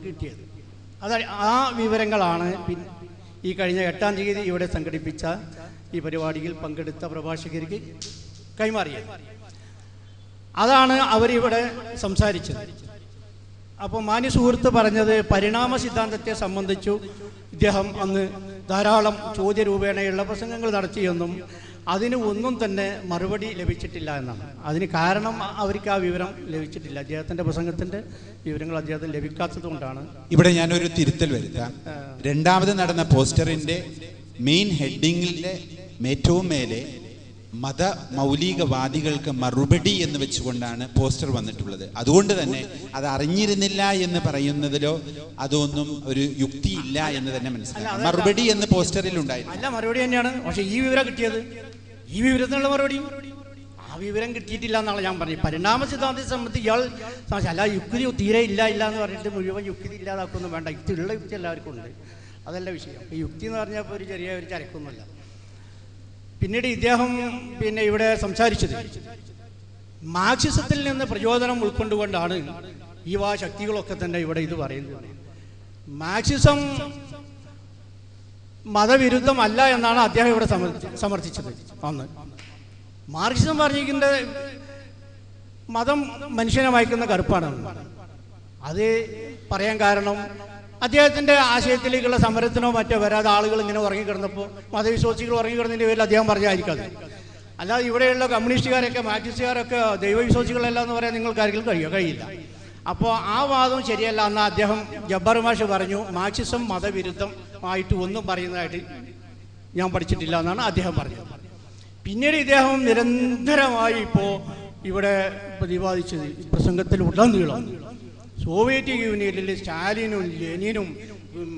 നമുക്ക് കിട്ടിയത്. ആ വിവരങ്ങളാണ് ഈ കഴിഞ്ഞ 8-ാം തീയതി ഇവിടെ സംഘടിപ്പിച്ച ഈ പരിപാടിയിൽ പങ്കെടുത്ത പ്രഭാഷകർക്ക് കൈമാറിയത്. അതാണ് അവരിവിടെ സംസാരിച്ചത്. അപ്പോൾ മാന്യ സുഹൃത്ത് പറഞ്ഞത് പരിണാമ സിദ്ധാന്തത്തെ സംബന്ധിച്ചു ഇദ്ദേഹം അന്ന് ധാരാളം ചോദ്യരൂപേണയുള്ള പ്രസംഗങ്ങൾ നടത്തിയെന്നും അതിന് ഒന്നും തന്നെ മറുപടി ലഭിച്ചിട്ടില്ല എന്നാണ്. അതിന് കാരണം അവർക്ക് ആ വിവരം ലഭിച്ചിട്ടില്ല. അദ്ദേഹത്തിൻ്റെ പ്രസംഗത്തിൻ്റെ വിവരങ്ങൾ അദ്ദേഹത്തിന് ലഭിക്കാത്തത് കൊണ്ടാണ്. ഇവിടെ ഞാനൊരു തിരുത്തൽ വരുത്താം. രണ്ടാമത് നടന്ന പോസ്റ്ററിൻ്റെ മെയിൻ ഹെഡിങ്ങിൻ്റെ ഏറ്റവും മേലെ മത മൗലികവാദികൾക്ക് മറുപടി എന്ന് വെച്ചുകൊണ്ടാണ് പോസ്റ്റർ വന്നിട്ടുള്ളത്. അതുകൊണ്ട് തന്നെ അത് അറിഞ്ഞിരുന്നില്ല എന്ന് പറയുന്നതിലോ അതൊന്നും ഒരു യുക്തിയില്ല എന്ന് തന്നെ മനസ്സിലാക്കാം. മറുപടി എന്ന് പോസ്റ്ററിൽ ഉണ്ടായിരുന്നു. അല്ല, മറുപടി തന്നെയാണ്. പക്ഷേ ഈ വിവരം കിട്ടിയത്, ഈ വിവരത്തിനുള്ള മറുപടിയും ആ വിവരം കിട്ടിയിട്ടില്ല എന്നാണ് ഞാൻ പറഞ്ഞത്. പരിണാമ സിദ്ധാന്തത്തെ സംബന്ധിച്ച് ഇയാൾ അല്ല യുക്തി തീരെ ഇല്ല എന്ന് പറഞ്ഞിട്ട് മുഴുവൻ യുക്തി ഇല്ലാതാക്കൊന്നും വേണ്ട. യുക്തിയുള്ള യുക്തി എല്ലാവർക്കും ഉണ്ട്, അതല്ല വിഷയം. അപ്പോൾ യുക്തി എന്ന് പറഞ്ഞപ്പോൾ ഒരു ചെറിയ ഒരു ചരക്കൊന്നുമല്ല. പിന്നീട് ഇദ്ദേഹം ഇവിടെ സംസാരിച്ചത് മാർക്സിസത്തിൽ നിന്ന് പ്രചോദനം ഉൾക്കൊണ്ടുകൊണ്ടാണ് ഈ ശക്തികളൊക്കെ തന്നെ ഇവിടെ ഇത് പറയുന്നത്. മാർക്സിസം മതവിരുദ്ധമല്ല എന്നാണ് അദ്ദേഹം ഇവിടെ സമർത്ഥിച്ചത്. അന്ന് മാർക്സിസം പറഞ്ഞിരിക്കുന്നത് മതം മനുഷ്യനെ മയക്കുന്ന കറുപ്പാണ്. അത് പറയാൻ കാരണം അദ്ദേഹത്തിൻ്റെ ആശയത്തിലേക്കുള്ള സമരത്തിനോ മറ്റോ വരാതെ ആളുകൾ ഇങ്ങനെ ഉറങ്ങിക്കിടന്നപ്പോൾ മതവിശ്വാസികൾ ഉറങ്ങിക്കിടന്നതിൻ്റെ പേരിൽ അദ്ദേഹം പറഞ്ഞായിരിക്കാതെ. അല്ലാതെ ഇവിടെയുള്ള കമ്മ്യൂണിസ്റ്റുകാരൊക്കെ മാർക്സിസ്റ്റുകാരൊക്കെ ദൈവവിശ്വാസികളല്ല എന്ന് പറയാൻ നിങ്ങൾക്ക് ആരെങ്കിലും കഴിയില്ല. അപ്പോൾ ആ വാദം ശരിയല്ല എന്ന് അദ്ദേഹം ജബ്ബാർ മാഷ് പറഞ്ഞു. മാർക്സിസം മതവിരുദ്ധമായിട്ട് ഒന്നും പറയുന്നതായിട്ട് ഞാൻ പഠിച്ചിട്ടില്ല എന്നാണ് അദ്ദേഹം പറഞ്ഞത്. പിന്നീട് ഇദ്ദേഹം നിരന്തരമായി ഇവിടെ പ്രതിപാദിച്ചത് പ്രസംഗത്തിൽ ഉടനീളം സോവിയറ്റ് യൂണിയനിൽ സ്റ്റാലിനും ലെനിനും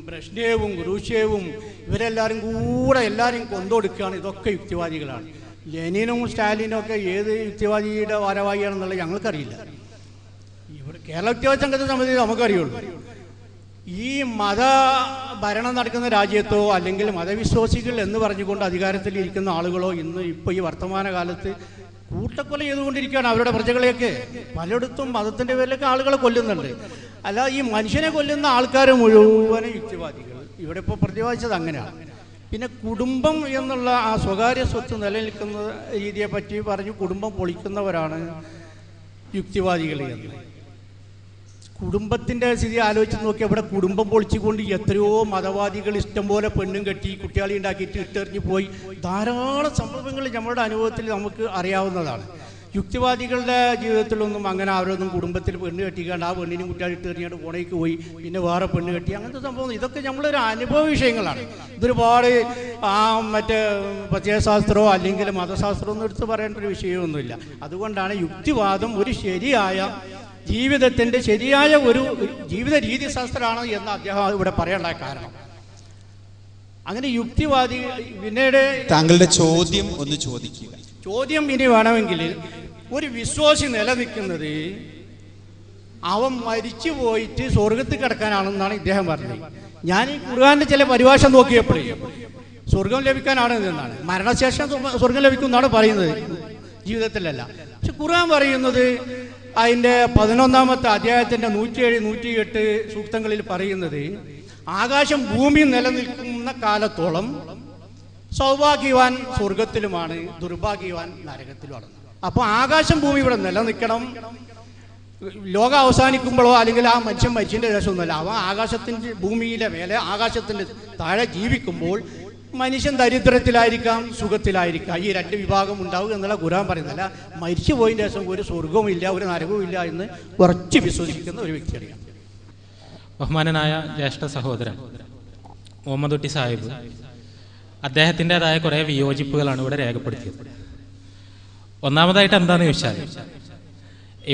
ബ്രഷ്നേവും ഖ്രൂഷ്ചേവും ഇവരെല്ലാവരും കൂടെ എല്ലാവരും കൊണ്ടുകൊടുക്കുകയാണ്. ഇതൊക്കെ യുക്തിവാദികളാണ്. ലെനിനും സ്റ്റാലിനും ഒക്കെ ഏത് യുക്തിവാദിയുടെ ഭാരവാഹിയാണെന്നുള്ളത് ഞങ്ങൾക്കറിയില്ല. ഇവിടെ കേരള യുക്തിവാദി സംഘത്തെ സംബന്ധിച്ച് നമുക്കറിയുള്ളൂ. ഈ ഭരണം നടക്കുന്ന രാജ്യത്തോ അല്ലെങ്കിൽ മതവിശ്വാസികൾ എന്ന് പറഞ്ഞുകൊണ്ട് അധികാരത്തിൽ ഇരിക്കുന്ന ആളുകളോ ഇപ്പോൾ ഈ വർത്തമാന കാലത്ത് കൂട്ടക്കൊല ചെയ്തുകൊണ്ടിരിക്കുകയാണ് അവരുടെ പ്രജകളെയൊക്കെ. പലയിടത്തും മതത്തിൻ്റെ പേരിലൊക്കെ ആളുകളെ കൊല്ലുന്നുണ്ട്. അല്ല, ഈ മനുഷ്യനെ കൊല്ലുന്ന ആൾക്കാർ മുഴുവനും യുക്തിവാദികൾ. ഇവിടെ ഇപ്പോൾ പ്രതിപാദിച്ചത് അങ്ങനെയാണ്. പിന്നെ കുടുംബം എന്നുള്ള ആ സ്വകാര്യ സ്വത്ത് നിലനിൽക്കുന്ന രീതിയെ പറ്റി പറഞ്ഞു കുടുംബം പൊളിക്കുന്നവരാണ് യുക്തിവാദികൾ എന്ന്. കുടുംബത്തിൻ്റെ സ്ഥിതി ആലോചിച്ച് നോക്കി അവിടെ കുടുംബം പൊളിച്ചുകൊണ്ട് എത്രയോ മതവാദികൾ ഇഷ്ടംപോലെ പെണ്ണും കെട്ടി കുട്ടികളെ ഉണ്ടാക്കിയിട്ട് ഇട്ടെറിഞ്ഞ് പോയി ധാരാളം സംഭവങ്ങൾ നമ്മുടെ അനുഭവത്തിൽ നമുക്ക് അറിയാവുന്നതാണ്. യുക്തിവാദികളുടെ ജീവിതത്തിലൊന്നും അങ്ങനെ അവരൊന്നും കുടുംബത്തിൽ പെണ്ണ് കെട്ടിക്കാണ്ട് ആ പെണ്ണിനും കുട്ടികളെ ഇട്ടെറിഞ്ഞാണ്ട് പുറത്തേക്ക് പോയി പിന്നെ വേറെ പെണ്ണ് കെട്ടി അങ്ങനത്തെ സംഭവം. ഇതൊക്കെ നമ്മളൊരു അനുഭവ വിഷയങ്ങളാണ്. ഇതൊരുപാട് മറ്റേ പ്രത്യയശാസ്ത്രമോ അല്ലെങ്കിൽ മതശാസ്ത്രമോ ഒന്നും എടുത്ത് പറയേണ്ട ഒരു വിഷയമൊന്നുമില്ല. അതുകൊണ്ടാണ് യുക്തിവാദം ഒരു ശരിയായ ജീവിതത്തിൻ്റെ ശരിയായ ഒരു ജീവിത രീതിശാസ്ത്രമാണ് എന്ന് അദ്ദേഹം ഇവിടെ പറയാനുള്ള കാരണം. അങ്ങനെ യുക്തിവാദി പിന്നീട് താങ്കളുടെ ചോദ്യം ഒന്ന് ചോദിക്കുക. ചോദ്യം ഇനി വേണമെങ്കിൽ ഒരു വിശ്വാസി നിലനിൽക്കുന്നത് അവൻ മരിച്ചു പോയിട്ട് സ്വർഗത്തിൽ കിടക്കാനാണെന്നാണ് ഇദ്ദേഹം പറഞ്ഞത്. ഞാൻ ഈ ഖുർആനിലെ ചില പരിഭാഷ നോക്കിയപ്പോഴേ സ്വർഗം ലഭിക്കാനാണ് എന്നാണ്. മരണശേഷം സ്വർഗം ലഭിക്കും എന്നാണ് പറയുന്നത്, ജീവിതത്തിലല്ല. പക്ഷെ ഖുർആൻ പറയുന്നത് അതിൻ്റെ 11-ാമത്തെ അധ്യായത്തിൻ്റെ 107, 108 സൂക്തങ്ങളിൽ പറയുന്നത് ആകാശം ഭൂമി നിലനിൽക്കുന്ന കാലത്തോളം സൗഭാഗ്യവാൻ സ്വർഗത്തിലുമാണ്, ദുർഭാഗ്യവാൻ നരകത്തിലുമാണ്. അപ്പോൾ ആകാശം ഭൂമി ഇവിടെ നിലനിൽക്കണം. ലോകം അവസാനിക്കുമ്പോഴോ അല്ലെങ്കിൽ ആ മനുഷ്യൻ്റെ രസമൊന്നുമല്ല. അവൻ ആകാശത്തിൻ്റെ ഭൂമിയിലെ മേലെ ആകാശത്തിൻ്റെ താഴെ ജീവിക്കുമ്പോൾ മനുഷ്യൻ ദരിദ്രത്തിലായിരിക്കാം, സുഖത്തിലായിരിക്കാം. ഈ രണ്ട് വിഭാഗം ഉണ്ടാവും എന്നുള്ള ഖുർആൻ പറയുന്നില്ല. മരിച്ചു പോയതിന് ശേഷം ഒരു സ്വർഗവും ഇല്ല, ഒരു നരകവും ഇല്ല എന്ന് ഉറച്ചു വിശ്വസിക്കുന്ന ഒരു വ്യക്തിയാണ്. ബഹുമാനനായ ജ്യേഷ്ഠ സഹോദരൻ മുഹമ്മദ് കുട്ടി സാഹിബ് അദ്ദേഹത്തിൻ്റെതായ കുറേ വിയോജിപ്പുകളാണ് ഇവിടെ രേഖപ്പെടുത്തിയത്. ഒന്നാമതായിട്ട് എന്താണെന്ന് ചോദിച്ചാൽ,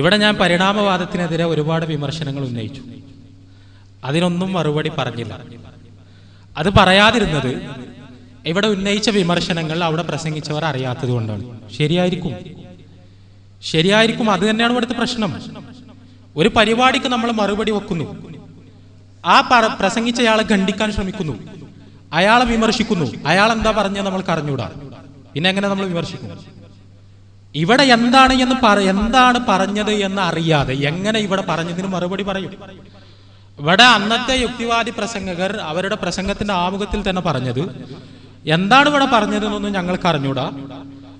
ഇവിടെ ഞാൻ പരിണാമവാദത്തിനെതിരെ ഒരുപാട് വിമർശനങ്ങൾ ഉന്നയിച്ചു. അതിനൊന്നും മറുപടി പറഞ്ഞില്ല. അത് പറയാതിരുന്നത് ഇവിടെ ഉന്നയിച്ച വിമർശനങ്ങൾ അവിടെ പ്രസംഗിച്ചവർ അറിയാത്തത് കൊണ്ടാണ്. ശരിയായിരിക്കും, അത് തന്നെയാണ് ഇവിടുത്തെ പ്രശ്നം. ഒരു പരിപാടിക്ക് നമ്മൾ മറുപടി വെക്കുന്നു, ആ പ്രസംഗിച്ചയാളെ ഖണ്ഡിക്കാൻ ശ്രമിക്കുന്നു, അയാളെ വിമർശിക്കുന്നു, അയാൾ എന്താ പറഞ്ഞത് നമ്മൾക്ക് അറിഞ്ഞൂടാ, പിന്നെ എങ്ങനെ നമ്മൾ വിമർശിക്കും? ഇവിടെ എന്താണ് പറഞ്ഞത് എന്ന് അറിയാതെ എങ്ങനെ ഇവിടെ പറഞ്ഞതിന് മറുപടി പറയും? ഇവിടെ അന്നത്തെ യുക്തിവാദി പ്രസംഗകർ അവരുടെ പ്രസംഗത്തിന്റെ ആമുഖത്തിൽ തന്നെ പറഞ്ഞത് എന്താണ് ഇവിടെ പറഞ്ഞതെന്നൊന്നും ഞങ്ങൾക്ക് അറിഞ്ഞൂടാ.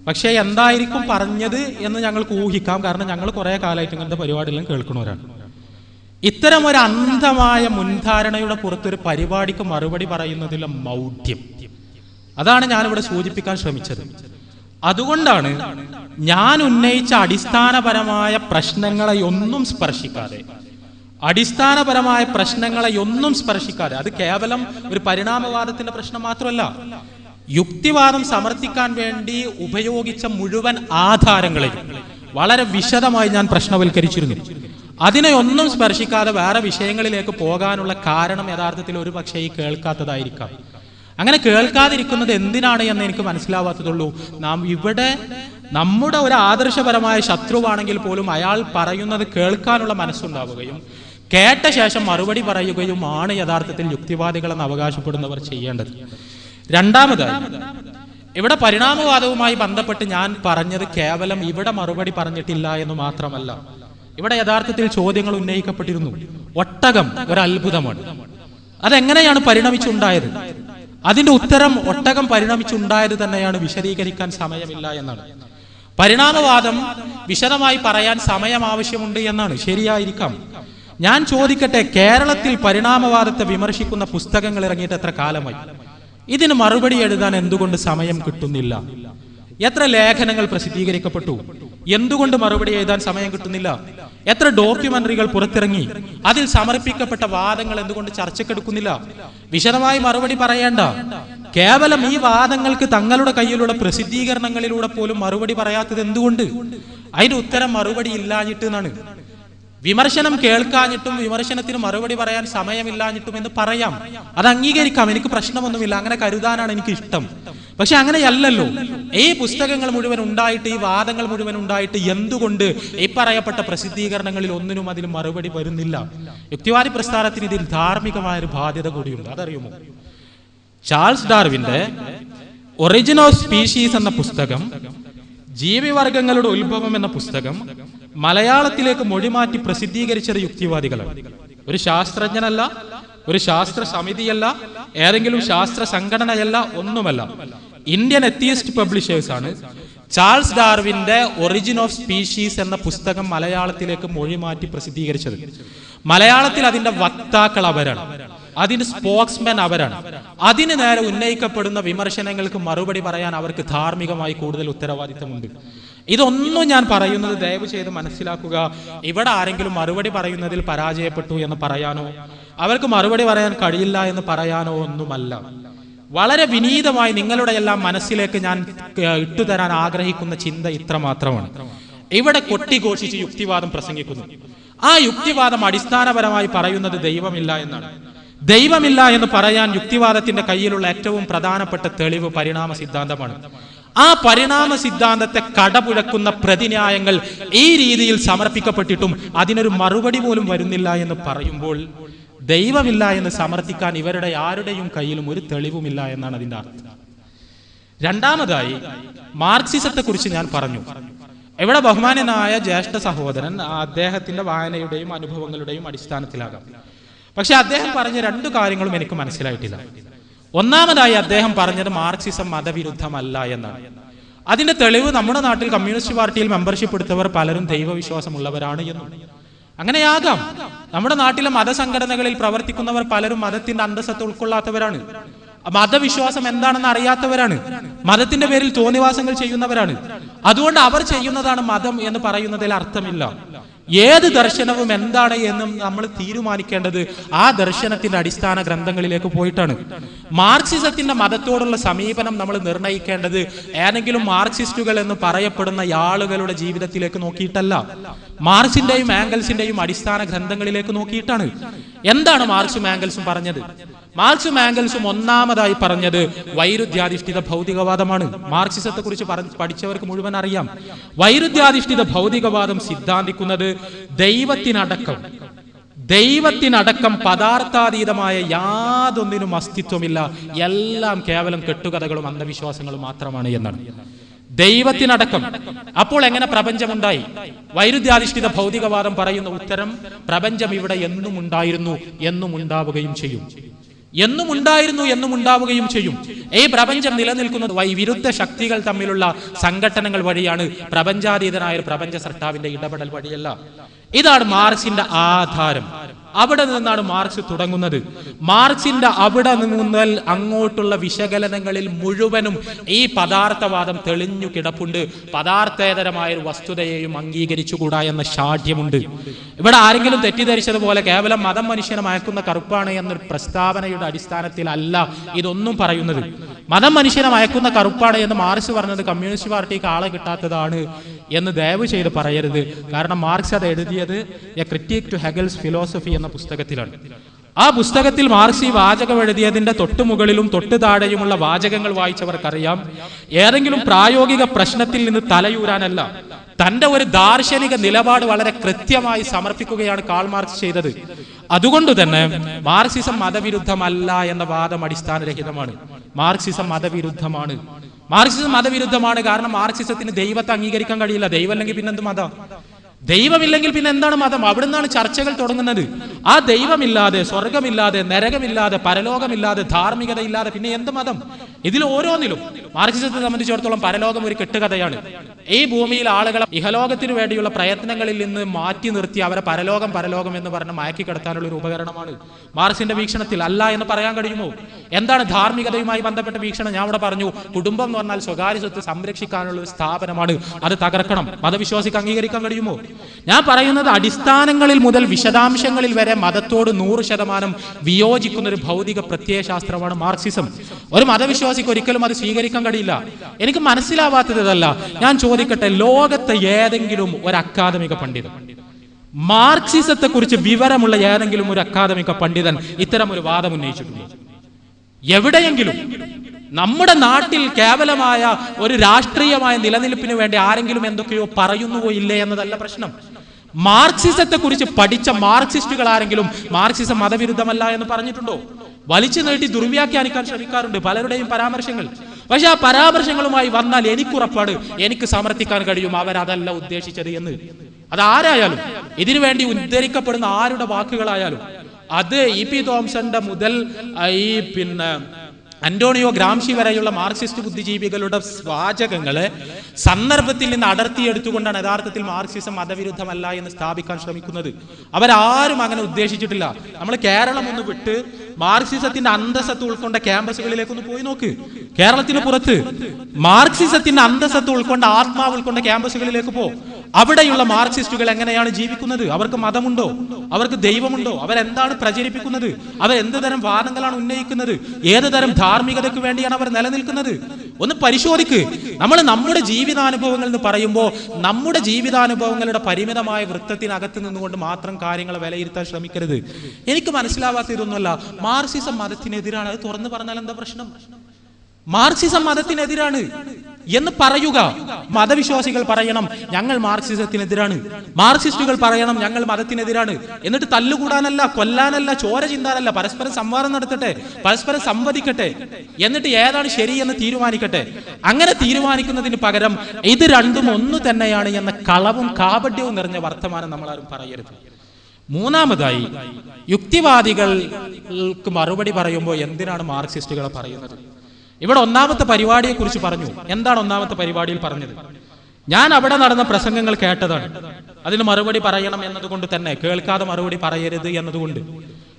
പക്ഷേ എന്തായിരിക്കും പറഞ്ഞത് എന്ന് ഞങ്ങൾക്ക് ഊഹിക്കാം. കാരണം ഞങ്ങൾ കുറെ കാലമായിട്ട് ഇങ്ങനത്തെ പരിപാടിയെല്ലാം കേൾക്കുന്നവരാണ്. ഇത്തരം ഒരു അന്ധമായ മുൻധാരണയുടെ പുറത്തൊരു പരിപാടിക്ക് മറുപടി പറയുന്നതിലെ മൗഢ്യം, അതാണ് ഞാനിവിടെ സൂചിപ്പിക്കാൻ ശ്രമിച്ചത്. അതുകൊണ്ടാണ് ഞാൻ ഉന്നയിച്ച അടിസ്ഥാനപരമായ പ്രശ്നങ്ങളെയൊന്നും സ്പർശിക്കാതെ അത് കേവലം ഒരു പരിണാമവാദത്തിന്റെ പ്രശ്നം മാത്രമല്ല, യുക്തിവാദം സമർത്ഥിക്കാൻ വേണ്ടി ഉപയോഗിച്ച മുഴുവൻ ആധാരങ്ങളെയും വളരെ വിശദമായി ഞാൻ പ്രശ്നവൽക്കരിച്ചിരുന്നു. അതിനെ ഒന്നും സ്പർശിക്കാതെ വേറെ വിഷയങ്ങളിലേക്ക് പോകാനുള്ള കാരണം യഥാർത്ഥത്തിൽ ഒരു പക്ഷേ ഈ കേൾക്കാത്തതായിരിക്കാം. അങ്ങനെ കേൾക്കാതിരിക്കുന്നത് എന്തിനാണ് എന്ന് എനിക്ക് മനസ്സിലാവാത്തതുള്ളൂ. നാം ഇവിടെ നമ്മുടെ ഒരു ആദർശപരമായ ശത്രുവാണെങ്കിൽ പോലും അയാൾ പറയുന്നത് കേൾക്കാനുള്ള മനസ്സുണ്ടാവുകയും കേട്ട ശേഷം മറുപടി പറയുകയുമാണ് യഥാർത്ഥത്തിൽ യുക്തിവാദികളെന്ന് അവകാശപ്പെടുന്നവർ ചെയ്യേണ്ടത്. രണ്ടാമതായി, ഇവിടെ പരിണാമവാദവുമായി ബന്ധപ്പെട്ട് ഞാൻ പറഞ്ഞത് കേവലം ഇവിടെ മറുപടി പറഞ്ഞിട്ടില്ല എന്ന് മാത്രമല്ല, ഇവിടെ യഥാർത്ഥത്തിൽ ചോദ്യങ്ങൾ ഉന്നയിക്കപ്പെട്ടിരുന്നു. ഒട്ടകം ഒരു അത്ഭുതമാണ്. അതെങ്ങനെയാണ് പരിണമിച്ചുണ്ടായത്? അതിന്റെ ഉത്തരം ഒട്ടകം പരിണമിച്ചുണ്ടായത് തന്നെയാണ്. വിശദീകരിക്കാൻ സമയമില്ല എന്നാണ്. പരിണാമവാദം വിശദമായി പറയാൻ സമയം ആവശ്യമുണ്ട് എന്നാണ്. ശരിയായിരിക്കാം. ഞാൻ ചോദിക്കട്ടെ, കേരളത്തിൽ പരിണാമവാദത്തെ വിമർശിക്കുന്ന പുസ്തകങ്ങൾ ഇറങ്ങിയിട്ട് എത്ര കാലമായി? ഇതിന് മറുപടി എഴുതാൻ എന്തുകൊണ്ട് സമയം കിട്ടുന്നില്ല? എത്ര ലേഖനങ്ങൾ പ്രസിദ്ധീകരിക്കപ്പെട്ടു? എന്തുകൊണ്ട് മറുപടി എഴുതാൻ സമയം കിട്ടുന്നില്ല? എത്ര ഡോക്യുമെന്ററികൾ പുറത്തിറങ്ങി? അതിൽ സമർപ്പിക്കപ്പെട്ട വാദങ്ങൾ എന്തുകൊണ്ട് ചർച്ചക്കെടുക്കുന്നില്ല? വിശദമായി മറുപടി പറയേണ്ട കേവലം ഈ വാദങ്ങൾക്ക് തങ്ങളുടെ കയ്യിലുള്ള പ്രസിദ്ധീകരണങ്ങളിലൂടെ പോലും മറുപടി പറയാത്തത് എന്തുകൊണ്ട്? അതിന്റെ ഉത്തരം മറുപടി ഇല്ലാഞ്ഞിട്ട് എന്നാണ്. വിമർശനം കേൾക്കാഞ്ഞിട്ടും വിമർശനത്തിന് മറുപടി പറയാൻ സമയമില്ലാഞ്ഞിട്ടും എന്ന് പറയാം, അത് അംഗീകരിക്കാം. എനിക്ക് പ്രശ്നമൊന്നുമില്ല, അങ്ങനെ കരുതാനാണ് എനിക്ക് ഇഷ്ടം. പക്ഷെ അങ്ങനെയല്ലല്ലോ. ഈ പുസ്തകങ്ങൾ മുഴുവൻ ഉണ്ടായിട്ട്, ഈ വാദങ്ങൾ മുഴുവൻ ഉണ്ടായിട്ട് എന്തുകൊണ്ട് ഈ പറയപ്പെട്ട പ്രസിദ്ധീകരണങ്ങളിൽ ഒന്നിനും അതിന് മറുപടി വരുന്നില്ല? യുക്തിവാദി പ്രസ്ഥാനത്തിന് ഇതിൽ ധാർമ്മികമായൊരു ബാധ്യത കൂടിയുണ്ട്. അതറിയുമോ? ചാൾസ് ഡാർവിന്റെ ഒറിജിൻ ഓഫ് സ്പീഷീസ് എന്ന പുസ്തകം, ജീവിവർഗങ്ങളുടെ ഉത്ഭവം എന്ന പുസ്തകം മലയാളത്തിലേക്ക് മൊഴിമാറ്റി പ്രസിദ്ധീകരിച്ചത് യുക്തിവാദികളാണ്. ഒരു ശാസ്ത്രജ്ഞനല്ല, ഒരു ശാസ്ത്ര സമിതിയല്ല, ഏതെങ്കിലും ശാസ്ത്ര സംഘടനയല്ല, ഒന്നുമല്ല. ഇന്ത്യൻ എത്തിയിസ്റ്റ് പബ്ലിഷേഴ്സ് ആണ് ചാൾസ് ഡാർവിന്റെ ഒറിജിൻ ഓഫ് സ്പീഷീസ് എന്ന പുസ്തകം മലയാളത്തിലേക്ക് മൊഴിമാറ്റി പ്രസിദ്ധീകരിച്ചത്. മലയാളത്തിൽ അതിന്റെ വക്താക്കൾ അവരാണ്, അതിന് സ്പോക്സ്മാൻ അവരാണ്. അതിന് നേരെ ഉന്നയിക്കപ്പെടുന്ന വിമർശനങ്ങൾക്ക് മറുപടി പറയാൻ അവർക്ക് ധാർമ്മികമായി കൂടുതൽ ഉത്തരവാദിത്തമുണ്ട്. ഇതൊന്നും ഞാൻ പറയുന്നത് ദയവ് ചെയ്ത് മനസ്സിലാക്കുക. ഇവിടെ ആരെങ്കിലും മറുപടി പറയുന്നതിൽ പരാജയപ്പെട്ടു എന്ന് പറയാനോ അവർക്ക് മറുപടി പറയാൻ കഴിയില്ല എന്ന് പറയാനോ ഒന്നുമല്ല. വളരെ വിനീതമായി നിങ്ങളുടെ എല്ലാം മനസ്സിലേക്ക് ഞാൻ ഇട്ടുതരാൻ ആഗ്രഹിക്കുന്ന ചിന്ത ഇത്ര മാത്രമാണ്. ഇവിടെ കൊട്ടിഘോഷിച്ച് യുക്തിവാദം പ്രസംഗിക്കുന്നു. ആ യുക്തിവാദം അടിസ്ഥാനപരമായി പറയുന്നത് ദൈവമില്ല എന്നാണ്. ദൈവമില്ല എന്ന് പറയാൻ യുക്തിവാദത്തിന്റെ കയ്യിലുള്ള ഏറ്റവും പ്രധാനപ്പെട്ട തെളിവ് പരിണാമ സിദ്ധാന്തമാണ്. ആ പരിണാമ സിദ്ധാന്തത്തെ കടപുഴക്കുന്ന പ്രതിന്യായങ്ങൾ ഈ രീതിയിൽ സമർപ്പിക്കപ്പെട്ടിട്ടും അതിനൊരു മറുപടി പോലും വരുന്നില്ല എന്ന് പറയുമ്പോൾ ദൈവമില്ല എന്ന് സമർത്ഥിക്കാൻ ഇവരുടെ ആരുടെയും കയ്യിലും ഒരു തെളിവുമില്ല എന്നാണ് അതിന്റെ അർത്ഥം. രണ്ടാമതായി, മാർക്സിസത്തെ കുറിച്ച് ഞാൻ പറഞ്ഞു. ഇവിടെ ബഹുമാന്യനായ ജ്യേഷ്ഠ സഹോദരൻ അദ്ദേഹത്തിന്റെ വായനയുടെയും അനുഭവങ്ങളുടെയും അടിസ്ഥാനത്തിലാകാം. പക്ഷെ അദ്ദേഹം പറഞ്ഞ രണ്ടു കാര്യങ്ങളും എനിക്ക് മനസ്സിലായിട്ടില്ല. ഒന്നാമതായി അദ്ദേഹം പറഞ്ഞത് മാർക്സിസം മതവിരുദ്ധമല്ല എന്നാണ്. അതിന്റെ തെളിവ് നമ്മുടെ നാട്ടിൽ കമ്മ്യൂണിസ്റ്റ് പാർട്ടിയിൽ മെമ്പർഷിപ്പ് എടുത്തവർ പലരും ദൈവവിശ്വാസമുള്ളവരാണ് എന്നും. അങ്ങനെയാകാം. നമ്മുടെ നാട്ടിലെ മതസംഘടനകളിൽ പ്രവർത്തിക്കുന്നവർ പലരും മതത്തിന്റെ അന്തസ്സത്ത് ഉൾക്കൊള്ളാത്തവരാണ്, മതവിശ്വാസം എന്താണെന്ന് അറിയാത്തവരാണ്, മതത്തിന്റെ പേരിൽ തോന്നിവാസങ്ങൾ ചെയ്യുന്നവരാണ്. അതുകൊണ്ട് അവർ ചെയ്യുന്നതാണ് മതം എന്ന് പറയുന്നതിൽ അർത്ഥമില്ല. ഏത് ദർശനവും എന്താണ് എന്നും നമ്മൾ തീരുമാനിക്കേണ്ടത് ആ ദർശനത്തിന്റെ അടിസ്ഥാന ഗ്രന്ഥങ്ങളിലേക്ക് പോയിട്ടാണ്. മാർക്സിസത്തിന്റെ മതത്തോടുള്ള സമീപനം നമ്മൾ നിർണ്ണയിക്കേണ്ടത് ഏതെങ്കിലും മാർക്സിസ്റ്റുകൾ എന്ന് പറയപ്പെടുന്ന ആളുകളുടെ ജീവിതത്തിലേക്ക് നോക്കിയിട്ടല്ല, മാർക്സിന്റെയും ആംഗൽസിന്റെയും അടിസ്ഥാന ഗ്രന്ഥങ്ങളിലേക്ക് നോക്കിയിട്ടാണ്. എന്താണ് മാർക്സും ആംഗൽസും പറഞ്ഞത്? മാർക്സും ആംഗൽസും ഒന്നാമതായി പറഞ്ഞത് വൈരുദ്ധ്യാധിഷ്ഠിത ഭൗതികവാദമാണ്. മാർക്സിസത്തെ കുറിച്ച് പഠിച്ചവർക്ക് മുഴുവൻ അറിയാം. വൈരുദ്ധ്യാധിഷ്ഠിത ഭൗതികവാദം സിദ്ധാന്തിക്കുന്നത് ദൈവത്തിനടക്കം പദാർത്ഥാതീതമായ യാതൊന്നിനും അസ്തിത്വമില്ല, എല്ലാം കേവലം കെട്ടുകഥകളും അന്ധവിശ്വാസങ്ങളും മാത്രമാണ് എന്നാണ്. ദൈവത്തിനടക്കം. അപ്പോൾ എങ്ങനെ പ്രപഞ്ചമുണ്ടായി? വൈരുദ്ധ്യാധിഷ്ഠിത ഭൗതികവാദം പറയുന്ന ഉത്തരം പ്രപഞ്ചം ഇവിടെ എന്നും ഉണ്ടായിരുന്നു, എന്നും ഉണ്ടാവുകയും ചെയ്യും. എന്നും ഉണ്ടായിരുന്നു, എന്നും ഉണ്ടാവുകയും ചെയ്യും. ഈ പ്രപഞ്ചം നിലനിൽക്കുന്നത് വിരുദ്ധ ശക്തികൾ തമ്മിലുള്ള സംഘട്ടനങ്ങൾ വഴിയാണ്, പ്രപഞ്ചാതീതനായ ഒരു പ്രപഞ്ച സൃഷ്ടാവിന്റെ ഇടപെടൽ വഴിയല്ല. ഇതാണ് മാർക്സിന്റെ ആധാരം. അവിടെ നിന്നാണ് മാർക്സ് തുടങ്ങുന്നത്. മാർക്സിന്റെ അവിടെ മുതൽ അങ്ങോട്ടുള്ള വിശകലനങ്ങളിൽ മുഴുവനും ഈ പദാർത്ഥവാദം തെളിഞ്ഞു കിടപ്പുണ്ട്. പദാർത്ഥേതരമായ ഒരു വസ്തുതയെയും അംഗീകരിച്ചുകൂടാ എന്ന ശാഠ്യമുണ്ട്. ഇവിടെ ആരെങ്കിലും തെറ്റിദ്ധരിച്ചതുപോലെ കേവലം മതം മനുഷ്യനെ മയക്കുന്ന കറുപ്പാണ് എന്നൊരു പ്രസ്താവനയുടെ അടിസ്ഥാനത്തിലല്ല ഇതൊന്നും പറയുന്നത്. മതം മനുഷ്യനെ മയക്കുന്ന കറുപ്പാണ് എന്ന് മാർക്സ് പറഞ്ഞത് കമ്മ്യൂണിസ്റ്റ് പാർട്ടിക്ക് ആളെ കിട്ടാത്തതാണ് എന്ന് ദയവ് ചെയ്ത് പറയരുത്. കാരണം മാർക്സ് അത് എഴുതിയത് എ ക്രിറ്റിക് ടു ഹെഗൽസ് ഫിലോസഫി എന്ന പുസ്തകത്തിലാണ്. ആ പുസ്തകത്തിൽ മാർക്സ് ഈ വാചകം എഴുതിയതിന്റെ തൊട്ടു മുകളിലും തൊട്ടു താഴെയുമുള്ള വാചകങ്ങൾ വായിച്ചവർക്കറിയാം, ഏതെങ്കിലും പ്രായോഗിക പ്രശ്നത്തിൽ നിന്ന് തലയൂരാനല്ല, തന്റെ ഒരു ദാർശനിക നിലപാട് വളരെ കൃത്യമായി സമർപ്പിക്കുകയാണ് കാൾ മാർക്സ് ചെയ്തത്. അതുകൊണ്ട് തന്നെ മാർക്സിസം മതവിരുദ്ധമല്ല എന്ന വാദം അടിസ്ഥാനരഹിതമാണ്. മാർക്സിസം മതവിരുദ്ധമാണ്. മാർക്സിസം മതവിരുദ്ധമാണ് കാരണം മാർക്സിസത്തിന് ദൈവത്തെ അംഗീകരിക്കാൻ കഴിയില്ല. ദൈവം അല്ലെങ്കിൽ പിന്നെന്ത് മതം? ദൈവമില്ലെങ്കിൽ പിന്നെ എന്താണ് മതം? അവിടുന്നാണ് ചർച്ചകൾ തുടങ്ങുന്നത്. ആ ദൈവമില്ലാതെ, സ്വർഗമില്ലാതെ, നരകമില്ലാതെ, പരലോകമില്ലാതെ, ധാർമ്മികതയില്ലാതെ പിന്നെ എന്ത് മതം? ഇതിൽ ഓരോന്നിലും മാർക്സിസത്തെ സംബന്ധിച്ചിടത്തോളം പരലോകം ഒരു കെട്ടുകഥയാണ്. ഈ ഭൂമിയിൽ ആളുകളെ ഇഹലോകത്തിന് വേണ്ടിയുള്ള പ്രയത്നങ്ങളിൽ നിന്ന് മാറ്റി നിർത്തി അവരെ പരലോകം പരലോകം എന്ന് പറഞ്ഞ് മയക്കി കിടത്താനുള്ള ഒരു ഉപകരണമാണ് മാർക്സിന്റെ വീക്ഷണത്തിൽ. അല്ല എന്ന് പറയാൻ കഴിയുമോ? എന്താണ് ധാർമ്മികതയുമായി ബന്ധപ്പെട്ട വീക്ഷണം? ഞാൻ ഇവിടെ പറഞ്ഞു, കുടുംബം എന്ന് പറഞ്ഞാൽ സ്വകാര്യ സ്വത്ത് സംരക്ഷിക്കാനുള്ള ഒരു സ്ഥാപനമാണ്, അത് തകർക്കണം. മതവിശ്വാസിക്ക് അംഗീകരിക്കാൻ കഴിയുമോ? ഞാൻ പറയുന്നത് അടിസ്ഥാനങ്ങളിൽ മുതൽ വിശദാംശങ്ങളിൽ വരെ മതത്തോട് 100% വിയോജിക്കുന്ന ഒരു ഭൗതിക പ്രത്യയശാസ്ത്രമാണ് മാർക്സിസം. ഒരു മതവിശ്വാസിക്ക് ഒരിക്കലും അത് സ്വീകരിക്കാൻ കഴിയില്ല. എനിക്ക് മനസ്സിലാവാത്തതല്ല, ഞാൻ ചോദിക്കട്ടെ, ലോകത്തെ ഏതെങ്കിലും ഒരു അക്കാദമിക പണ്ഡിതൻ, മാർക്സിസത്തെ കുറിച്ച് വിവരമുള്ള ഏതെങ്കിലും ഒരു അക്കാദമിക പണ്ഡിതൻ ഇത്തരം ഒരു വാദം ഉന്നയിച്ചിട്ടുണ്ടോ? എവിടെയെങ്കിലും? നമ്മുടെ നാട്ടിൽ കേവലമായ ഒരു രാഷ്ട്രീയമായ നിലനിൽപ്പിന് വേണ്ടി ആരെങ്കിലും എന്തൊക്കെയോ പറയുന്നുവോ ഇല്ലേ എന്നതല്ല പ്രശ്നം. മാർക്സിസത്തെ കുറിച്ച് പഠിച്ച മാർക്സിസ്റ്റുകൾ ആരെങ്കിലും മാർക്സിസം മതവിരുദ്ധമല്ല എന്ന് പറഞ്ഞിട്ടുണ്ടോ? വലിച്ചു നീട്ടി ദുർവ്യാഖ്യാനിക്കാൻ ശ്രമിക്കാറുണ്ട് പലരുടെയും പരാമർശങ്ങൾ. പക്ഷെ ആ പരാമർശങ്ങളുമായി വന്നാൽ എനിക്കുറപ്പാണ്, എനിക്ക് സമർത്ഥിക്കാൻ കഴിയും അവരതല്ല ഉദ്ദേശിച്ചത് എന്ന്. അതാരായാലും, ഇതിനുവേണ്ടി ഉദ്ധരിക്കപ്പെടുന്ന ആരുടെ വാക്കുകളായാലും, അത് ഇ.പി. തോംസന്റെ മുതൽ ഈ അന്റോണിയോ ഗ്രാംഷി വരെയുള്ള മാർക്സിസ്റ്റ് ബുദ്ധിജീവികളുടെ വാചകങ്ങളെ സന്ദർഭത്തിൽ നിന്ന് അടർത്തിയെടുത്തുകൊണ്ടാണ് യഥാർത്ഥത്തിൽ മാർക്സിസം മതവിരുദ്ധമല്ല എന്ന് സ്ഥാപിക്കാൻ ശ്രമിക്കുന്നത്. അവരാരും അങ്ങനെ ഉദ്ദേശിച്ചിട്ടില്ല. നമ്മൾ കേരളം ഒന്ന് വിട്ട് മാർക്സിസത്തിന്റെ അന്തസ്സത്ത് ഉൾക്കൊണ്ട ക്യാമ്പസുകളിലേക്കൊന്ന് പോയി നോക്ക്. കേരളത്തിന് പുറത്ത് മാർക്സിസത്തിന്റെ അന്തസ്സത്ത് ഉൾക്കൊണ്ട, ആത്മാവ് ഉൾക്കൊണ്ട ക്യാമ്പസുകളിലേക്ക് പോ. അവിടെയുള്ള മാർക്സിസ്റ്റുകൾ എങ്ങനെയാണ് ജീവിക്കുന്നത്? അവർക്ക് മതമുണ്ടോ? അവർക്ക് ദൈവമുണ്ടോ? അവരെന്താണ് പ്രചരിപ്പിക്കുന്നത്? അവർ എന്ത് തരം വാദങ്ങളാണ് ഉന്നയിക്കുന്നത്? ഏത് തരം ധാർമ്മികതയ്ക്ക് വേണ്ടിയാണ് അവർ നിലനിൽക്കുന്നത്? ഒന്ന് പരിശോധിക്ക്. നമ്മൾ നമ്മുടെ ജീവിതാനുഭവങ്ങൾ എന്ന് പറയുമ്പോൾ നമ്മുടെ ജീവിതാനുഭവങ്ങളുടെ പരിമിതമായ വൃത്തത്തിനകത്ത് നിന്നുകൊണ്ട് മാത്രം കാര്യങ്ങളെ വിലയിരുത്താൻ ശ്രമിക്കരുത്. എനിക്ക് മനസ്സിലാവാത്ത ഇതൊന്നുമല്ല, മാർക്സിസം മതത്തിനെതിരാണ്. അത് തുറന്നു പറഞ്ഞാൽ എന്താ പ്രശ്നം? മാർക്സിസം മതത്തിനെതിരാണ് എന്ന് പറയുക. മതവിശ്വാസികൾ പറയണം ഞങ്ങൾ മാർക്സിസത്തിനെതിരാണ്, മാർക്സിസ്റ്റുകൾ പറയണം ഞങ്ങൾ മതത്തിനെതിരാണ്. എന്നിട്ട് തല്ലുകൂടാനല്ല, കൊല്ലാനല്ല, ചോര ചിന്താനല്ല, പരസ്പരം സംവാദം നടത്തട്ടെ, പരസ്പരം സംവദിക്കട്ടെ, എന്നിട്ട് ഏതാണ് ശരിയെന്ന് തീരുമാനിക്കട്ടെ. അങ്ങനെ തീരുമാനിക്കുന്നതിന് പകരം ഇത് രണ്ടും ഒന്നു തന്നെയാണ് എന്ന കളവും കാപട്യവും നിറഞ്ഞ വർത്തമാനം നമ്മളാരും പറയരുത്. മൂന്നാമതായി, യുക്തിവാദികൾക്ക് മറുപടി പറയുമ്പോൾ എന്തിനാണ് മാർക്സിസ്റ്റുകളെ പറയുന്നത്? ഇവിടെ ഒന്നാമത്തെ പരിപാടിയെ കുറിച്ച് പറഞ്ഞു. എന്താണ് ഒന്നാമത്തെ പരിപാടിയിൽ പറഞ്ഞത്? ഞാൻ അവിടെ നടന്ന പ്രസംഗങ്ങൾ കേട്ടതാണ്. അതിന് മറുപടി പറയണം എന്നതുകൊണ്ട് തന്നെ, കേൾക്കാതെ മറുപടി പറയരുത് എന്നതുകൊണ്ട്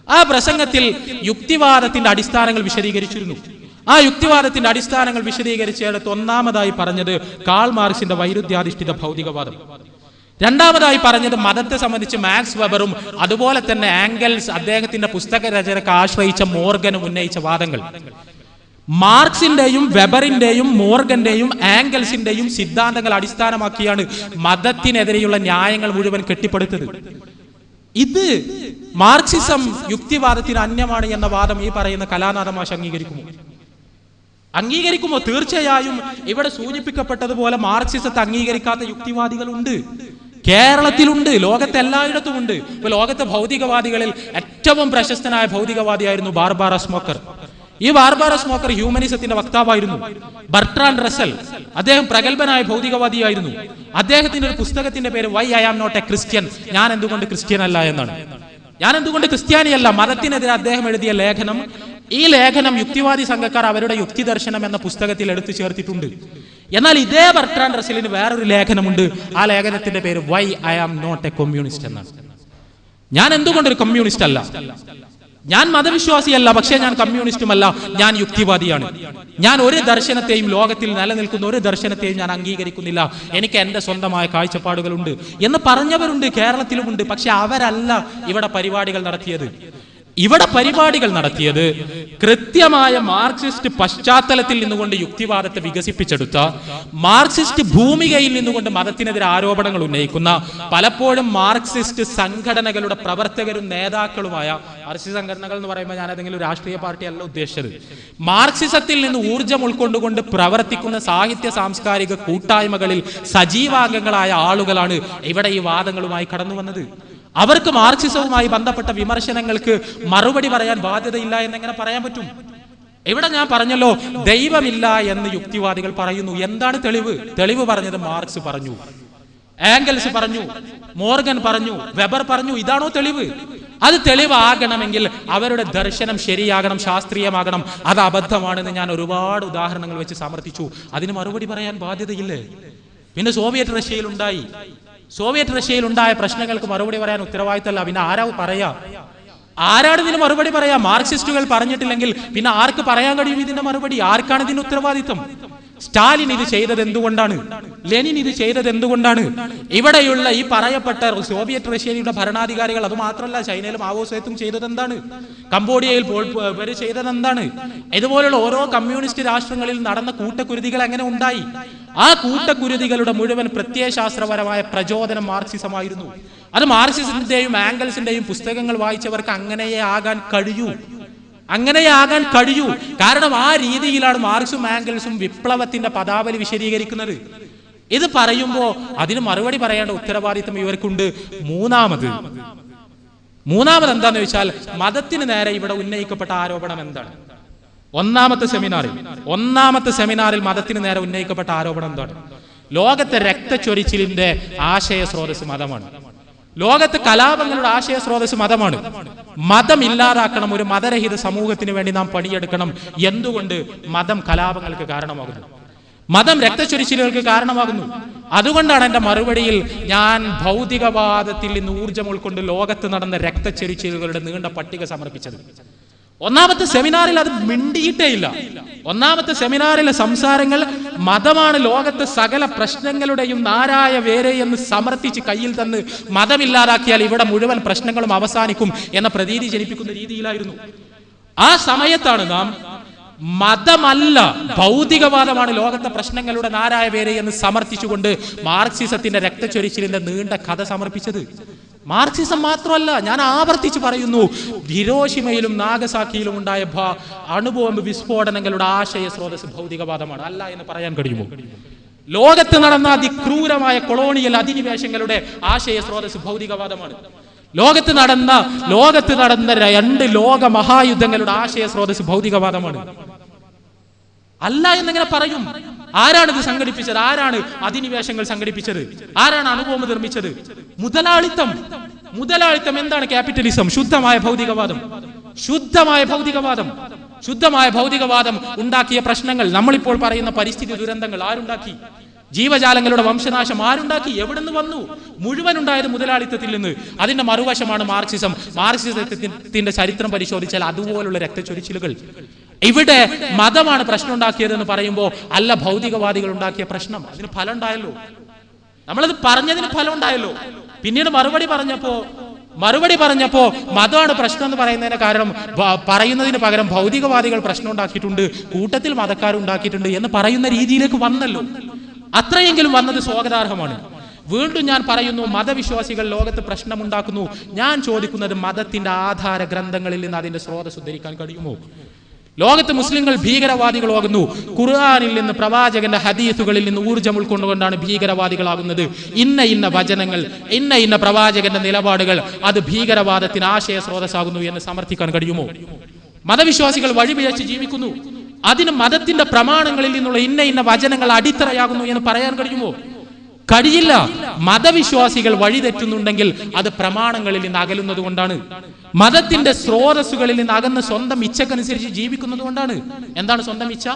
ആ പ്രസംഗത്തിൽ യുക്തിവാദത്തിന്റെ അടിസ്ഥാനങ്ങൾ വിശദീകരിച്ചിരുന്നു. ആ യുക്തിവാദത്തിന്റെ അടിസ്ഥാനങ്ങൾ വിശദീകരിച്ചെടുത്ത് ഒന്നാമതായി പറഞ്ഞത് കാൾ മാർക്സിന്റെ വൈരുദ്ധ്യാധിഷ്ഠിത ഭൗതികവാദം. രണ്ടാമതായി പറഞ്ഞത് മതത്തെ സംബന്ധിച്ച് മാക്സ് വെബറും അതുപോലെ തന്നെ ആംഗൽസ് അദ്ദേഹത്തിന്റെ പുസ്തക രചനക്ക് ആശ്രയിച്ച മോർഗനും ഉന്നയിച്ച വാദങ്ങൾ. മാർക്സിന്റെയും വെബറിന്റെയും മോർഗന്റെയും ആംഗൽസിന്റെയും സിദ്ധാന്തങ്ങൾ അടിസ്ഥാനമാക്കിയാണ് മതത്തിനെതിരെയുള്ള ന്യായങ്ങൾ മുഴുവൻ കെട്ടിപ്പടുത്തത്. ഇത് മാർക്സിസം യുക്തിവാദത്തിന് അന്യമാണ് എന്ന വാദം ഈ പറയുന്ന കലാനാഥ മാഷ് അംഗീകരിക്കുമോ? തീർച്ചയായും. ഇവിടെ സൂചിപ്പിക്കപ്പെട്ടതുപോലെ മാർക്സിസത്തെ അംഗീകരിക്കാത്ത യുക്തിവാദികളുണ്ട്, കേരളത്തിലുണ്ട്, ലോകത്തെ എല്ലായിടത്തും ഉണ്ട്. ഇപ്പൊ ലോകത്തെ ഭൗതികവാദികളിൽ ഏറ്റവും പ്രശസ്തനായ ഭൗതികവാദിയായിരുന്നു ബാർബാറ സ്മോക്കർ. ഈ ബാർബാറ സ്മോക്കർ ഹ്യൂമനിസത്തിന്റെ വക്താവായിരുന്നു. ബർട്രാൻഡ് റസൽ, അദ്ദേഹം പ്രഗത്ഭനായ ഭൗതികവാദിയായിരുന്നു. അദ്ദേഹത്തിന്റെ ഒരു പുസ്തകത്തിന്റെ പേര് why I am not a Christian, ഞാൻ എന്തുകൊണ്ട് ക്രിസ്ത്യൻ അല്ല എന്നാണ്. ഞാൻ എന്തുകൊണ്ട് ക്രിസ്ത്യാനിയല്ല. മതത്തിനെതിരെ അദ്ദേഹം എഴുതിയ ലേഖനം, ഈ ലേഖനം യുക്തിവാദി സംഘക്കാർ അവരുടെ യുക്തി ദർശനം എന്ന പുസ്തകത്തിൽ എടുത്തു ചേർത്തിട്ടുണ്ട്. എന്നാൽ ഇതേ ബർട്രാൻഡ് റസലിന് വേറൊരു ലേഖനമുണ്ട്. ആ ലേഖനത്തിന്റെ പേര് why I am not a communist എന്നാണ്. ഞാൻ എന്തുകൊണ്ടൊരു കമ്മ്യൂണിസ്റ്റ് അല്ല, ഞാൻ മതവിശ്വാസിയല്ല, പക്ഷേ ഞാൻ കമ്മ്യൂണിസ്റ്റുമല്ല, ഞാൻ യുക്തിവാദിയാണ്. ഞാൻ ഒരു ദർശനത്തെയും, ലോകത്തിൽ നിലനിൽക്കുന്ന ഒരു ദർശനത്തെയും ഞാൻ അംഗീകരിക്കുന്നില്ല, എനിക്ക് എൻ്റെ സ്വന്തമായ കാഴ്ചപ്പാടുകളുണ്ട് എന്ന് പറഞ്ഞവരുണ്ട്, കേരളത്തിലുമുണ്ട്. പക്ഷെ അവരല്ല ഇവിടെ പരിപാടികൾ നടത്തിയത്. ഇവിടെ പരിപാടികൾ നടത്തിയത് കൃത്യമായ മാർക്സിസ്റ്റ് പശ്ചാത്തലത്തിൽ നിന്നുകൊണ്ട് യുക്തിവാദത്തെ വികസിപ്പിച്ചെടുത്ത, മാർക്സിസ്റ്റ് ഭൂമികയിൽ നിന്നുകൊണ്ട് മതത്തിനെതിരെ ആരോപണങ്ങൾ ഉന്നയിക്കുന്ന, പലപ്പോഴും മാർക്സിസ്റ്റ് സംഘടനകളുടെ പ്രവർത്തകരും നേതാക്കളുമായ, മാർക്സിസ്റ്റ് സംഘടനകൾ എന്ന് പറയുമ്പോൾ ഞാൻ ഏതെങ്കിലും രാഷ്ട്രീയ പാർട്ടിയല്ല ഉദ്ദേശിച്ചത്, മാർക്സിസത്തിൽ നിന്ന് ഊർജ്ജം ഉൾക്കൊണ്ടുകൊണ്ട് പ്രവർത്തിക്കുന്ന സാഹിത്യ സാംസ്കാരിക കൂട്ടായ്മകളിൽ സജീവാംഗങ്ങളായ ആളുകളാണ് ഇവിടെ ഈ വാദങ്ങളുമായി കടന്നു വന്നത്. അവർക്ക് മാർക്സിസവുമായി ബന്ധപ്പെട്ട വിമർശനങ്ങൾക്ക് മറുപടി പറയാൻ ബാധ്യതയില്ല എന്നെങ്ങനെ പറയാൻ പറ്റും? ഇവിടെ ഞാൻ പറഞ്ഞല്ലോ, ദൈവമില്ല എന്ന് യുക്തിവാദികൾ പറയുന്നു. എന്താണ് തെളിവ്? തെളിവ് പറഞ്ഞത് മാർക്സ് പറഞ്ഞു, ആംഗൽസ് പറഞ്ഞു, മോർഗൻ പറഞ്ഞു, വെബർ പറഞ്ഞു. ഇതാണോ തെളിവ്? അത് തെളിവാകണമെങ്കിൽ അവരുടെ ദർശനം ശരിയാകണം, ശാസ്ത്രീയമാകണം. അത് അബദ്ധമാണെന്ന് ഞാൻ ഒരുപാട് ഉദാഹരണങ്ങൾ വെച്ച് സമർത്ഥിച്ചു. അതിന് മറുപടി പറയാൻ ബാധ്യതയില്ലേ? പിന്നെ സോവിയറ്റ് റഷ്യയിൽ ഉണ്ടായ പ്രശ്നങ്ങൾക്ക് മറുപടി പറയാൻ ഉത്തരവാദിത്തമല്ല. പിന്നെ ആരാ പറയാ? ആരാണ് ഇതിന് മറുപടി പറയാ? മാർക്സിസ്റ്റുകൾ പറഞ്ഞിട്ടില്ലെങ്കിൽ പിന്നെ ആർക്ക് പറയാൻ കഴിയും ഇതിന്റെ മറുപടി? ആർക്കാണ് ഇതിന് ഉത്തരവാദിത്തം? സ്റ്റാലിൻ ഇത് ചെയ്തത് എന്തുകൊണ്ടാണ്? ലെനിൻ ഇത് ചെയ്തത് എന്തുകൊണ്ടാണ്? ഇവിടെയുള്ള ഈ പറയപ്പെട്ട സോവിയറ്റ് റഷ്യയുടെ ഭരണാധികാരികൾ, അത് മാത്രമല്ല ചൈനയിലും മാവോസേത്തും ചെയ്തത് എന്താണ്? കംബോഡിയയിൽ ഇവര് ചെയ്തത് എന്താണ്? ഇതുപോലുള്ള ഓരോ കമ്മ്യൂണിസ്റ്റ് രാഷ്ട്രങ്ങളിൽ നടന്ന കൂട്ടക്കുരുതികൾ എങ്ങനെ ഉണ്ടായി? ആ കൂട്ടക്കുരുതികളുടെ മുഴുവൻ പ്രത്യയശാസ്ത്രപരമായ പ്രചോദനം മാർക്സിസമായിരുന്നു. അത് മാർക്സിസത്തിന്റെയും ആംഗൽസിന്റെയും പുസ്തകങ്ങൾ വായിച്ചവർക്ക് അങ്ങനെയേ ആകാൻ കഴിയൂ. കാരണം ആ രീതിയിലാണ് മാർക്സും ആംഗൽസും വിപ്ലവത്തിന്റെ പദാവലി വിശദീകരിക്കുന്നത്. ഇത് പറയുമ്പോൾ അതിന് മറുപടി പറയേണ്ട ഉത്തരവാദിത്തം ഇവർക്കുണ്ട്. മൂന്നാമത് എന്താന്ന് വെച്ചാൽ, മതത്തിന് നേരെ ഇവിടെ ഉന്നയിക്കപ്പെട്ട ആരോപണം എന്താണ്? ഒന്നാമത്തെ സെമിനാറിൽ മതത്തിന് നേരെ ഉന്നയിക്കപ്പെട്ട ആരോപണം എന്താണ്? ലോകത്തെ രക്തച്ചൊരിച്ചിലിന്റെ ആശയ സ്രോതസ് മതമാണ്. ലോകത്ത് കലാപങ്ങളുടെ ആശയ സ്രോതസ് മതമാണ്. മതം ഇല്ലാതാക്കണം, ഒരു മതരഹിത സമൂഹത്തിന് വേണ്ടി നാം പണിയെടുക്കണം. എന്തുകൊണ്ട്? മതം കലാപങ്ങൾക്ക് കാരണമാകുന്നു, മതം രക്തച്ചൊരിച്ചിലുകൾക്ക് കാരണമാകുന്നു. അതുകൊണ്ടാണ് എൻ്റെ മറുപടിയിൽ ഞാൻ ഭൗതികവാദത്തിൽ നിന്ന് ഊർജ്ജം ഉൾക്കൊണ്ട് ലോകത്ത് നടന്ന രക്തച്ചൊരിച്ചിലുകളുടെ നീണ്ട പട്ടിക സമർപ്പിച്ചത്. ഒന്നാമത്തെ സെമിനാറിൽ അത് മിണ്ടിയിട്ടേയില്ല. ഒന്നാമത്തെ സെമിനാറിലെ സംസാരങ്ങൾ മതമാണ് ലോകത്തെ സകല പ്രശ്നങ്ങളുടെയും നാരായ വേരെ എന്ന് സമർത്ഥിച്ച് കയ്യിൽ തന്ന് മതമില്ലാതാക്കിയാൽ ഇവിടെ മുഴുവൻ പ്രശ്നങ്ങളും അവസാനിക്കും എന്ന പ്രതീതി ജനിപ്പിക്കുന്ന രീതിയിലായിരുന്നു. ആ സമയത്താണ് നാം മതമല്ല ഭൗതികവാദമാണ് ലോകത്തെ പ്രശ്നങ്ങളുടെ നാരായ വേരെ എന്ന് സമർത്ഥിച്ചുകൊണ്ട് മാർക്സിസത്തിന്റെ രക്തച്ചൊരിച്ചിലിന്റെ നീണ്ട കഥ സമർപ്പിച്ചത്. മാർക്സിസം മാത്രമല്ല, ഞാൻ ആവർത്തിച്ച് പറയുന്നു, ഹിരോഷിമയിലും നാഗസാക്കിയിലും ഉണ്ടായ അണുബോംബ് വിസ്ഫോടനങ്ങളുടെ ആശയ സ്രോതസ് ഭൗതികവാദമാണ്. അല്ല എന്ന് പറയാൻ കഴിയുമോ? ലോകത്ത് നടന്ന അതിക്രൂരമായ കൊളോണിയൽ അധിനിവേശങ്ങളുടെ ആശയ സ്രോതസ് ഭൗതികവാദമാണ്. ലോകത്ത് നടന്ന 2 ലോക മഹായുദ്ധങ്ങളുടെ ആശയ സ്രോതസ് ഭൗതികവാദമാണ്. അല്ല എന്നെങ്ങനെ പറയും? ആരാണിത് സംഘടിപ്പിച്ചത്? ആരാണ് അധിനിവേശങ്ങൾ സംഘടിപ്പിച്ചത്? ആരാണ് അണുബോംബ് നിർമ്മിച്ചത്? മുതലാളിത്തം. എന്താണ് ക്യാപിറ്റലിസം? ശുദ്ധമായ ഭൗതികവാദം ഉണ്ടാക്കിയ പ്രശ്നങ്ങൾ, നമ്മളിപ്പോൾ പറയുന്ന പരിസ്ഥിതി ദുരന്തങ്ങൾ ആരുണ്ടാക്കി? ജീവജാലങ്ങളുടെ വംശനാശം ആരുണ്ടാക്കി? എവിടുന്ന് വന്നു? മുഴുവൻ ഉണ്ടായത് മുതലാളിത്തത്തിൽ നിന്ന്. അതിന്റെ മറുവശമാണ് മാർക്സിസം. മാർക്സിസത്തിന്റെ ചരിത്രം പരിശോധിച്ചാൽ അതുപോലുള്ള രക്തച്ചൊരിച്ചിലുകൾ. ഇവിടെ മതമാണ് പ്രശ്നം ഉണ്ടാക്കിയതെന്ന് പറയുമ്പോൾ അല്ല ഭൗതികവാദികൾ ഉണ്ടാക്കിയ പ്രശ്നം. അതിന് ഫലം ഉണ്ടായല്ലോ, നമ്മളത് പറഞ്ഞതിന് ഫലം ഉണ്ടായല്ലോ. പിന്നീട് മറുപടി പറഞ്ഞപ്പോ മതമാണ് പ്രശ്നം എന്ന് പറയുന്നതിന് കാരണം പറയുന്നതിന് പകരം ഭൗതികവാദികൾ പ്രശ്നം ഉണ്ടാക്കിയിട്ടുണ്ട്, കൂട്ടത്തിൽ മതക്കാരുണ്ടാക്കിയിട്ടുണ്ട് എന്ന് പറയുന്ന രീതിയിലേക്ക് വന്നല്ലോ. അത്രയെങ്കിലും വന്നത് സ്വാഗതാർഹമാണ്. വീണ്ടും ഞാൻ പറയുന്നു, മതവിശ്വാസികൾ ലോകത്ത് പ്രശ്നമുണ്ടാക്കുന്നു. ഞാൻ ചോദിക്കുന്നത്, മതത്തിന്റെ ആധാര ഗ്രന്ഥങ്ങളിൽ നിന്ന് അതിന്റെ സ്രോതസ് ഉദ്ധരിക്കാൻ കഴിയുമോ? ലോകത്ത് മുസ്ലിങ്ങൾ ഭീകരവാദികളാകുന്നു. ഖുർആനിൽ നിന്ന്, പ്രവാചകന്റെ ഹദീസുകളിൽ നിന്ന് ഊർജ്ജം ഉൾക്കൊണ്ടുകൊണ്ടാണ് ഭീകരവാദികളാകുന്നത്. ഇന്ന വചനങ്ങൾ, ഇന്ന പ്രവാചകന്റെ നിലപാടുകൾ അത് ഭീകരവാദത്തിന് ആശയ സ്രോതസ്സാകുന്നു എന്ന് സമർത്ഥിക്കാൻ കഴിയുമോ? മതവിശ്വാസികൾ വഴിപിഴച്ച് ജീവിക്കുന്നു, അതിന് മതത്തിന്റെ പ്രമാണങ്ങളിൽ നിന്നുള്ള ഇന്ന വചനങ്ങൾ അടിത്തറയാകുന്നു എന്ന് പറയാൻ കഴിയുമോ? കഴിയില്ല. മതവിശ്വാസികൾ വഴിതെറ്റുന്നുണ്ടെങ്കിൽ അത് പ്രമാണങ്ങളിൽ നിന്ന് അകലുന്നത് കൊണ്ടാണ്, മതത്തിന്റെ സ്രോതസ്സുകളിൽ നിന്ന് അകന്ന് സ്വന്തം ഇച്ഛക്കനുസരിച്ച് ജീവിക്കുന്നത് കൊണ്ടാണ്. എന്താണ് സ്വന്തം ഇച്ഛ?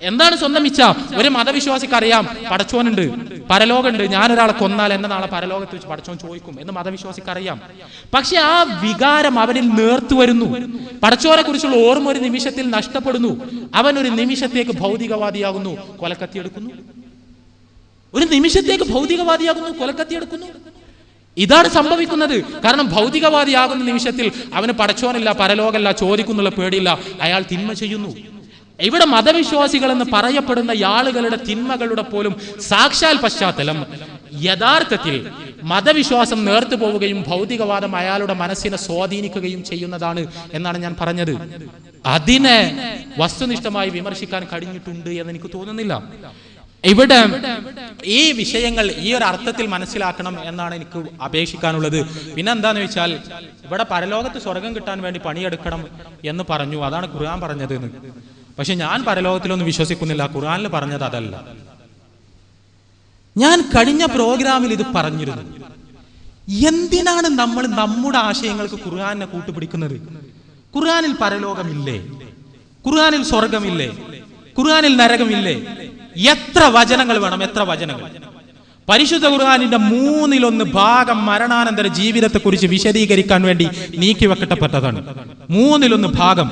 എന്താണ് സ്വന്തം ഇച്ഛ? ഒരു മതവിശ്വാസിക്ക് അറിയാം പടച്ചോനുണ്ട്, പരലോകമുണ്ട്, ഞാനൊരാളെ കൊന്നാൽ എന്നെ നാളെ പരലോകത്ത് വെച്ച് പടച്ചോൻ ചോദിക്കും എന്ന് മതവിശ്വാസിക്ക് അറിയാം. പക്ഷെ ആ വികാരം അവനിൽ നേർത്തു വരുന്നു. പടച്ചോനെ കുറിച്ചുള്ള ഓർമ്മ ഒരു നിമിഷത്തിൽ നഷ്ടപ്പെടുന്നു. അവൻ ഒരു നിമിഷത്തേക്ക് ഭൗതികവാദിയാകുന്നു, കൊലക്കത്തിയെടുക്കുന്നു. ഒരു നിമിഷത്തേക്ക് ഭൗതികവാദിയാകുന്നു, കൊലക്കത്തിയെടുക്കുന്നു. ഇതാണ് സംഭവിക്കുന്നത്. കാരണം ഭൗതികവാദിയാകുന്ന നിമിഷത്തിൽ അവന് പടച്ചോനില്ല, പരലോകമല്ല, ചോദിക്കുന്നുള്ള പേടിയില്ല, അയാൾ തിന്മ ചെയ്യുന്നു. ഇവിടെ മതവിശ്വാസികൾ എന്ന് പറയപ്പെടുന്ന ആളുകളുടെ തിന്മകളുടെ പോലും സാക്ഷാൽ പശ്ചാത്തലം യഥാർത്ഥത്തിൽ മതവിശ്വാസം നേർത്തു പോവുകയും ഭൗതികവാദം അയാളുടെ മനസ്സിനെ സ്വാധീനിക്കുകയും ചെയ്യുന്നതാണ് എന്നാണ് ഞാൻ പറഞ്ഞത്. അതിനെ വസ്തുനിഷ്ഠമായി വിമർശിക്കാൻ കഴിഞ്ഞിട്ടുണ്ട് എന്ന് എനിക്ക് തോന്നുന്നില്ല. ഇവിടെ ഈ വിഷയങ്ങൾ ഈ ഒരു അർത്ഥത്തിൽ മനസ്സിലാക്കണം എന്നാണ് എനിക്ക് അപേക്ഷിക്കാനുള്ളത്. പിന്നെ എന്താന്ന് വെച്ചാൽ, ഇവിടെ പരലോകത്ത് സ്വർഗം കിട്ടാൻ വേണ്ടി പണിയെടുക്കണം എന്ന് പറഞ്ഞു, അതാണ് ഖുർആൻ പറഞ്ഞത് എന്ന്. പക്ഷെ ഞാൻ പരലോകത്തിലൊന്നും വിശ്വസിക്കുന്നില്ല. ഖുർആനിൽ പറഞ്ഞത് അതല്ല. ഞാൻ കഴിഞ്ഞ പ്രോഗ്രാമിൽ ഇത് പറഞ്ഞിരുന്നു. എന്തിനാണ് നമ്മൾ നമ്മുടെ ആശയങ്ങൾക്ക് ഖുർആനെ കൂട്ടുപിടിക്കുന്നത്? ഖുർആനിൽ പരലോകമില്ലേ? ഖുർആനിൽ സ്വർഗമില്ലേ? ഖുർആനിൽ നരകമില്ലേ? എത്ര വചനങ്ങൾ വേണം? എത്ര വചനങ്ങൾ? പരിശുദ്ധ ഖുർആനിന്റെ 1/3 ഭാഗം മരണാനന്തര ജീവിതത്തെ കുറിച്ച് വിശദീകരിക്കാൻ വേണ്ടി നീക്കിവെക്കപ്പെട്ടതാണ്. 1/3 ഭാഗം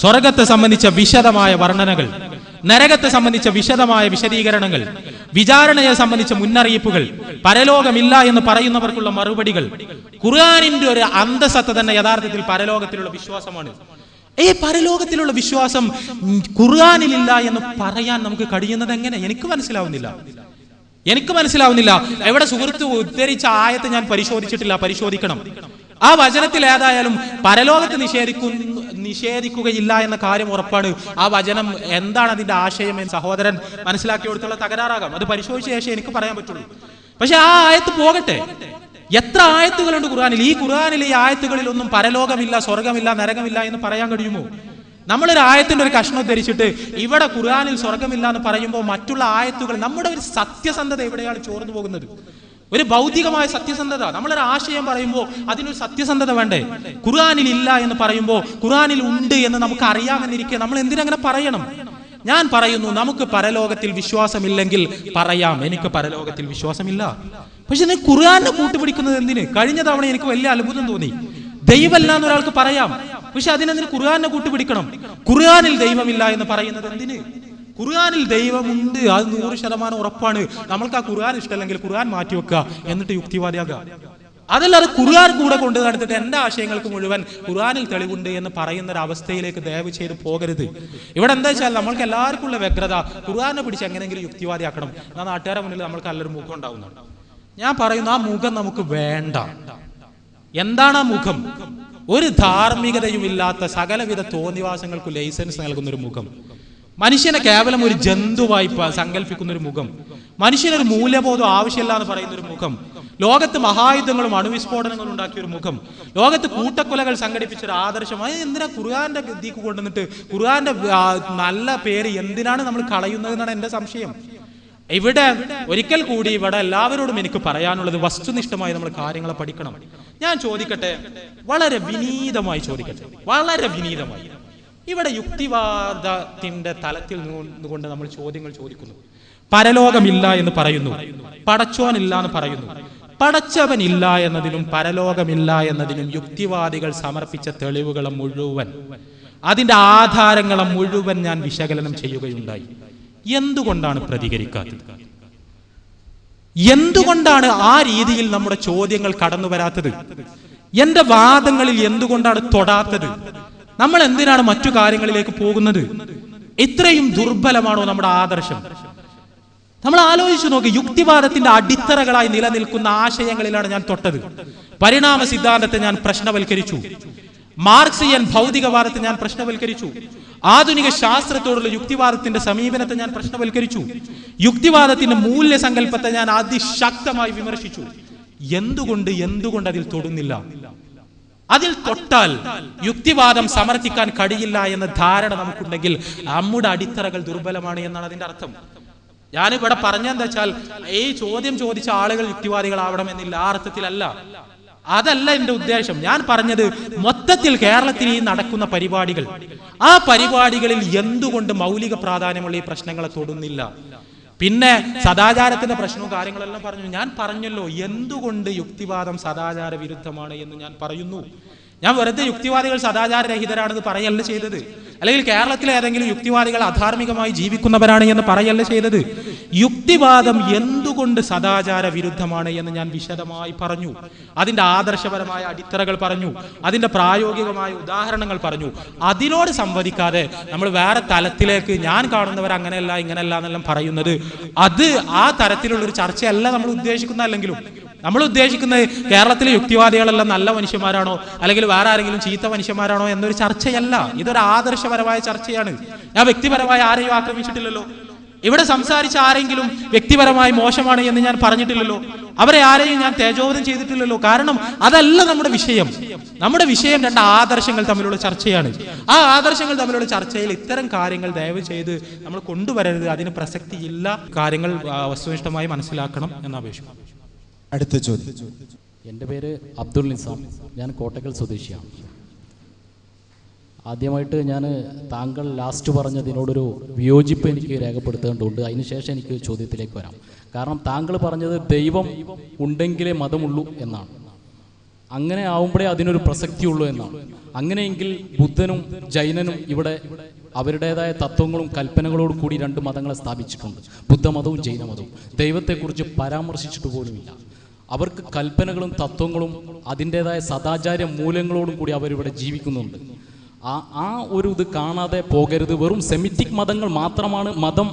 സ്വർഗത്തെ സംബന്ധിച്ച വിശദമായ വർണ്ണനകൾ, നരകത്തെ സംബന്ധിച്ച വിശദമായ വിശദീകരണങ്ങൾ, വിചാരണയെ സംബന്ധിച്ച മുന്നറിയിപ്പുകൾ, പരലോകമില്ല എന്ന് പറയുന്നവർക്കുള്ള മറുപടികൾ. ഖുർആനിന്റെ ഒരു അന്തസത്ത തന്നെ യഥാർത്ഥത്തിൽ പരലോകത്തിലുള്ള വിശ്വാസമാണ്. ഈ പരലോകത്തിലുള്ള വിശ്വാസം ഖുർആനിലില്ല എന്ന് പറയാൻ നമുക്ക് കഴിയുന്നത് എങ്ങനെ? എനിക്ക് മനസ്സിലാവുന്നില്ല. എവിടെ സുഹൃത്ത് ഉദ്ധരിച്ച ആയത്ത് ഞാൻ പരിശോധിച്ചിട്ടില്ല, പരിശോധിക്കണം. ആ വചനത്തിൽ ഏതായാലും പരലോകത്ത് നിഷേധിക്കുകയില്ല എന്ന കാര്യം ഉറപ്പാണ്. ആ വചനം എന്താണ് അതിന്റെ ആശയം എന്ന് സഹോദരൻ മനസ്സിലാക്കി കൊടുത്തുള്ള തകരാറാകാം. അത് പരിശോധിച്ച ശേഷം എനിക്ക് പറയാൻ പറ്റുള്ളൂ. പക്ഷെ ആ ആയത്ത് പോകട്ടെ. എത്ര ആയത്തുകളുണ്ട് ഖുർആനിൽ? ഈ ഖുർആനിലെ ഈ ആയത്തുകളിൽ ഒന്നും പരലോകമില്ല, സ്വർഗമില്ല, നരകമില്ല എന്ന് പറയാൻ കഴിയുമോ? നമ്മളൊരു ആയത്തിന്റെ ഒരു കഷ്ണം ധരിച്ചിട്ട് ഇവിടെ ഖുർആനിൽ സ്വർഗമില്ല എന്ന് പറയുമ്പോൾ മറ്റുള്ള ആയത്തുകൾ, നമ്മുടെ ഒരു സത്യസന്ധത എവിടെയാണ് ചോർന്നു പോകുന്നത്? ഒരു ഭൗതികമായ സത്യസന്ധത. നമ്മളൊരു ആശയം പറയുമ്പോൾ അതിനൊരു സത്യസന്ധത വേണ്ടേ? ഖുർആനിൽ ഇല്ല എന്ന് പറയുമ്പോൾ ഖുർആനിൽ ഉണ്ട് എന്ന് നമുക്ക് അറിയാമെന്നിരിക്കെ നമ്മൾ എന്തിനങ്ങനെ പറയണം? ഞാൻ പറയുന്നു, നമുക്ക് പരലോകത്തിൽ വിശ്വാസമില്ലെങ്കിൽ പറയാം, എനിക്ക് പരലോകത്തിൽ വിശ്വാസമില്ല. പക്ഷെ നീ ഖുർആനെ കൂട്ടുപിടിക്കുന്നത് എന്തിന്? കഴിഞ്ഞ തവണ എനിക്ക് വലിയ അത്ഭുതം തോന്നി. ദൈവമല്ല എന്ന് ഒരാൾക്ക് പറയാം, പക്ഷെ അതിനെന്തിന് ഖുർആനെ കൂട്ടുപിടിക്കണം? ഖുർആനിൽ ദൈവമില്ല എന്ന് പറയുന്നത് എന്തിന്? ഖുർആനിൽ ദൈവമുണ്ട്, അത് 100% ഉറപ്പാണ്. നമ്മൾക്ക് ആ ഖുർആൻ ഇഷ്ടമല്ലെങ്കിൽ ഖുർആൻ മാറ്റിവെക്കുക, എന്നിട്ട് യുക്തിവാദിയാകുക. അതല്ലാതെ ഖുർആൻ കൂടെ കൊണ്ടു നടത്തിട്ട് എന്റെ ആശയങ്ങൾക്ക് മുഴുവൻ ഖുർആനിൽ തെളിവുണ്ട് എന്ന് പറയുന്ന ഒരു അവസ്ഥയിലേക്ക് ദയവ് ചെയ്ത് പോകരുത്. ഇവിടെ എന്താ വെച്ചാൽ നമ്മൾക്ക് എല്ലാവർക്കും ഉള്ള വ്യഗ്രത ഖുർആനെ പിടിച്ച് എങ്ങനെയെങ്കിലും യുക്തിവാദിയാക്കണം. എന്നാൽ നാട്ടുകാരുടെ മുന്നിൽ നമ്മൾക്ക് നല്ലൊരു മുഖം ഉണ്ടാവുന്നുണ്ട്. ഞാൻ പറയുന്നു, ആ മുഖം നമുക്ക് വേണ്ട. എന്താണ് ആ മുഖം? ഒരു ധാർമ്മികതയും ഇല്ലാത്ത സകലവിധ തോന്നിവാസങ്ങൾക്ക് ലൈസൻസ് നൽകുന്ന ഒരു മുഖം, മനുഷ്യനെ കേവലം ഒരു ജന്തുവായി സങ്കല്പിക്കുന്ന ഒരു മുഖം, മനുഷ്യനൊരു മൂല്യബോധം ആവശ്യമില്ല എന്ന് പറയുന്ന ഒരു മുഖം, ലോകത്ത് മഹായുദ്ധങ്ങളും അണുവിസ്ഫോടനങ്ങളും ഉണ്ടാക്കിയ ഒരു മുഖം, ലോകത്ത് കൂട്ടക്കൊലകൾ സംഘടിപ്പിച്ച ഒരു ആദർശമായി എന്തിനാ ഖുർആന്റെ ഗദ്ദിക്ക് കൊണ്ടുവന്നിട്ട് ഖുർആന്റെ നല്ല പേര് എന്തിനാണ് നമ്മൾ കളയുന്നത് എന്നാണ് എന്റെ സംശയം. ഇവിടെ ഒരിക്കൽ കൂടി ഇവിടെ എല്ലാവരോടും എനിക്ക് പറയാനുള്ളത്, വസ്തുനിഷ്ഠമായി നമ്മൾ കാര്യങ്ങളെ പഠിക്കണം. ഞാൻ ചോദിക്കട്ടെ, വളരെ വിനീതമായി ചോദിക്കട്ടെ, വളരെ വിനീതമായി. ഇവിടെ യുക്തിവാദത്തിന്റെ തലത്തിൽ നിന്നുകൊണ്ട് നമ്മൾ ചോദ്യങ്ങൾ ചോദിക്കുന്നു. പരലോകമില്ല എന്ന് പറയുന്നു, പടച്ചോനില്ല എന്ന് പറയുന്നു. പടച്ചവനില്ല എന്നതിനും പരലോകമില്ല എന്നതിനും യുക്തിവാദികൾ സമർപ്പിച്ച തെളിവുകളെ മുഴുവൻ, അതിന്റെ ആധാരങ്ങളെ മുഴുവൻ ഞാൻ വിശകലനം ചെയ്യുകയുണ്ടായി. എന്തുകൊണ്ടാണ് പ്രതികരിക്കാത്തത്? എന്തുകൊണ്ടാണ് ആ രീതിയിൽ നമ്മുടെ ചോദ്യങ്ങൾ കടന്നു വരാത്തത്? എന്റെ വാദങ്ങളിൽ എന്തുകൊണ്ടാണ് തൊടാത്തത്? നമ്മൾ എന്തിനാണ് മറ്റു കാര്യങ്ങളിലേക്ക് പോകുന്നത്? ഇത്രയും ദുർബലമാണോ നമ്മുടെ ആദർശം? നമ്മൾ ആലോചിച്ചു നോക്ക്. യുക്തിവാദത്തിന്റെ അടിത്തറകളായി നിലനിൽക്കുന്ന ആശയങ്ങളിലാണ് ഞാൻ തൊട്ടത്. പരിണാമ സിദ്ധാന്തത്തെ ഞാൻ പ്രശ്നവൽക്കരിച്ചു, മാർക്സിയൻ ഭൗതികവാദത്തെ ഞാൻ പ്രശ്നവൽക്കരിച്ചു, ആധുനിക ശാസ്ത്രത്തോടുള്ള യുക്തിവാദത്തിന്റെ സമീപനത്തെ ഞാൻ പ്രശ്നവൽക്കരിച്ചു, യുക്തിവാദത്തിന്റെ മൂല്യസങ്കല്പത്തെ ഞാൻ അതിശക്തമായി വിമർശിച്ചു. എന്തുകൊണ്ട് അതിൽ തൊടുന്നില്ല? അതിൽ തൊട്ടാൽ യുക്തിവാദം സമർത്ഥിക്കാൻ കഴിയില്ല എന്ന ധാരണ നമുക്കുണ്ടെങ്കിൽ നമ്മുടെ അടിത്തറകൾ ദുർബലമാണ് എന്നാണ് അതിന്റെ അർത്ഥം. ഞാനിവിടെ പറഞ്ഞെന്താ വെച്ചാൽ ഈ ചോദ്യം ചോദിച്ച ആളുകൾ യുക്തിവാദികളാവണമെന്നില്ല, ആ അർത്ഥത്തിലല്ല. അതല്ല എന്റെ ഉദ്ദേശം. ഞാൻ പറഞ്ഞത് മൊത്തത്തിൽ കേരളത്തിൽ ഈ നടക്കുന്ന പരിപാടികൾ, ആ പരിപാടികളിൽ എന്തുകൊണ്ട് മൗലിക പ്രാധാന്യമുള്ള ഈ പ്രശ്നങ്ങളെ തൊടുന്നില്ല? പിന്നെ സദാചാരത്തിന്റെ പ്രശ്നവും കാര്യങ്ങളെല്ലാം പറഞ്ഞു. ഞാൻ പറഞ്ഞല്ലോ എന്തുകൊണ്ട് യുക്തിവാദം സദാചാര വിരുദ്ധമാണ് എന്ന് ഞാൻ പറയുന്നു. ഞാൻ വെറുതെ യുക്തിവാദികൾ സദാചാരരഹിതരാണെന്ന് പറയല്ല ചെയ്തത്, അല്ലെങ്കിൽ കേരളത്തിലെ ഏതെങ്കിലും യുക്തിവാദികൾ അധാർമികമായി ജീവിക്കുന്നവരാണ് എന്ന് പറയല്ല ചെയ്തത്. യുക്തിവാദം എന്തുകൊണ്ട് സദാചാര വിരുദ്ധമാണ് എന്ന് ഞാൻ വിശദമായി പറഞ്ഞു. അതിന്റെ ആദർശപരമായ അടിത്തറകൾ പറഞ്ഞു, അതിന്റെ പ്രായോഗികമായ ഉദാഹരണങ്ങൾ പറഞ്ഞു. അതിനോട് സംവദിക്കാതെ നമ്മൾ വേറെ തലത്തിലേക്ക് ഞാൻ കാണുന്നവർ അങ്ങനെയല്ല ഇങ്ങനെയല്ല എന്നെല്ലാം പറയുന്നത്, അത് ആ തരത്തിലുള്ളൊരു ചർച്ചയല്ല നമ്മൾ ഉദ്ദേശിക്കുന്നതല്ലെങ്കിലും. നമ്മൾ ഉദ്ദേശിക്കുന്നത് കേരളത്തിലെ യുക്തിവാദികളെല്ലാം നല്ല മനുഷ്യന്മാരാണോ അല്ലെങ്കിൽ വേറെ ആരെങ്കിലും ചീത്ത മനുഷ്യന്മാരാണോ എന്നൊരു ചർച്ചയല്ല. ഇതൊരു ആദർശപരമായ ചർച്ചയാണ്. ഞാൻ വ്യക്തിപരമായി ആരെയും ആക്രമിച്ചിട്ടില്ലല്ലോ. ഇവിടെ സംസാരിച്ച ആരെങ്കിലും വ്യക്തിപരമായി മോശമാണ് എന്ന് ഞാൻ പറഞ്ഞിട്ടില്ലല്ലോ. അവരെ ആരെയും ഞാൻ തേജോവധം ചെയ്തിട്ടില്ലല്ലോ. കാരണം അതല്ല നമ്മുടെ വിഷയം. നമ്മുടെ വിഷയം രണ്ട് ആദർശങ്ങൾ തമ്മിലുള്ള ചർച്ചയാണ്. ആ ആദർശങ്ങൾ തമ്മിലുള്ള ചർച്ചയിൽ ഇത്തരം കാര്യങ്ങൾ ദയവ് ചെയ്ത് നമ്മൾ കൊണ്ടുവരരുത്. അതിന് പ്രസക്തിയില്ല. കാര്യങ്ങൾ വസ്തുനിഷ്ഠമായി മനസ്സിലാക്കണം എന്ന അപേക്ഷിക്കുന്നു. അടുത്ത ചോദ്യം. എൻ്റെ പേര് അബ്ദുൾ നിസാം, ഞാൻ കോട്ടക്കൽ സ്വദേശിയാണ്. ആദ്യമായിട്ട് ഞാൻ താങ്കൾ ലാസ്റ്റ് പറഞ്ഞതിനോടൊരു വിയോജിപ്പ് എനിക്ക് രേഖപ്പെടുത്തേണ്ടതുണ്ട്. അതിനുശേഷം എനിക്ക് ചോദ്യത്തിലേക്ക് വരാം. കാരണം താങ്കൾ പറഞ്ഞത് ദൈവം ഉണ്ടെങ്കിലേ മതമുള്ളൂ എന്നാണ്. അങ്ങനെ ആവുമ്പോഴേ അതിനൊരു പ്രസക്തിയുള്ളൂ എന്നാണ്. അങ്ങനെയെങ്കിൽ ബുദ്ധനും ജൈനനും ഇവിടെ അവരുടേതായ തത്വങ്ങളും കൽപ്പനകളോട് കൂടി രണ്ട് മതങ്ങളെ സ്ഥാപിച്ചിട്ടുണ്ട്, ബുദ്ധമതവും ജൈനമതവും. ദൈവത്തെക്കുറിച്ച് പരാമർശിച്ചിട്ട് പോലുമില്ല. അവർക്ക് കൽപ്പനകളും തത്വങ്ങളും അതിൻ്റെതായ സദാചാര മൂല്യങ്ങളോടും കൂടി അവരിവിടെ ജീവിക്കുന്നുണ്ട്. ആ ഒരു ഇത് കാണാതെ പോകരുത്. വെറും സെമിറ്റിക് മതങ്ങൾ മാത്രമാണ് മതം,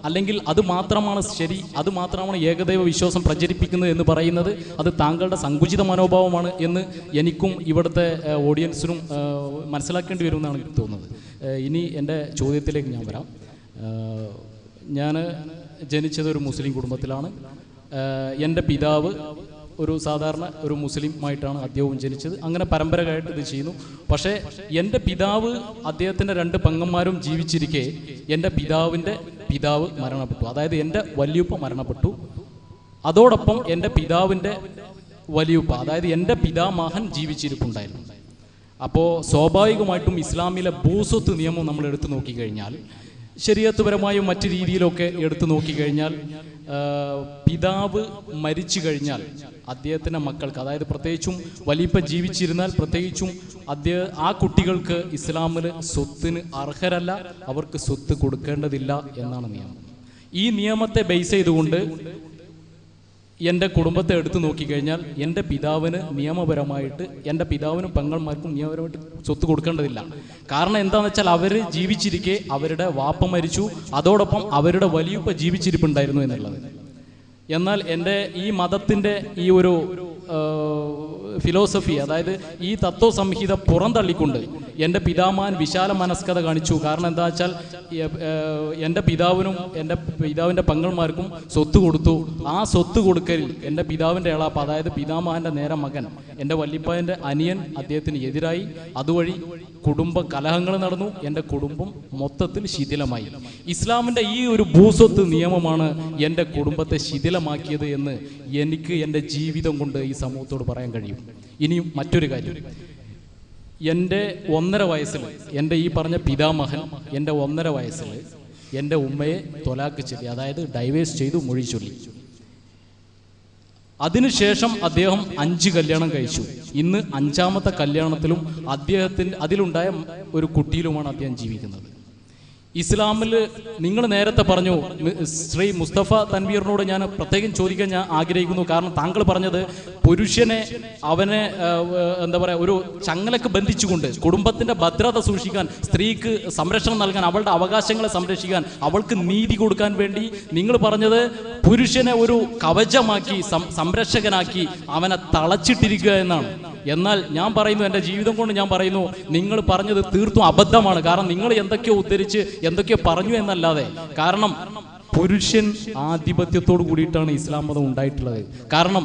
അല്ലെങ്കിൽ അത് മാത്രമാണ് ശരി, അത് മാത്രമാണ് ഏകദൈവ വിശ്വാസം പ്രചരിപ്പിക്കുന്നത് എന്ന് പറയുന്നത് അത് താങ്കളുടെ സങ്കുചിത മനോഭാവമാണ് എന്ന് എനിക്കും ഇവിടുത്തെ ഓഡിയൻസിനും മനസ്സിലാക്കേണ്ടി വരുമെന്നാണ് എനിക്ക് തോന്നുന്നത്. ഇനി എൻ്റെ ചോദ്യത്തിലേക്ക് ഞാൻ വരാം. ഞാൻ ജനിച്ചത് ഒരു മുസ്ലിം കുടുംബത്തിലാണ്. എൻ്റെ പിതാവ് ഒരു സാധാരണ ഒരു മുസ്ലിമായിട്ടാണ് അദ്ദേഹവും ജനിച്ചത്. അങ്ങനെ പരമ്പരയായിട്ട് ഇത് ചെയ്യുന്നു. പക്ഷേ എൻ്റെ പിതാവ്, അദ്ദേഹത്തിൻ്റെ രണ്ട് പെങ്ങന്മാരും ജീവിച്ചിരിക്കെ എൻ്റെ പിതാവിൻ്റെ പിതാവ് മരണപ്പെട്ടു. അതായത് എൻ്റെ വല്യുപ്പ മരണപ്പെട്ടു. അതോടൊപ്പം എൻ്റെ പിതാവിൻ്റെ വലിയുപ്പ, അതായത് എൻ്റെ പിതാമഹൻ ജീവിച്ചിരിപ്പുണ്ടായിരുന്നു. അപ്പോൾ സ്വാഭാവികമായിട്ടും ഇസ്ലാമിലെ ഭൂസ്വത്ത് നിയമം നമ്മൾ എടുത്തു നോക്കിക്കഴിഞ്ഞാൽ, ശരീഅത്തുപരമായും മറ്റു രീതിയിലൊക്കെ എടുത്തു നോക്കിക്കഴിഞ്ഞാൽ, പിതാവ് മരിച്ചു കഴിഞ്ഞാൽ അദ്ദേഹത്തിൻ്റെ മക്കൾക്ക്, അതായത് പ്രത്യേകിച്ചും വലിയപ്പ ജീവിച്ചിരുന്നാൽ പ്രത്യേകിച്ചും ആ കുട്ടികൾക്ക് ഇസ്ലാമിൽ സ്വത്തിന് അർഹരല്ല, അവർക്ക് സ്വത്ത് കൊടുക്കേണ്ടതില്ല എന്നാണ് നിയമം. ഈ നിയമത്തെ ബേസ് ചെയ്തുകൊണ്ട് എൻ്റെ കുടുംബത്തെ എടുത്തു നോക്കിക്കഴിഞ്ഞാൽ എൻ്റെ പിതാവിന് നിയമപരമായിട്ട്, എൻ്റെ പിതാവിനും പെങ്ങന്മാർക്കും നിയമപരമായിട്ട് സ്വത്ത് കൊടുക്കേണ്ടതില്ല. കാരണം എന്താണെന്ന് വെച്ചാൽ അവർ ജീവിച്ചിരിക്കെ അവരുടെ വാപ്പ മരിച്ചു, അതോടൊപ്പം അവരുടെ വലിയുപ്പ ജീവിച്ചിരിപ്പുണ്ടായിരുന്നു എന്നുള്ളത്. എന്നാൽ എൻ്റെ ഈ മതത്തിൻ്റെ ഈ ഒരു ഫിലോസഫി, അതായത് ഈ തത്വസംഹിത പുറന്തള്ളിക്കൊണ്ട് എൻ്റെ പിതാമഹൻ വിശാല മനസ്കത കാണിച്ചു. കാരണം എന്താ വെച്ചാൽ എൻ്റെ പിതാവിനും എൻ്റെ പിതാവിൻ്റെ പെങ്ങന്മാർക്കും സ്വത്ത് കൊടുത്തു. ആ സ്വത്ത് കൊടുക്കലിൽ എൻ്റെ പിതാവിൻ്റെ ഇളാപ്പ, അതായത് പിതാമഹൻ്റെ നേരെ മകൻ എൻ്റെ വല്യപ്പാൻ്റെ അനിയൻ അദ്ദേഹത്തിന് എതിരായി. അതുവഴി കുടുംബ കലഹങ്ങൾ നടന്നു. എൻ്റെ കുടുംബം മൊത്തത്തിൽ ശിഥിലമായി. ഇസ്ലാമിൻ്റെ ഈ ഒരു ഭൂസ്വത്ത് നിയമമാണ് എൻ്റെ കുടുംബത്തെ ശിഥിലമാക്കിയത് എന്ന് എനിക്ക് എൻ്റെ ജീവിതം കൊണ്ട് ഈ സമൂഹത്തോട് പറയാൻ കഴിയും. ഇനിയും മറ്റൊരു കാര്യം, എൻ്റെ 1.5 വയസ്സിൽ എൻ്റെ ഈ പറഞ്ഞ പിതാമഹൻ എൻ്റെ 1.5 വയസ്സിൽ എൻ്റെ ഉമ്മയെ തൊലാക്ക് ചൊല്ലി, അതായത് ഡൈവേഴ്സ് ചെയ്തു, മൊഴി ചൊല്ലി. അതിനുശേഷം അദ്ദേഹം 5 കല്യാണം കഴിച്ചു. ഇന്ന് 5ാമത്തെ കല്യാണത്തിലും അതിലുണ്ടായ ഒരു കുട്ടിയിലുമാണ് അദ്ദേഹം ജീവിക്കുന്നത്. ഇസ്ലാമിൽ നിങ്ങൾ നേരത്തെ പറഞ്ഞു, ശ്രീ മുസ്തഫ തൻവീറിനോട് ഞാൻ പ്രത്യേകം ചോദിക്കാൻ ഞാൻ ആഗ്രഹിക്കുന്നു. കാരണം താങ്കൾ പറഞ്ഞത് പുരുഷനെ അവനെ എന്താ പറയുക, ഒരു ചങ്ങലക്ക് ബന്ധിച്ചുകൊണ്ട് കുടുംബത്തിൻ്റെ ഭദ്രത സൂക്ഷിക്കാൻ, സ്ത്രീക്ക് സംരക്ഷണം നൽകാൻ, അവളുടെ അവകാശങ്ങളെ സംരക്ഷിക്കാൻ, അവൾക്ക് നീതി കൊടുക്കാൻ വേണ്ടി നിങ്ങൾ പറഞ്ഞത് പുരുഷനെ ഒരു കവചമാക്കി, സംരക്ഷകനാക്കി അവനെ തളച്ചിട്ടിരിക്കുക എന്നാണ്. എന്നാൽ ഞാൻ പറയുന്നു, എൻ്റെ ജീവിതം കൊണ്ട് ഞാൻ പറയുന്നു, നിങ്ങൾ പറഞ്ഞത് തീർത്തും അബദ്ധമാണ്. കാരണം നിങ്ങൾ എന്തൊക്കെയോ ഉദ്ധരിച്ച് എന്തൊക്കെയോ പറഞ്ഞു എന്നല്ലാതെ, കാരണം പുരുഷൻ ആധിപത്യത്തോട് കൂടിയിട്ടാണ് ഇസ്ലാം മതം ഉണ്ടായിട്ടുള്ളത്. കാരണം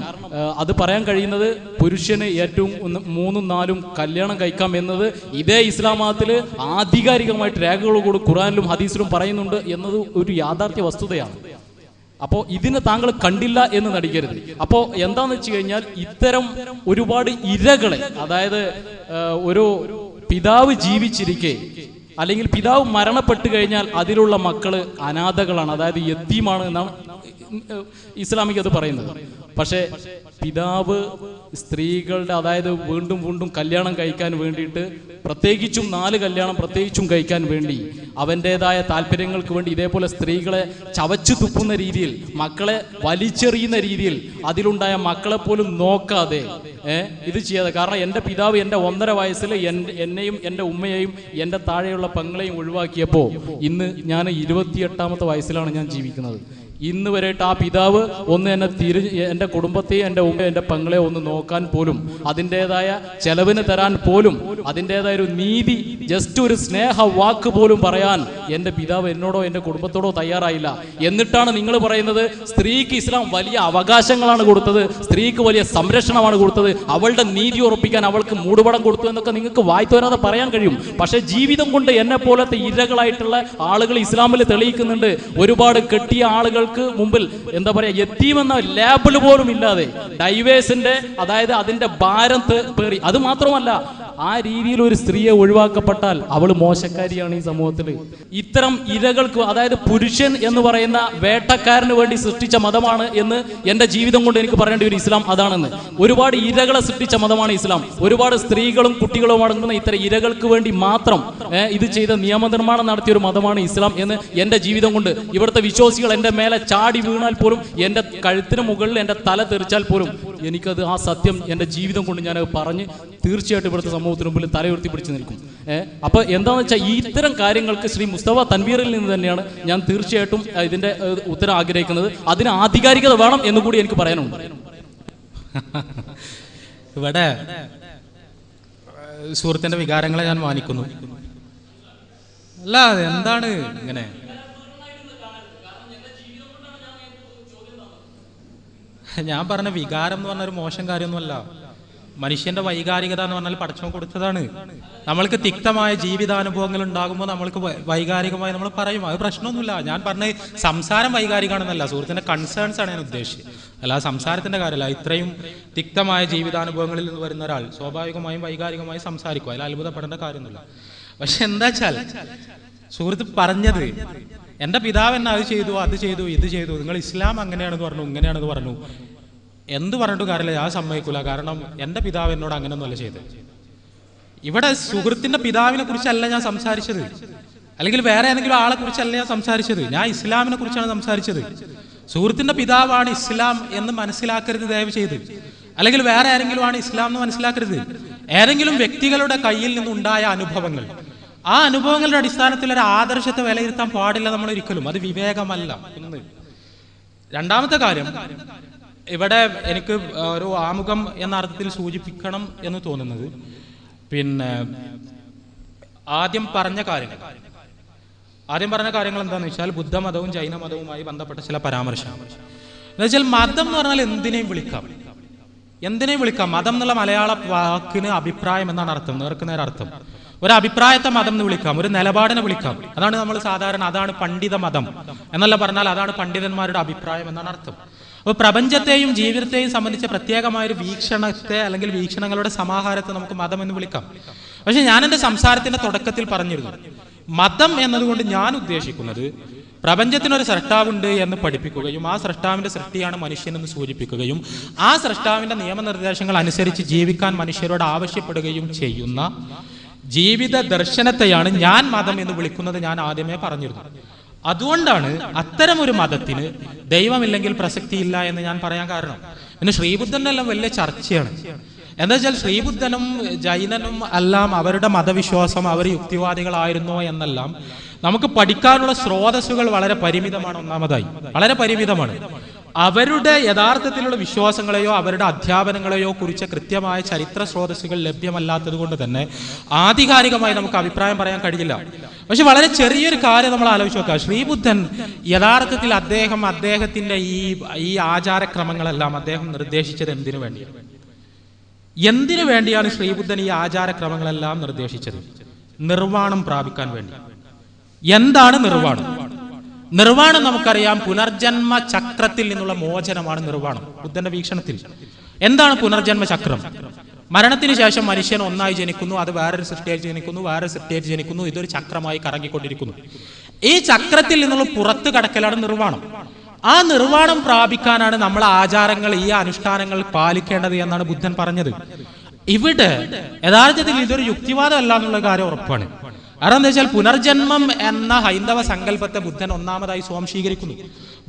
അത് പറയാൻ കഴിയുന്നത് പുരുഷന് ഏറ്റവും 3, 4 കല്യാണം കഴിക്കാം എന്നത് ഇതേ ഇസ്ലാം മതത്തിൽ ആധികാരികമായിട്ട് രേഖകളോട് ഖുർആനിലും ഹദീസിലും പറയുന്നുണ്ട് എന്നത് ഒരു യാഥാർത്ഥ്യ വസ്തുതയാണ്. അപ്പോൾ ഇതിന് താങ്കൾ കണ്ടില്ല എന്ന് നടിക്കരുത്. അപ്പോൾ എന്താണെന്ന് വെച്ച് കഴിഞ്ഞാൽ ഇത്തരം ഒരുപാട് ഇരകളെ, അതായത് ഒരു പിതാവ് ജീവിച്ചിരിക്കെ അല്ലെങ്കിൽ പിതാവ് മരണപ്പെട്ടു കഴിഞ്ഞാൽ അതിലുള്ള മക്കള് അനാഥകളാണ്, അതായത് യത്തീമാണ് എന്നാണ് ഇസ്ലാമിക അത് പറയുന്നത്. പക്ഷേ പിതാവ് സ്ത്രീകളുടെ, അതായത് വീണ്ടും വീണ്ടും കല്യാണം കഴിക്കാൻ വേണ്ടിയിട്ട്, പ്രത്യേകിച്ചും 4 കല്യാണം പ്രത്യേകിച്ചും കഴിക്കാൻ വേണ്ടി അവൻ്റെതായ താല്പര്യങ്ങൾക്ക് വേണ്ടി ഇതേപോലെ സ്ത്രീകളെ ചവച്ചു തുപ്പുന്ന രീതിയിൽ, മക്കളെ വലിച്ചെറിയുന്ന രീതിയിൽ, അതിലുണ്ടായ മക്കളെ പോലും നോക്കാതെ ഇത് ചെയ്യാതെ, കാരണം എൻ്റെ പിതാവ് എൻ്റെ 1.5 വയസ്സിൽ എന്നെയും എൻ്റെ ഉമ്മയെയും എൻ്റെ താഴെയുള്ള പെങ്ങളെയും ഒഴിവാക്കിയപ്പോൾ ഇന്ന് ഞാൻ 28ാമത്തെ വയസ്സിലാണ് ഞാൻ ജീവിക്കുന്നത്. ഇന്ന് വരെയായിട്ട് ആ പിതാവ് ഒന്ന് എന്നെ എൻ്റെ കുടുംബത്തെയും എൻ്റെ ഉമ്മ എൻ്റെ പെങ്ങളെ ഒന്ന് നോക്കാൻ പോലും, അതിൻ്റെതായ ചെലവിന് തരാൻ പോലും, അതിൻ്റെതായ ഒരു നീതി, ജസ്റ്റ് ഒരു സ്നേഹ വാക്ക് പോലും പറയാൻ എൻ്റെ പിതാവ് എന്നോടോ എൻ്റെ കുടുംബത്തോടോ തയ്യാറായില്ല. എന്നിട്ടാണ് നിങ്ങൾ പറയുന്നത് സ്ത്രീക്ക് ഇസ്ലാം വലിയ അവകാശങ്ങളാണ് കൊടുത്തത്, സ്ത്രീക്ക് വലിയ സംരക്ഷണമാണ് കൊടുത്തത്, അവളുടെ നീതി ഉറപ്പിക്കാൻ അവൾക്ക് മൂടുപടം കൊടുത്തു എന്നൊക്കെ നിങ്ങൾക്ക് വായ്ത്തോരാതെ പറയാൻ കഴിയും. പക്ഷേ ജീവിതം കൊണ്ട് എന്നെ പോലത്തെ ഇരകളായിട്ടുള്ള ആളുകൾ ഇസ്ലാമിൽ തെളിയിക്കുന്നുണ്ട്. ഒരുപാട് കെട്ടിയ ആളുകൾ മുമ്പിൽ എന്താ പറയാ, യത്തീമെന്ന ലേബിൾ പോലും ഇല്ലാതെ ഡൈവേഴ്സിന്റെ, അതായത് അതിന്റെ ഭാരം പേറി, അത് മാത്രമല്ല ആ രീതിയിൽ ഒരു സ്ത്രീയെ ഒഴിവാക്കപ്പെട്ടാൽ അവൾ മോശക്കാരിയാണ് ഈ സമൂഹത്തിൽ. ഇത്തരം ഇരകൾക്ക്, അതായത് പുരുഷൻ എന്ന് പറയുന്ന വേട്ടക്കാരന് വേണ്ടി സൃഷ്ടിച്ച മതമാണ് എന്ന് എൻ്റെ ജീവിതം കൊണ്ട് എനിക്ക് പറയേണ്ടി വരും ഇസ്ലാം അതാണെന്ന്. ഒരുപാട് ഇരകളെ സൃഷ്ടിച്ച മതമാണ് ഇസ്ലാം. ഒരുപാട് സ്ത്രീകളും കുട്ടികളും അടങ്ങുന്ന ഇത്തരം ഇരകൾക്ക് വേണ്ടി മാത്രം ഇത് ചെയ്ത നിയമനിർമ്മാണം നടത്തിയ ഒരു മതമാണ് ഇസ്ലാം എന്ന് എൻ്റെ ജീവിതം കൊണ്ട്, ഇവിടുത്തെ വിശ്വാസികൾ എൻ്റെ മേലെ ചാടി വീണാൽ പോലും, എൻ്റെ കഴുത്തിന് മുകളിൽ എൻ്റെ തല തെറിച്ചാൽ പോലും എനിക്കത് ആ സത്യം എൻ്റെ ജീവിതം കൊണ്ട് ഞാൻ പറഞ്ഞ് തീർച്ചയായിട്ടും ഇവിടുത്തെ സമൂഹത്തിന് മുമ്പിൽ തലയുയർത്തി പിടിച്ചു നിൽക്കും. അപ്പോൾ എന്താണെന്ന് വെച്ചാൽ ഈ ഇത്തരം കാര്യങ്ങൾക്ക് ശ്രീ മുസ്തഫ തൻവീറിൽ നിന്ന് തന്നെയാണ് ഞാൻ തീർച്ചയായിട്ടും ഇതിൻ്റെ ഉത്തരം ആഗ്രഹിക്കുന്നത്. അതിന് ആധികാരികത വേണം എന്നുകൂടി എനിക്ക് പറയാനുണ്ട്. ഇവിടെ സുഹൃത്തിൻ്റെ വികാരങ്ങളെ ഞാൻ മാനിക്കുന്നു. അല്ല, എന്താണ് ഇങ്ങനെ? ഞാൻ പറഞ്ഞ വികാരം എന്ന് പറഞ്ഞൊരു മോശം കാര്യമൊന്നുമല്ല. മനുഷ്യന്റെ വൈകാരികത എന്ന് പറഞ്ഞാൽ പടച്ചവൻ കൊടുത്തതാണ്. നമ്മൾക്ക് തിക്തമായ ജീവിതാനുഭവങ്ങൾ ഉണ്ടാകുമ്പോൾ നമ്മൾക്ക് വൈകാരികമായി നമ്മൾ പറയും, അത് പ്രശ്നമൊന്നുമില്ല. ഞാൻ പറഞ്ഞ സംസാരം വൈകാരികമാണെന്നല്ല, സുഹൃത്തിന്റെ കൺസേൺസ് ആണ് ഞാൻ ഉദ്ദേശിച്ചത്, അല്ലാതെ സംസാരത്തിന്റെ കാര്യമല്ല. ഇത്രയും തിക്തമായ ജീവിതാനുഭവങ്ങളിൽ നിന്ന് വരുന്ന ഒരാൾ സ്വാഭാവികമായും വൈകാരികമായി സംസാരിക്കും, അതിൽ അത്ഭുതപ്പെടേണ്ട കാര്യമൊന്നുമില്ല. പക്ഷെ എന്താ വെച്ചാൽ സുഹൃത്ത് പറഞ്ഞത്, എൻ്റെ പിതാവ് എന്നെ അത് ചെയ്തു, ഇത് ചെയ്തു, നിങ്ങൾ ഇസ്ലാം അങ്ങനെയാണെന്ന് പറഞ്ഞു, ഇങ്ങനെയാണെന്ന് പറഞ്ഞു, എന്ത് പറഞ്ഞിട്ട് കാര്യമില്ല, ഞാൻ സമ്മതിക്കൂല. കാരണം എൻ്റെ പിതാവ് എന്നോട് അങ്ങനെയൊന്നുമല്ല ചെയ്തത്. ഇവിടെ സുഹൃത്തിന്റെ പിതാവിനെ കുറിച്ചല്ല ഞാൻ സംസാരിച്ചത്, അല്ലെങ്കിൽ വേറെ ഏതെങ്കിലും ആളെ കുറിച്ചല്ല ഞാൻ സംസാരിച്ചത്, ഞാൻ ഇസ്ലാമിനെ കുറിച്ചാണ് സംസാരിച്ചത്. സുഹൃത്തിന്റെ പിതാവാണ് ഇസ്ലാം എന്ന് മനസ്സിലാക്കരുത് ദയവ് ചെയ്ത്, അല്ലെങ്കിൽ വേറെ ആരെങ്കിലും ആണ് ഇസ്ലാം എന്ന് മനസ്സിലാക്കരുത്. ഏതെങ്കിലും വ്യക്തികളുടെ കയ്യിൽ നിന്നുണ്ടായ അനുഭവങ്ങൾ, ആ അനുഭവങ്ങളുടെ അടിസ്ഥാനത്തിൽ ഒരു ആദർശത്തെ വിലയിരുത്താൻ പാടില്ല നമ്മൾ ഒരിക്കലും. അത് വിവേകമല്ല. ഒന്ന്. രണ്ടാമത്തെ കാര്യം, ഇവിടെ എനിക്ക് ഒരു ആമുഖം എന്ന അർത്ഥത്തിൽ സൂചിപ്പിക്കണം എന്ന് തോന്നുന്നത്, പിന്നെ ആദ്യം പറഞ്ഞ കാര്യങ്ങൾ എന്താണെന്ന് വെച്ചാൽ ബുദ്ധമതവും ജൈനമതവുമായി ബന്ധപ്പെട്ട ചില പരാമർശം. എന്ന് വെച്ചാൽ മതം എന്ന് പറഞ്ഞാൽ എന്തിനേയും വിളിക്കാം. മതം എന്നുള്ള മലയാള വാക്കിന് അഭിപ്രായം എന്നാണ് അർത്ഥം, നേർക്കുനേരെ അർത്ഥം. ഒരു അഭിപ്രായത്തെ മതം എന്ന് വിളിക്കാം, ഒരു നിലപാടിനെ വിളിക്കാം. അതാണ് നമ്മൾ സാധാരണ, അതാണ് പണ്ഡിത മതം എന്നല്ല പറഞ്ഞാൽ അതാണ് പണ്ഡിതന്മാരുടെ അഭിപ്രായം എന്നാണ് അർത്ഥം. അപ്പോൾ പ്രപഞ്ചത്തെയും ജീവിതത്തെയും സംബന്ധിച്ച പ്രത്യേകമായൊരു വീക്ഷണത്തെ അല്ലെങ്കിൽ വീക്ഷണങ്ങളുടെ സമാഹാരത്തെ നമുക്ക് മതം എന്ന് വിളിക്കാം. പക്ഷെ ഞാൻ എൻ്റെ സംസാരത്തിന്റെ തുടക്കത്തിൽ പറഞ്ഞിരുന്നു, മതം എന്നതുകൊണ്ട് ഞാൻ ഉദ്ദേശിക്കുന്നത് പ്രപഞ്ചത്തിനൊരു സൃഷ്ടാവുണ്ട് എന്ന് പഠിപ്പിക്കുകയും ആ സൃഷ്ടാവിന്റെ സൃഷ്ടിയാണ് മനുഷ്യനെന്ന് സൂചിപ്പിക്കുകയും ആ സൃഷ്ടാവിന്റെ നിയമനിർദ്ദേശങ്ങൾ അനുസരിച്ച് ജീവിക്കാൻ മനുഷ്യരോട് ആവശ്യപ്പെടുകയും ചെയ്യുന്ന ജീവിത ദർശനത്തെയാണ് ഞാൻ മതം എന്ന് വിളിക്കുന്നത്. ഞാൻ ആദ്യമേ പറഞ്ഞിരുന്നു. അതുകൊണ്ടാണ് അത്തരം ഒരു മതത്തിന് ദൈവമില്ലെങ്കിൽ പ്രസക്തിയില്ല എന്ന് ഞാൻ പറയാൻ കാരണം. പിന്നെ ശ്രീബുദ്ധന്റെ എല്ലാം വലിയ ചർച്ചയാണ്. എന്താ വെച്ചാൽ ശ്രീബുദ്ധനും ജൈനനും എല്ലാം അവരുടെ മതവിശ്വാസം അവർ യുക്തിവാദികളായിരുന്നോ എന്നെല്ലാം നമുക്ക് പഠിക്കാനുള്ള സ്രോതസ്സുകൾ വളരെ പരിമിതമാണ്. ഒന്നാമതായി വളരെ പരിമിതമാണ്. അവരുടെ യഥാർത്ഥത്തിലുള്ള വിശ്വാസങ്ങളെയോ അവരുടെ അധ്യാപനങ്ങളെയോ കുറിച്ച് കൃത്യമായ ചരിത്ര സ്രോതസ്സുകൾ ലഭ്യമല്ലാത്തത് കൊണ്ട് തന്നെ ആധികാരികമായി നമുക്ക് അഭിപ്രായം പറയാൻ കഴിയില്ല. പക്ഷെ വളരെ ചെറിയൊരു കാര്യം നമ്മൾ ആലോചിച്ച് നോക്കുക. ശ്രീബുദ്ധൻ യഥാർത്ഥത്തിൽ അദ്ദേഹത്തിന്റെ ഈ ആചാരക്രമങ്ങളെല്ലാം അദ്ദേഹം നിർദ്ദേശിച്ചത് എന്തിനു വേണ്ടിയാണ്? എന്തിനു വേണ്ടിയാണ് ശ്രീബുദ്ധൻ ഈ ആചാരക്രമങ്ങളെല്ലാം നിർദ്ദേശിച്ചത്? നിർവ്വാണം പ്രാപിക്കാൻ വേണ്ടി. എന്താണ് നിർവ്വാണം? നിർവ്വാണം നമുക്കറിയാം, പുനർജന്മ ചക്രത്തിൽ നിന്നുള്ള മോചനമാണ് നിർവ്വാണം ബുദ്ധന്റെ വീക്ഷണത്തിൽ. എന്താണ് പുനർജന്മ ചക്രം? മരണത്തിന് ശേഷം മനുഷ്യൻ ഒന്നായി ജനിക്കുന്നു, അത് വേറൊരു സൃഷ്ടിയായി ജനിക്കുന്നു, വേറൊരു സൃഷ്ടിയായി ജനിക്കുന്നു, ഇതൊരു ചക്രമായി കറങ്ങിക്കൊണ്ടിരിക്കുന്നു. ഈ ചക്രത്തിൽ നിന്നുള്ള പുറത്ത് കടക്കലാണ് നിർവ്വാണം. ആ നിർവ്വാണം പ്രാപിക്കാനാണ് നമ്മൾ ആചാരങ്ങൾ, ഈ അനുഷ്ഠാനങ്ങൾ പാലിക്കേണ്ടത് എന്നാണ് ബുദ്ധൻ പറഞ്ഞത്. ഇവിടെ യഥാർത്ഥത്തിൽ ഇതൊരു യുക്തിവാദം അല്ല എന്നുള്ള കാര്യം ഉറപ്പാണ്. കാരണം എന്താ വെച്ചാൽ പുനർജന്മം എന്ന ഹൈന്ദവ സങ്കല്പത്തെ ബുദ്ധൻ ഒന്നാമതായി സ്വാംശീകരിക്കുന്നു.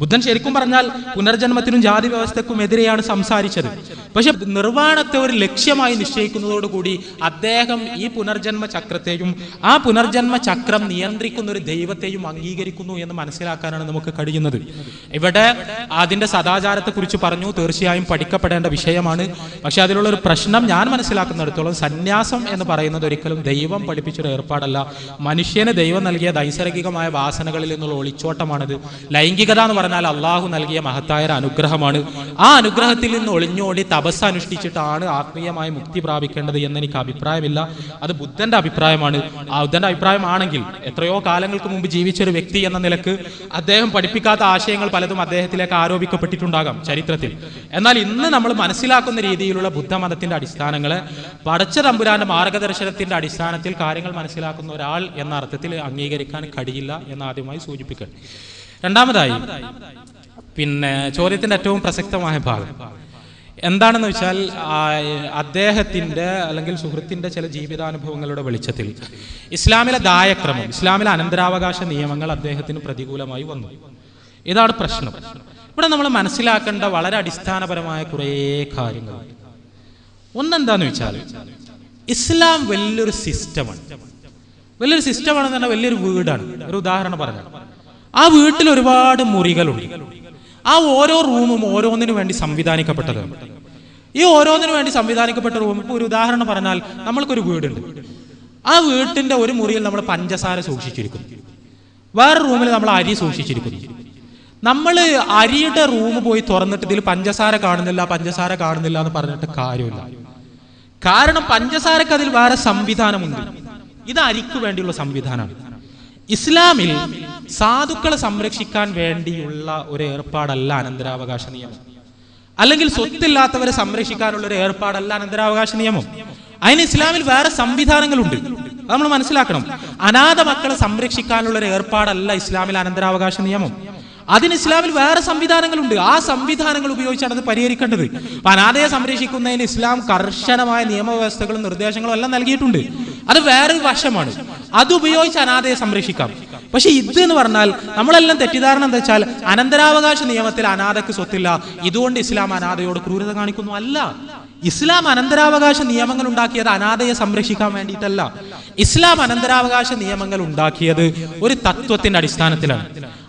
ബുദ്ധൻ ശരിക്കും പറഞ്ഞാൽ പുനർജന്മത്തിനും ജാതി വ്യവസ്ഥക്കും എതിരെയാണ് സംസാരിച്ചത്. പക്ഷെ നിർവ്വാണത്തെ ഒരു ലക്ഷ്യമായി നിശ്ചയിക്കുന്നതോടുകൂടി അദ്ദേഹം ഈ പുനർജന്മ ചക്രത്തെയും ആ പുനർജന്മ ചക്രം നിയന്ത്രിക്കുന്ന ഒരു ദൈവത്തെയും അംഗീകരിക്കുന്നു എന്ന് മനസ്സിലാക്കാനാണ് നമുക്ക് കഴിയുന്നത്. ഇവിടെ അതിന്റെ സദാചാരത്തെ കുറിച്ച് പറഞ്ഞു, തീർച്ചയായും പഠിക്കപ്പെടേണ്ട വിഷയമാണ്. പക്ഷെ അതിലുള്ള ഒരു പ്രശ്നം ഞാൻ മനസ്സിലാക്കുന്നിടത്തോളം, സന്യാസം എന്ന് പറയുന്നത് ഒരിക്കലും ദൈവം പഠിപ്പിച്ചൊരു ഏർപ്പാടല്ല. മനുഷ്യന് ദൈവം നൽകിയ നൈസർഗികമായ വാസനകളിൽ നിന്നുള്ള ഒളിച്ചോട്ടമാണിത്. ലൈംഗികത എന്ന് പറഞ്ഞാൽ അള്ളാഹു നൽകിയ മഹത്തായ ഒരു അനുഗ്രഹമാണ്. ആ അനുഗ്രഹത്തിൽ നിന്ന് ഒളിഞ്ഞോടി തപസ് അനുഷ്ഠിച്ചിട്ടാണ് ആത്മീയമായ മുക്തി പ്രാപിക്കേണ്ടത് എന്ന് എനിക്ക് അഭിപ്രായമില്ല. അത് ബുദ്ധന്റെ അഭിപ്രായമാണ്. ആ ബുദ്ധന്റെ അഭിപ്രായമാണെങ്കിൽ എത്രയോ കാലങ്ങൾക്ക് മുമ്പ് ജീവിച്ചൊരു വ്യക്തി എന്ന നിലക്ക് അദ്ദേഹം പഠിപ്പിക്കാത്ത ആശയങ്ങൾ പലതും അദ്ദേഹത്തിലേക്ക് ആരോപിക്കപ്പെട്ടിട്ടുണ്ടാകാം ചരിത്രത്തിൽ. എന്നാൽ ഇന്ന് നമ്മൾ മനസ്സിലാക്കുന്ന രീതിയിലുള്ള ബുദ്ധമതത്തിന്റെ അടിസ്ഥാനങ്ങളെ പടച്ച തമ്പുരാന്റെ മാർഗദർശനത്തിന്റെ അടിസ്ഥാനത്തിൽ കാര്യങ്ങൾ മനസ്സിലാക്കുന്ന ഒരാൾ എന്ന അർത്ഥത്തിൽ അംഗീകരിക്കാൻ കഴിയില്ല എന്ന് ആദ്യമായി സൂചിപ്പിക്കണം. രണ്ടാമതായി ചോദ്യത്തിന്റെ ഏറ്റവും പ്രസക്തമായ ഭാഗം എന്താണെന്ന് വെച്ചാൽ, അദ്ദേഹത്തിന്റെ അല്ലെങ്കിൽ സുഹൃത്തിന്റെ ചില ജീവിതാനുഭവങ്ങളുടെ വെളിച്ചത്തിൽ ഇസ്ലാമിലെ ദായക്രമം, ഇസ്ലാമിലെ അനന്തരാവകാശ നിയമങ്ങൾ അദ്ദേഹത്തിന് പ്രതികൂലമായി വന്നു. ഇതാണ് പ്രശ്നം. ഇവിടെ നമ്മൾ മനസ്സിലാക്കേണ്ട വളരെ അടിസ്ഥാനപരമായ കുറേ കാര്യങ്ങൾ. ഒന്നെന്താന്ന് വെച്ചാൽ, ഇസ്ലാം വലിയൊരു സിസ്റ്റമാണ്. വലിയൊരു സിസ്റ്റമാണെന്ന് പറഞ്ഞാൽ വലിയൊരു വീടാണ്. ഒരു ഉദാഹരണം പറഞ്ഞാൽ, ആ വീട്ടിൽ ഒരുപാട് മുറികളുണ്ട്. ആ ഓരോ റൂമും ഓരോന്നിനു വേണ്ടി സംവിധാനിക്കപ്പെട്ടതാണ്. ഈ ഓരോന്നിനു വേണ്ടി സംവിധാനിക്കപ്പെട്ട റൂം, ഇപ്പോൾ ഒരു ഉദാഹരണം പറഞ്ഞാൽ, നമ്മൾക്കൊരു വീടുണ്ട്. ആ വീട്ടിന്റെ ഒരു മുറിയിൽ നമ്മൾ പഞ്ചസാര സൂക്ഷിച്ചിരിക്കുന്നു, വേറെ റൂമിൽ നമ്മൾ അരി സൂക്ഷിച്ചിരിക്കുന്നു. നമ്മൾ അരിയുടെ റൂം പോയി തുറന്നിട്ട് ഇതിൽ പഞ്ചസാര കാണുന്നില്ല എന്ന് പറഞ്ഞിട്ട് കാര്യമില്ല. കാരണം പഞ്ചസാരക്ക് അതിൽ വേറെ സംവിധാനമുണ്ട്. ഇത് അരിക്ക് വേണ്ടിയുള്ള സംവിധാനമാണ്. ഇസ്ലാമിൽ സാധുക്കളെ സംരക്ഷിക്കാൻ വേണ്ടിയുള്ള ഒരു ഏർപ്പാടല്ല അനന്തരാവകാശ നിയമം, അല്ലെങ്കിൽ സ്വത്തില്ലാത്തവരെ സംരക്ഷിക്കാനുള്ള ഒരു ഏർപ്പാടല്ല അനന്തരാവകാശ നിയമം. അതിന് ഇസ്ലാമിൽ വേറെ സംവിധാനങ്ങളുണ്ട്, അത് നമ്മൾ മനസ്സിലാക്കണം. അനാഥ മക്കളെ സംരക്ഷിക്കാനുള്ള ഒരു ഏർപ്പാടല്ല ഇസ്ലാമിൽ അനന്തരാവകാശ നിയമം. അതിന് ഇസ്ലാമിൽ വേറെ സംവിധാനങ്ങളുണ്ട്. ആ സംവിധാനങ്ങൾ ഉപയോഗിച്ചാണ് അത് പരിഹരിക്കേണ്ടത്. അനാഥയെ സംരക്ഷിക്കുന്നതിന് ഇസ്ലാം കർശനമായ നിയമവ്യവസ്ഥകളും നിർദ്ദേശങ്ങളും എല്ലാം നൽകിയിട്ടുണ്ട്. അത് വേറൊരു വശമാണ്. അത് ഉപയോഗിച്ച് അനാഥയെ സംരക്ഷിക്കാം. പക്ഷെ ഇത് എന്ന് പറഞ്ഞാൽ നമ്മളെല്ലാം തെറ്റിദ്ധാരണ എന്താ വെച്ചാൽ, അനന്തരാവകാശ നിയമത്തിൽ അനാഥക്ക് സ്വത്തില്ല, ഇതുകൊണ്ട് ഇസ്ലാം അനാഥയോട് ക്രൂരത കാണിക്കുന്നു. അല്ല, ഇസ്ലാം അനന്തരാവകാശ നിയമങ്ങൾ ഉണ്ടാക്കിയത് അനാഥയെ സംരക്ഷിക്കാൻ വേണ്ടിയിട്ടല്ല. ഇസ്ലാം അനന്തരാവകാശ നിയമങ്ങൾ ഉണ്ടാക്കിയത് ഒരു തത്വത്തിന്റെ അടിസ്ഥാനത്തിലാണ്.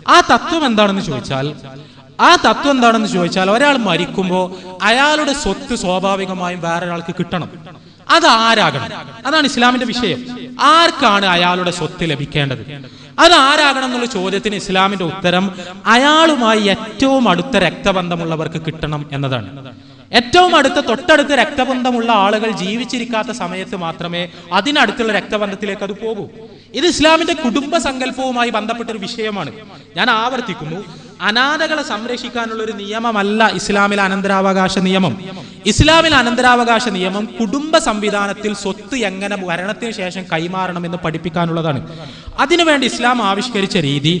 ആ തത്വം എന്താണെന്ന് ചോദിച്ചാൽ ഒരാൾ മരിക്കുമ്പോൾ അയാളുടെ സ്വത്ത് സ്വാഭാവികമായും വേറൊരാൾക്ക് കിട്ടണം. അത് ആരാകണം? അതാണ് ഇസ്ലാമിന്റെ വിഷയം. ആർക്കാണ് അയാളുടെ സ്വത്ത് ലഭിക്കേണ്ടത്? അത് ആരാകണം എന്നുള്ള ചോദ്യത്തിന് ഇസ്ലാമിന്റെ ഉത്തരം അയാളുമായി ഏറ്റവും അടുത്ത രക്തബന്ധമുള്ളവർക്ക് കിട്ടണം എന്നതാണ്. ഏറ്റവും തൊട്ടടുത്ത രക്തബന്ധമുള്ള ആളുകൾ ജീവിച്ചിരിക്കാത്ത സമയത്ത് മാത്രമേ അതിനടുത്തുള്ള രക്തബന്ധത്തിലേക്ക് അത് പോകൂ. ഇത് ഇസ്ലാമിന്റെ കുടുംബ സങ്കല്പവുമായി ബന്ധപ്പെട്ടൊരു വിഷയമാണ്. ഞാൻ ആവർത്തിക്കുന്നു, അനാഥകളെ സംരക്ഷിക്കാനുള്ള ഒരു നിയമമല്ല ഇസ്ലാമിലെ അനന്തരാവകാശ നിയമം. ഇസ്ലാമിലെ അനന്തരാവകാശ നിയമം കുടുംബ സംവിധാനത്തിൽ സ്വത്ത് എങ്ങനെ മരണത്തിന് ശേഷം കൈമാറണമെന്ന് പഠിപ്പിക്കാനുള്ളതാണ്. അതിനുവേണ്ടി ഇസ്ലാം ആവിഷ്കരിച്ച രീതി,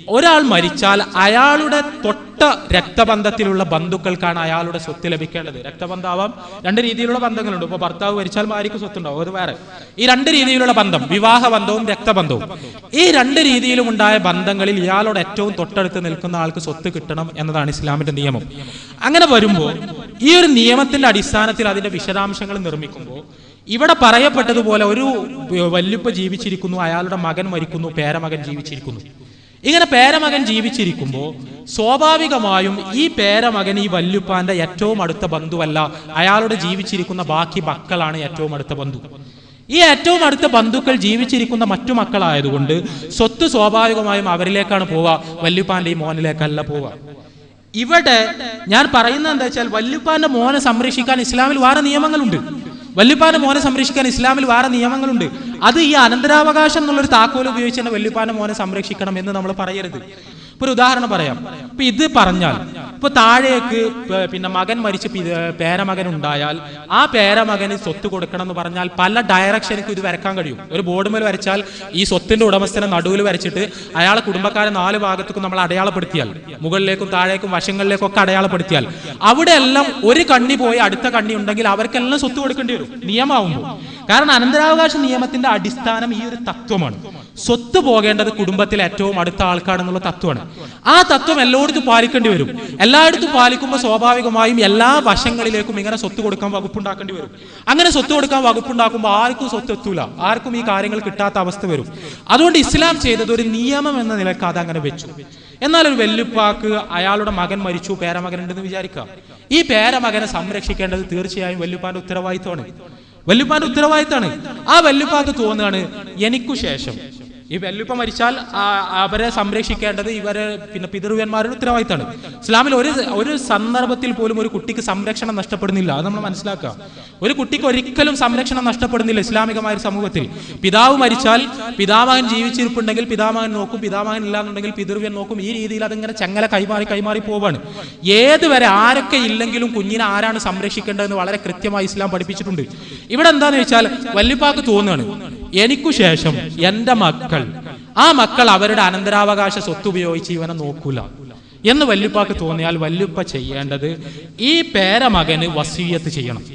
ഒരാൾ മരിച്ചാൽ അയാളുടെ തൊട്ട രക്തബന്ധത്തിലുള്ള ബന്ധുക്കൾക്കാണ് അയാളുടെ സ്വത്ത് ലഭിക്കേണ്ടത്. രക്തബന്ധമാവാം, രണ്ട് രീതിയിലുള്ള ബന്ധങ്ങളുണ്ട്. ഇപ്പൊ ഭർത്താവ് മരിച്ചാൽ ഭാര്യയ്ക്ക് സ്വത്തുണ്ടാവും, അത് വേറെ. ഈ രണ്ട് രീതിയിലുള്ള ബന്ധം, വിവാഹ ബന്ധവും രക്തബന്ധവും, ഈ രണ്ട് രീതിയിലും ഉണ്ടായ ബന്ധങ്ങളിൽ ഇയാളോട് ഏറ്റവും തൊട്ടടുത്ത് നിൽക്കുന്ന ആൾക്ക് സ്വത്ത് കിട്ടണം എന്നതാണ് ഇസ്ലാമിന്റെ നിയമം. അങ്ങനെ വരുമ്പോൾ ഈ ഒരു നിയമത്തിന്റെ അടിസ്ഥാനത്തിൽ അതിന്റെ വിശദാംശങ്ങൾ നിർമ്മിക്കുമ്പോൾ ഇവിടെ പറയപ്പെട്ടതുപോലെ ഒരു വല്യുപ്പ ജീവിച്ചിരിക്കുന്നു, അയാളുടെ മകൻ മരിക്കുന്നു, പേരമകൻ ജീവിച്ചിരിക്കുന്നു. ഇങ്ങനെ പേരമകൻ ജീവിച്ചിരിക്കുമ്പോൾ സ്വാഭാവികമായും ഈ പേരമകൻ ഈ വല്യുപ്പാന്റെ ഏറ്റവും അടുത്ത ബന്ധുവല്ല, അയാളുടെ ജീവിച്ചിരിക്കുന്ന ബാക്കി മക്കളാണ് ഏറ്റവും അടുത്ത ബന്ധു. ഈ ഏറ്റവും അടുത്ത ബന്ധുക്കൾ ജീവിച്ചിരിക്കുന്ന മറ്റു മക്കളായതുകൊണ്ട് സ്വത്ത് സ്വാഭാവികമായും അവരിലേക്കാണ് പോവുക, വല്യുപ്പാന്റെ ഈ മോനിലേക്കല്ല പോവുക. ഇവിടെ ഞാൻ പറയുന്നത് എന്താ വെച്ചാൽ, വല്യുപ്പാന്റെ മോനെ സംരക്ഷിക്കാൻ ഇസ്ലാമിൽ വേറെ നിയമങ്ങളുണ്ട്. വല്യുപ്പാന്റെ മോനെ സംരക്ഷിക്കാൻ ഇസ്ലാമിൽ വേറെ നിയമങ്ങളുണ്ട്. അത് ഈ അനന്തരാവകാശം എന്നുള്ളൊരു താക്കോൽ ഉപയോഗിച്ച് തന്നെ വല്യുപ്പാന്റെ മോനെ സംരക്ഷിക്കണം എന്ന് നമ്മൾ പറയരുത്. ഇപ്പൊ ഒരു ഉദാഹരണം പറയാം. ഇപ്പൊ ഇത് പറഞ്ഞാൽ, ഇപ്പൊ താഴേക്ക് പിന്നെ മകൻ മരിച്ച് പേരമകൻ ഉണ്ടായാൽ ആ പേരമകന് സ്വത്ത് കൊടുക്കണം എന്ന് പറഞ്ഞാൽ പല ഡയറക്ഷനിക്കും ഇത് വരക്കാൻ കഴിയും. ഒരു ബോർഡ് മേൽ വരച്ചാൽ ഈ സ്വത്തിന്റെ ഉടമസ്ഥനെ നടുവിൽ വരച്ചിട്ട് അയാളെ കുടുംബക്കാരെ 4 ഭാഗത്തേക്കും നമ്മൾ അടയാളപ്പെടുത്തിയാൽ, മുകളിലേക്കും താഴേക്കും വശങ്ങളിലേക്കും ഒക്കെ അടയാളപ്പെടുത്തിയാൽ, അവിടെ എല്ലാം ഒരു കണ്ണി പോയി അടുത്ത കണ്ണി ഉണ്ടെങ്കിൽ അവർക്കെല്ലാം സ്വത്ത് കൊടുക്കേണ്ടി വരും നിയമമാവുമ്പോൾ. കാരണം അനന്തരാവകാശ നിയമത്തിന്റെ അടിസ്ഥാനം ഈ ഒരു തത്വമാണ്. സ്വത്ത് പോകേണ്ടത് കുടുംബത്തിലെ ഏറ്റവും അടുത്ത ആൾക്കാണെന്നുള്ള തത്വമാണ്. ആ തത്വം എല്ലായിടത്തും പാലിക്കേണ്ടി വരും. എല്ലായിടത്തും പാലിക്കുമ്പോൾ സ്വാഭാവികമായും എല്ലാ വശങ്ങളിലേക്കും ഇങ്ങനെ സ്വത്ത് കൊടുക്കാൻ വകുപ്പുണ്ടാക്കേണ്ടി വരും. അങ്ങനെ സ്വത്ത് കൊടുക്കാൻ വകുപ്പുണ്ടാക്കുമ്പോൾ ആർക്കും സ്വത്ത് എത്തൂല, ആർക്കും ഈ കാര്യങ്ങൾ കിട്ടാത്ത അവസ്ഥ വരും. അതുകൊണ്ട് ഇസ്ലാം ചെയ്തത് ഒരു നിയമം എന്ന നിലക്ക് അത് അങ്ങനെ വെച്ചു. എന്നാൽ ഒരു വല്യുപ്പാക്ക് അയാളുടെ മകൻ മരിച്ചു, പേരമകൻ ഉണ്ടെന്ന് വിചാരിക്കുക. ഈ പേരമകനെ സംരക്ഷിക്കേണ്ടത് തീർച്ചയായും വല്യുപ്പാന്റെ ഉത്തരവാദിത്തമാണ്. വല്യുപ്പാന്റെ ഉത്തരവാദിത്തമാണ്. ആ വല്യുപ്പാക്ക് തോന്നുകയാണ് എനിക്കു ശേഷം ഈ വല്യുപ്പ മരിച്ചാൽ അവരെ സംരക്ഷിക്കേണ്ടത് ഇവരെ പിന്നെ പിതൃവ്യന്മാരുടെ ഉത്തരവാദിത്തമാണ്. ഇസ്ലാമിൽ ഒരു സന്ദർഭത്തിൽ പോലും ഒരു കുട്ടിക്ക് സംരക്ഷണം നഷ്ടപ്പെടുന്നില്ല. അത് നമ്മൾ മനസ്സിലാക്കുക. ഒരു കുട്ടിക്ക് ഒരിക്കലും സംരക്ഷണം നഷ്ടപ്പെടുന്നില്ല ഇസ്ലാമികമായ ഒരു സമൂഹത്തിൽ. പിതാവ് മരിച്ചാൽ പിതാമകൻ ജീവിച്ചിരിപ്പുണ്ടെങ്കിൽ പിതാമകൻ നോക്കും, പിതാമകൻ ഇല്ലാന്നുണ്ടെങ്കിൽ പിതൃവ്യൻ നോക്കും. ഈ രീതിയിൽ അതിങ്ങനെ ചങ്ങല കൈമാറി പോവാണ്. ഏതുവരെ ആരൊക്കെ ഇല്ലെങ്കിലും കുഞ്ഞിനെ ആരാണ് സംരക്ഷിക്കേണ്ടതെന്ന് വളരെ കൃത്യമായി ഇസ്ലാം പഠിപ്പിച്ചിട്ടുണ്ട്. ഇവിടെ എന്താന്ന് വെച്ചാൽ വല്യുപ്പാക്ക് തോന്നുകയാണ് എനിക്കു ശേഷം എന്റെ മക്കൾ, ആ മക്കൾ അവരുടെ അനന്തരാവകാശ സ്വത്ത് ഉപയോഗിച്ച് ഇവനെ നോക്കൂല എന്ന് വല്യുപ്പാക്ക് തോന്നിയാൽ വല്യുപ്പ ചെയ്യേണ്ടത് ഈ പേരമകന് വസീയത്ത് ചെയ്യണം.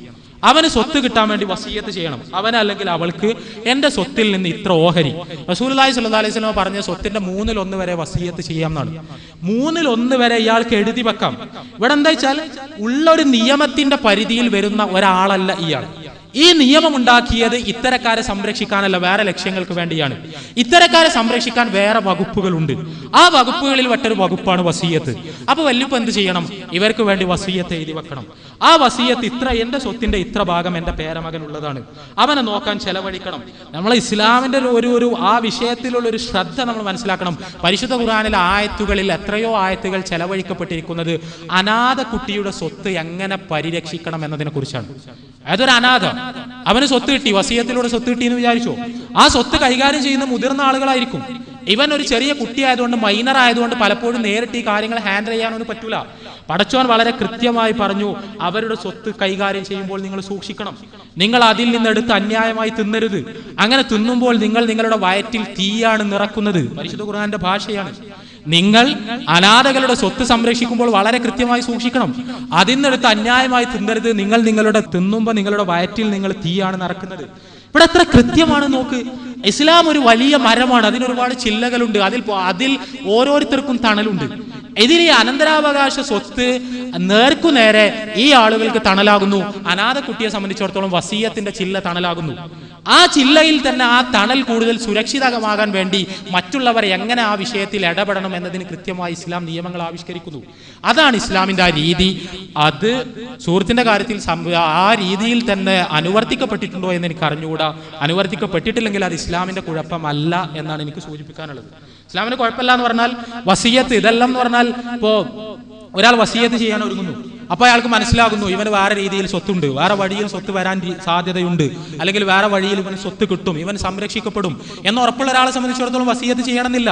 അവന് സ്വത്ത് കിട്ടാൻ വേണ്ടി വസീയത്ത് ചെയ്യണം. അവന് അല്ലെങ്കിൽ അവൾക്ക് എന്റെ സ്വത്തിൽ നിന്ന് ഇത്ര ഓഹരി, റസൂലുള്ളാഹി സ്വല്ലല്ലാഹു അലൈഹി വസല്ലം പറഞ്ഞ സ്വത്തിന്റെ 1/3 വരെ വസീയത്ത് ചെയ്യാം എന്നാണ്. 1/3 വരെ ഇയാൾക്ക് എഴുതി വെക്കാം. ഇവിടെ എന്താ വെച്ചാൽ ഉള്ളൊരു നിയമത്തിന്റെ പരിധിയിൽ വരുന്ന ഒരാളല്ല ഇയാൾ. ഈ നിയമം ഉണ്ടാക്കിയത് ഇത്തരക്കാരെ സംരക്ഷിക്കാനല്ല, വേറെ ലക്ഷ്യങ്ങൾക്ക് വേണ്ടിയാണ്. ഇത്തരക്കാരെ സംരക്ഷിക്കാൻ വേറെ വകുപ്പുകളുണ്ട്. ആ വകുപ്പുകളിൽ മറ്റൊരു വകുപ്പാണ് വസീയത്ത്. അപ്പൊ വല്യുപ്പ എന്ത് ചെയ്യണം? ഇവർക്ക് വേണ്ടി വസീയത്ത് എഴുതി വെക്കണം. ആ വസീയത്ത് എന്റെ സ്വത്തിന്റെ ഇത്ര ഭാഗം എന്റെ പേരമകനുള്ളതാണ്, അവനെ നോക്കാൻ ചെലവഴിക്കണം. നമ്മൾ ഇസ്ലാമിന്റെ ഒരു ആ വിഷയത്തിലുള്ള ഒരു ശ്രദ്ധ നമ്മൾ മനസ്സിലാക്കണം. പരിശുദ്ധ ഖുർആനിലെ ആയത്തുകളിൽ എത്രയോ ആയത്തുകൾ ചെലവഴിക്കപ്പെട്ടിരിക്കുന്നത് അനാഥ കുട്ടിയുടെ സ്വത്ത് എങ്ങനെ പരിരക്ഷിക്കണം എന്നതിനെ കുറിച്ചാണ്. അതൊരു അനാഥ, അവന് സ്വത്ത് കിട്ടി, വസീയത്തിലൂടെ സ്വത്ത് കിട്ടി എന്ന് വിചാരിച്ചോ, ആ സ്വത്ത് കൈകാര്യം ചെയ്യുന്ന മുതിർന്ന ആളുകളായിരിക്കും. ഇവൻ ഒരു ചെറിയ കുട്ടി ആയതുകൊണ്ട്, മൈനർ ആയതുകൊണ്ട് പലപ്പോഴും നേരിട്ട് ഈ കാര്യങ്ങൾ ഹാൻഡിൽ ചെയ്യാനൊന്നും പറ്റൂല. പടച്ചോൻ വളരെ കൃത്യമായി പറഞ്ഞു, അവരുടെ സ്വത്ത് കൈകാര്യം ചെയ്യുമ്പോൾ നിങ്ങൾ സൂക്ഷിക്കണം. നിങ്ങൾ അതിൽ നിന്നെടുത്ത് അന്യായമായി തിന്നരുത്. അങ്ങനെ തിന്നുമ്പോൾ നിങ്ങൾ നിങ്ങളുടെ വയറ്റിൽ തീയാണ് നിറക്കുന്നത്. പരിശുദ്ധ ഖുർആന്റെ ഭാഷയാണ്. നിങ്ങൾ അനാഥകളുടെ സ്വത്ത് സംരക്ഷിക്കുമ്പോൾ വളരെ കൃത്യമായി സൂക്ഷിക്കണം. അതിൽ നിന്നെടുത്ത് അന്യായമായി തിന്നരുത്. നിങ്ങൾ തിന്നുമ്പോൾ നിങ്ങളുടെ വയറ്റിൽ നിങ്ങൾ തീയാണ് നിറക്കുന്നത്. ഇവിടെ എത്ര കൃത്യമാണ് നോക്ക്. ഇസ്ലാം ഒരു വലിയ മരമാണ്, അതിനൊരുപാട് ചില്ലകളുണ്ട്, അതിൽ ഓരോരുത്തർക്കും തണലുണ്ട്. ഇതിൽ ഈ അനന്തരാവകാശ സ്വത്ത് നേർക്കുനേരെ ഈ ആളുകൾക്ക് തണലാകുന്നു. അനാഥ കുട്ടിയെ സംബന്ധിച്ചിടത്തോളം വസീയത്തിന്റെ ചില്ല തണലാകുന്നു. ആ ചില്ലയിൽ തന്നെ ആ തണൽ കൂടുതൽ സുരക്ഷിതമാകാൻ വേണ്ടി മറ്റുള്ളവർ എങ്ങനെ ആ വിഷയത്തിൽ ഇടപെടണം എന്നതിന് കൃത്യമായി ഇസ്ലാം നിയമങ്ങൾ ആവിഷ്കരിക്കുന്നു. അതാണ് ഇസ്ലാമിന്റെ ആ രീതി. അത് സുഹൃത്തിന്റെ കാര്യത്തിൽ ആ രീതിയിൽ തന്നെ അനുവർത്തിക്കപ്പെട്ടിട്ടുണ്ടോ എന്ന് എനിക്ക് അറിഞ്ഞുകൂടാ. അനുവർത്തിക്കപ്പെട്ടിട്ടില്ലെങ്കിൽ അത് ഇസ്ലാമിന്റെ കുഴപ്പമല്ല എന്നാണ് എനിക്ക് സൂചിപ്പിക്കാനുള്ളത്. ഇസ്ലാമിന്റെ കുഴപ്പമില്ല എന്ന് പറഞ്ഞാൽ വസീയത്ത് ഇതെല്ലാം എന്ന് പറഞ്ഞാൽ, ഇപ്പോ ഒരാൾ വസീയത്ത് ചെയ്യാൻ ഒരുങ്ങുന്നു, അപ്പൊ അയാൾക്ക് മനസ്സിലാകുന്നു ഇവന് വേറെ രീതിയിൽ സ്വത്തുണ്ട്, വേറെ വഴിയിൽ സ്വത്ത് വരാൻ സാധ്യതയുണ്ട്, അല്ലെങ്കിൽ വേറെ വഴിയിൽ ഇവന് സ്വത്ത് കിട്ടും, ഇവൻ സംരക്ഷിക്കപ്പെടും എന്ന് ഉറപ്പുള്ള ഒരാളെ സംബന്ധിച്ചിടത്തോളം വസീയത്ത് ചെയ്യണമെന്നില്ല.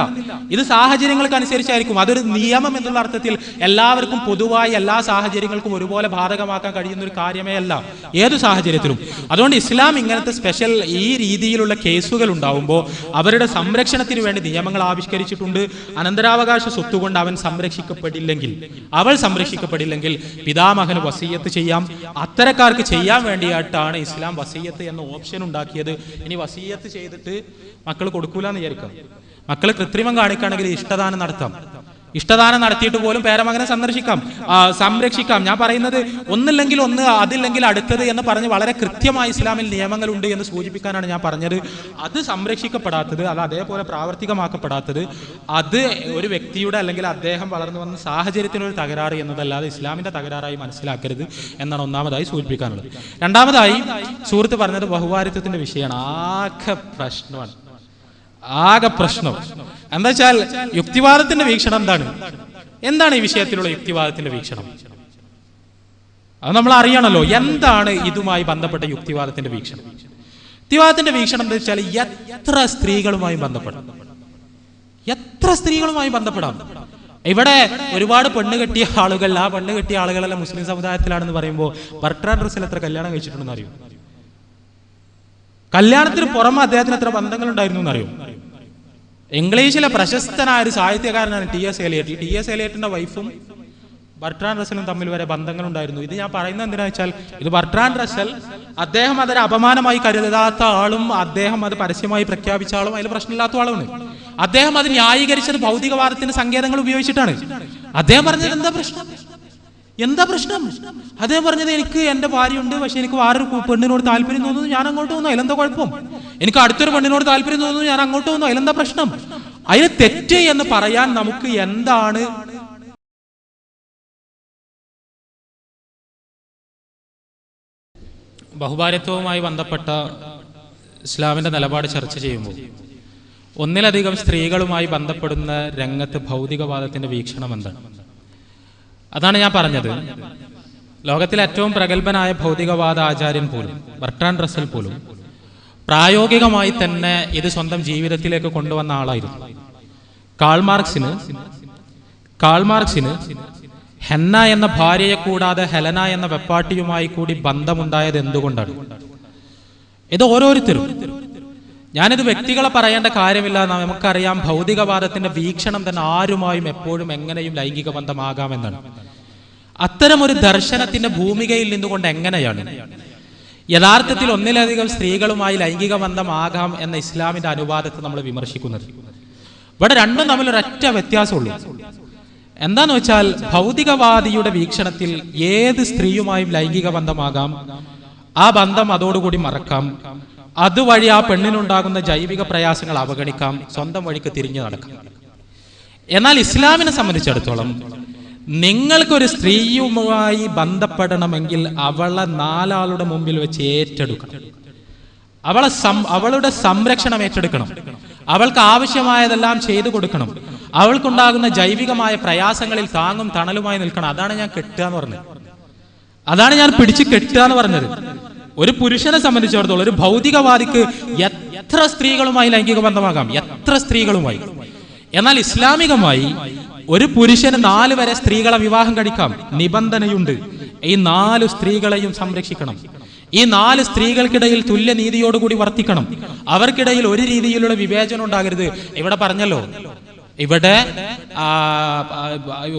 ഇത് സാഹചര്യങ്ങൾക്ക് അനുസരിച്ചായിരിക്കും. അതൊരു നിയമം എന്നുള്ള അർത്ഥത്തിൽ എല്ലാവർക്കും പൊതുവായി എല്ലാ സാഹചര്യങ്ങൾക്കും ഒരുപോലെ ബാധകമാക്കാൻ കഴിയുന്ന ഒരു കാര്യമേ അല്ല ഏതു സാഹചര്യത്തിലും. അതുകൊണ്ട് ഇസ്ലാം ഇങ്ങനത്തെ സ്പെഷ്യൽ ഈ രീതിയിലുള്ള കേസുകൾ ഉണ്ടാവുമ്പോൾ അവരുടെ സംരക്ഷണത്തിന് വേണ്ടി നിയമങ്ങൾ ആവിഷ്കരിച്ചിട്ടുണ്ട്. അനന്തരാവകാശ സ്വത്ത് കൊണ്ട് അവൻ സംരക്ഷിക്കപ്പെടില്ലെങ്കിൽ, അവൾ സംരക്ഷിക്കപ്പെടില്ലെങ്കിൽ പിതാമഹന് വസീയത്ത് ചെയ്യാം. അത്തരക്കാർക്ക് ചെയ്യാൻ വേണ്ടിയിട്ടാണ് ഇസ്ലാം വസീയത്ത് എന്ന ഓപ്ഷൻ ഉണ്ടാക്കിയത്. ഇനി വസീയത്ത് ചെയ്തിട്ട് മക്കൾ കൊടുക്കൂല എന്ന് വിചാരിക്കാം. മക്കൾ കൃത്രിമം കാണിക്കുകയാണെങ്കിൽ ഇഷ്ടദാനം നടത്താം. ഇഷ്ടദാനം നടത്തിയിട്ട് പോലും പേരമകനെ സംരക്ഷിക്കാം. ഞാൻ പറയുന്നത് ഒന്നില്ലെങ്കിൽ ഒന്ന്, അതില്ലെങ്കിൽ അടുത്തത് എന്ന് പറഞ്ഞ് വളരെ കൃത്യമായി ഇസ്ലാമിൽ നിയമങ്ങളുണ്ട് എന്ന് സൂചിപ്പിക്കാനാണ് ഞാൻ പറഞ്ഞത്. അത് സംരക്ഷിക്കപ്പെടാത്തത്, അത് അതേപോലെ പ്രാവർത്തികമാക്കപ്പെടാത്തത്, അത് ഒരു വ്യക്തിയുടെ അല്ലെങ്കിൽ അദ്ദേഹം വളർന്നു വന്ന സാഹചര്യത്തിനൊരു തകരാറ് എന്നതല്ലാതെ ഇസ്ലാമിന്റെ തകരാറായി മനസ്സിലാക്കരുത് എന്നാണ് ഒന്നാമതായി സൂചിപ്പിക്കാനുള്ളത്. രണ്ടാമതായി സുഹൃത്ത് പറഞ്ഞത് ബഹുഭാരിത്വത്തിന്റെ വിഷയമാണ്. ആകെ പ്രശ്നം എന്താ വെച്ചാൽ യുക്തിവാദത്തിന്റെ വീക്ഷണം എന്താണ് ഈ വിഷയത്തിലുള്ള യുക്തിവാദത്തിന്റെ വീക്ഷണം? അത് നമ്മൾ അറിയണല്ലോ. എന്താണ് ഇതുമായി ബന്ധപ്പെട്ട യുക്തിവാദത്തിന്റെ വീക്ഷണം? യുക്തിവാദത്തിന്റെ വീക്ഷണം എന്താ വെച്ചാൽ എത്ര സ്ത്രീകളുമായി ബന്ധപ്പെടാം. ഇവിടെ ഒരുപാട് പെണ്ണ് കെട്ടിയ ആളുകൾ, ആ പെണ്ണ് കെട്ടിയ ആളുകളെല്ലാം മുസ്ലിം സമുദായത്തിലാണെന്ന് പറയുമ്പോൾ ബർട്രാൻഡ് റസൽ എത്ര കല്യാണം കഴിച്ചിട്ടുണ്ടെന്ന് അറിയും? കല്യാണത്തിന് പുറമെ അദ്ദേഹത്തിന് എത്ര ബന്ധങ്ങൾ ഉണ്ടായിരുന്നു എന്നറിയും? ഇംഗ്ലീഷിലെ പ്രശസ്തനായ ഒരു സാഹിത്യകാരനാണ് ടി.എസ്. എലിയറ്റിന്റെ വൈഫും ബർട്രാൻഡ് റസലും തമ്മിൽ വരെ ബന്ധങ്ങൾ ഉണ്ടായിരുന്നു. ഇത് ഞാൻ പറയുന്നത് എന്തിനാ വെച്ചാൽ, ഇത് ബർട്രാൻഡ് റസൽ അദ്ദേഹം അതൊരു അപമാനമായി കരുതാത്ത ആളും അദ്ദേഹം അത് പരസ്യമായി പ്രഖ്യാപിച്ച ആളും അതിൽ പ്രശ്നമില്ലാത്ത ആളുമാണ്. അദ്ദേഹം അത് ന്യായീകരിച്ചത് ഭൗതികവാദത്തിന്റെ സങ്കേതങ്ങൾ ഉപയോഗിച്ചിട്ടാണ്. അദ്ദേഹം പറഞ്ഞത് എന്താ പ്രശ്നം? അദ്ദേഹം പറഞ്ഞത് എനിക്ക് എന്റെ ഭാര്യയുണ്ട്, പക്ഷെ എനിക്ക് വേറൊരു പെണ്ണിനോട് താല്പര്യം തോന്നുന്നു, ഞാൻ അങ്ങോട്ട് പോകുന്നു, അതിലെന്താ കുഴപ്പം? എനിക്ക് അടുത്തൊരു പെണ്ണിനോട് താല്പര്യം തോന്നുന്നു, ഞാൻ അങ്ങോട്ട് പോകുന്നു, അതിലെന്താ പ്രശ്നം? അതിന് തെറ്റ് എന്ന് പറയാൻ നമുക്ക് എന്താണ്? ബഹുഭാര്യത്വവുമായി ബന്ധപ്പെട്ട ഇസ്ലാമിന്റെ നിലപാട് ചർച്ച ചെയ്യുമ്പോൾ ഒന്നിലധികം സ്ത്രീകളുമായി ബന്ധപ്പെടുന്ന രംഗത്ത് ഭൗതികവാദത്തിന്റെ വീക്ഷണം എന്താണ്? അതാണ് ഞാൻ പറഞ്ഞത്. ലോകത്തിലെ ഏറ്റവും പ്രഗത്ഭനായ ഭൗതികവാദ ആചാര്യൻ പോലും, ബർട്രാൻഡ് റസൽ പോലും പ്രായോഗികമായി തന്നെ ഇത് സ്വന്തം ജീവിതത്തിലേക്ക് കൊണ്ടുവന്ന ആളായിരുന്നു. കാൾ മാർക്സിന് ഹെന്ന എന്ന ഭാര്യയെ കൂടാതെ ഹെലന എന്ന വെപ്പാട്ടിയുമായി കൂടി ബന്ധമുണ്ടായത് എന്തുകൊണ്ടാണ്? ഇത് ഓരോരുത്തരും, ഞാനിത് വ്യക്തികളെ പറയേണ്ട കാര്യമില്ല, നമുക്കറിയാം ഭൗതികവാദത്തിന്റെ വീക്ഷണം തന്നെ ആരുമായും എപ്പോഴും എങ്ങനെയും ലൈംഗിക ബന്ധമാകാമെന്നാണ്. അത്തരം ഒരു ദർശനത്തിന്റെ ഭൂമികയിൽ നിന്നുകൊണ്ട് എങ്ങനെയാണ് യഥാർത്ഥത്തിൽ ഒന്നിലധികം സ്ത്രീകളുമായി ലൈംഗിക ബന്ധമാകാം എന്ന ഇസ്ലാമിന്റെ അനുവാദത്തെ നമ്മൾ വിമർശിക്കുന്നത്? ഇവിടെ രണ്ടും തമ്മിൽ ഒരൊറ്റ വ്യത്യാസമുള്ളൂ. എന്താന്ന് വെച്ചാൽ ഭൗതികവാദിയുടെ വീക്ഷണത്തിൽ ഏത് സ്ത്രീയുമായും ലൈംഗിക ബന്ധമാകാം, ആ ബന്ധം അതോടുകൂടി മറക്കാം, അതുവഴി ആ പെണ്ണിനുണ്ടാകുന്ന ജൈവിക പ്രയാസങ്ങൾ അവഗണിക്കാം, സ്വന്തം വഴിക്ക് തിരിഞ്ഞു നടക്കാം. എന്നാൽ ഇസ്ലാമിനെ സംബന്ധിച്ചിടത്തോളം നിങ്ങൾക്കൊരു സ്ത്രീയുമായി ബന്ധപ്പെടണമെങ്കിൽ അവളെ നാലാളുടെ മുമ്പിൽ വെച്ച് ഏറ്റെടുക്കണം, അവളുടെ സംരക്ഷണം ഏറ്റെടുക്കണം, അവൾക്ക് ആവശ്യമായതെല്ലാം ചെയ്തു കൊടുക്കണം, അവൾക്കുണ്ടാകുന്ന ജൈവികമായ പ്രയാസങ്ങളിൽ താങ്ങും തണലുമായി നിൽക്കണം. അതാണ് ഞാൻ കെട്ടുക എന്ന് പറഞ്ഞത്, അതാണ് ഞാൻ പിടിച്ച് കെട്ടുക എന്ന് പറഞ്ഞത്. ഒരു പുരുഷനെ സംബന്ധിച്ചിടത്തോളം ഒരു ഭൗതികവാദിക്ക് എത്ര സ്ത്രീകളുമായി ലൈംഗിക ബന്ധമാകാം, എത്ര സ്ത്രീകളുമായി. എന്നാൽ ഇസ്ലാമികമായി ഒരു പുരുഷന് 4 വരെ സ്ത്രീകളെ വിവാഹം കഴിക്കാം, നിബന്ധനയുണ്ട്. ഈ 4 സ്ത്രീകളെയും സംരക്ഷിക്കണം, ഈ 4 സ്ത്രീകൾക്കിടയിൽ തുല്യനീതിയോടുകൂടി വർത്തിക്കണം, അവർക്കിടയിൽ ഒരു രീതിയിലുള്ള വിവേചനം ഉണ്ടാകരുത്. ഇവിടെ പറഞ്ഞല്ലോ, ഇവിടെ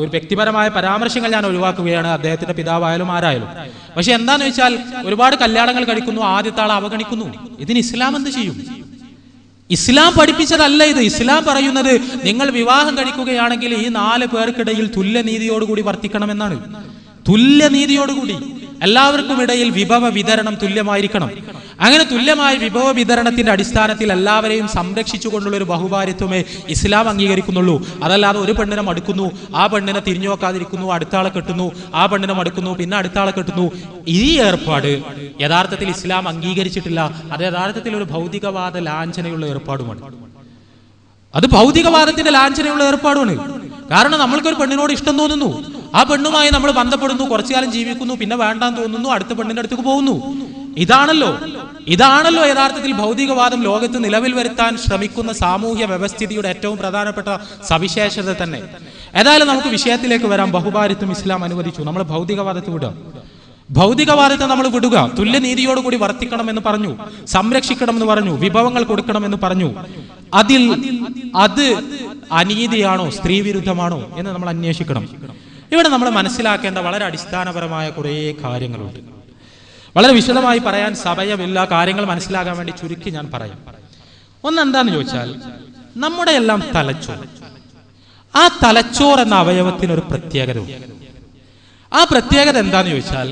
ഒരു വ്യക്തിപരമായ പരാമർശങ്ങൾ ഞാൻ ഒഴിവാക്കുകയാണ്, അദ്ദേഹത്തിന്റെ പിതാവായാലും ആരായാലും. പക്ഷെ എന്താന്ന് വെച്ചാൽ ഒരുപാട് കല്യാണങ്ങൾ കഴിക്കുന്നു, ആദ്യത്തെ ആളെ അവഗണിക്കുന്നു. ഇതിന് ഇസ്ലാം എന്ത് ചെയ്യും? ഇസ്ലാം പഠിപ്പിച്ചതല്ല ഇത്. ഇസ്ലാം പറയുന്നത് നിങ്ങൾ വിവാഹം കഴിക്കുകയാണെങ്കിൽ ഈ 4 പേർക്കിടയിൽ തുല്യനീതിയോടുകൂടി വർത്തിക്കണമെന്നാണ്. തുല്യനീതിയോടുകൂടി എല്ലാവർക്കും ഇടയിൽ വിഭവ വിതരണം തുല്യമായിരിക്കണം. അങ്ങനെ തുല്യമായ വിഭവ വിതരണത്തിന്റെ അടിസ്ഥാനത്തിൽ എല്ലാവരെയും സംരക്ഷിച്ചുകൊണ്ടുള്ള ഒരു ബഹുഭാര്യത്വമേ ഇസ്ലാം അംഗീകരിക്കുന്നുള്ളൂ. അതല്ലാതെ ഒരു പെണ്ണിനെ മടുക്കുന്നു, ആ പെണ്ണിനെ തിരിഞ്ഞു നോക്കാതിരിക്കുന്നു, അടുത്ത ആളെ കെട്ടുന്നു, ആ പെണ്ണിനെ മടുക്കുന്നു, പിന്നെ അടുത്ത ആളെ കെട്ടുന്നു. ഈ ഏർപ്പാട് യഥാർത്ഥത്തിൽ ഇസ്ലാം അംഗീകരിച്ചിട്ടില്ല. അത് യഥാർത്ഥത്തിൽ ഒരു ഭൗതികവാദ ലാഞ്ചനയുള്ള ഏർപ്പാടുമാണ്. അത് ഭൗതികവാദത്തിന്റെ ലാഞ്ചനയുള്ള ഏർപ്പാടുമാണ്. കാരണം നമ്മൾക്കൊരു പെണ്ണിനോട് ഇഷ്ടം തോന്നുന്നു, ആ പെണ്ണുമായി നമ്മൾ ബന്ധപ്പെടുന്നു, കുറച്ചു കാലം ജീവിക്കുന്നു, പിന്നെ വേണ്ടാന്ന് തോന്നുന്നു, അടുത്ത പെണ്ണിന്റെ അടുത്തേക്ക് പോകുന്നു. ഇതാണല്ലോ യഥാർത്ഥത്തിൽ ഭൗതികവാദം ലോകത്ത് നിലവിൽ വരുത്താൻ ശ്രമിക്കുന്ന സാമൂഹ്യ വ്യവസ്ഥിതിയുടെ ഏറ്റവും പ്രധാനപ്പെട്ട സവിശേഷത തന്നെ. ഏതായാലും നമുക്ക് വിഷയത്തിലേക്ക് വരാം. ബഹുഭാര്യത്വം ഇസ്ലാം അനുവദിച്ചു, നമ്മൾ ഭൗതികവാദത്തെ വിടുക. ഭൗതികവാദത്തെ നമ്മൾ വിടുക. തുല്യനീതിയോടുകൂടി വർത്തിക്കണമെന്ന് പറഞ്ഞു, സംരക്ഷിക്കണമെന്ന് പറഞ്ഞു, വിഭവങ്ങൾ കൊടുക്കണമെന്ന് പറഞ്ഞു. അത് അനീതിയാണോ, സ്ത്രീ വിരുദ്ധമാണോ എന്ന് നമ്മൾ അന്വേഷിക്കണം. ഇവിടെ നമ്മൾ മനസ്സിലാക്കേണ്ട വളരെ അടിസ്ഥാനപരമായ കുറേ കാര്യങ്ങളുണ്ട്. വളരെ വിശദമായി പറയാൻ സമയമില്ല, കാര്യങ്ങൾ മനസ്സിലാകാൻ വേണ്ടി ചുരുക്കി ഞാൻ പറയാം. ഒന്നെന്താന്ന് ചോദിച്ചാൽ, നമ്മുടെ എല്ലാം തലച്ചോറ്, ആ തലച്ചോർ എന്ന അവയവത്തിനൊരു പ്രത്യേകത ഉണ്ട്. ആ പ്രത്യേകത എന്താന്ന് ചോദിച്ചാൽ,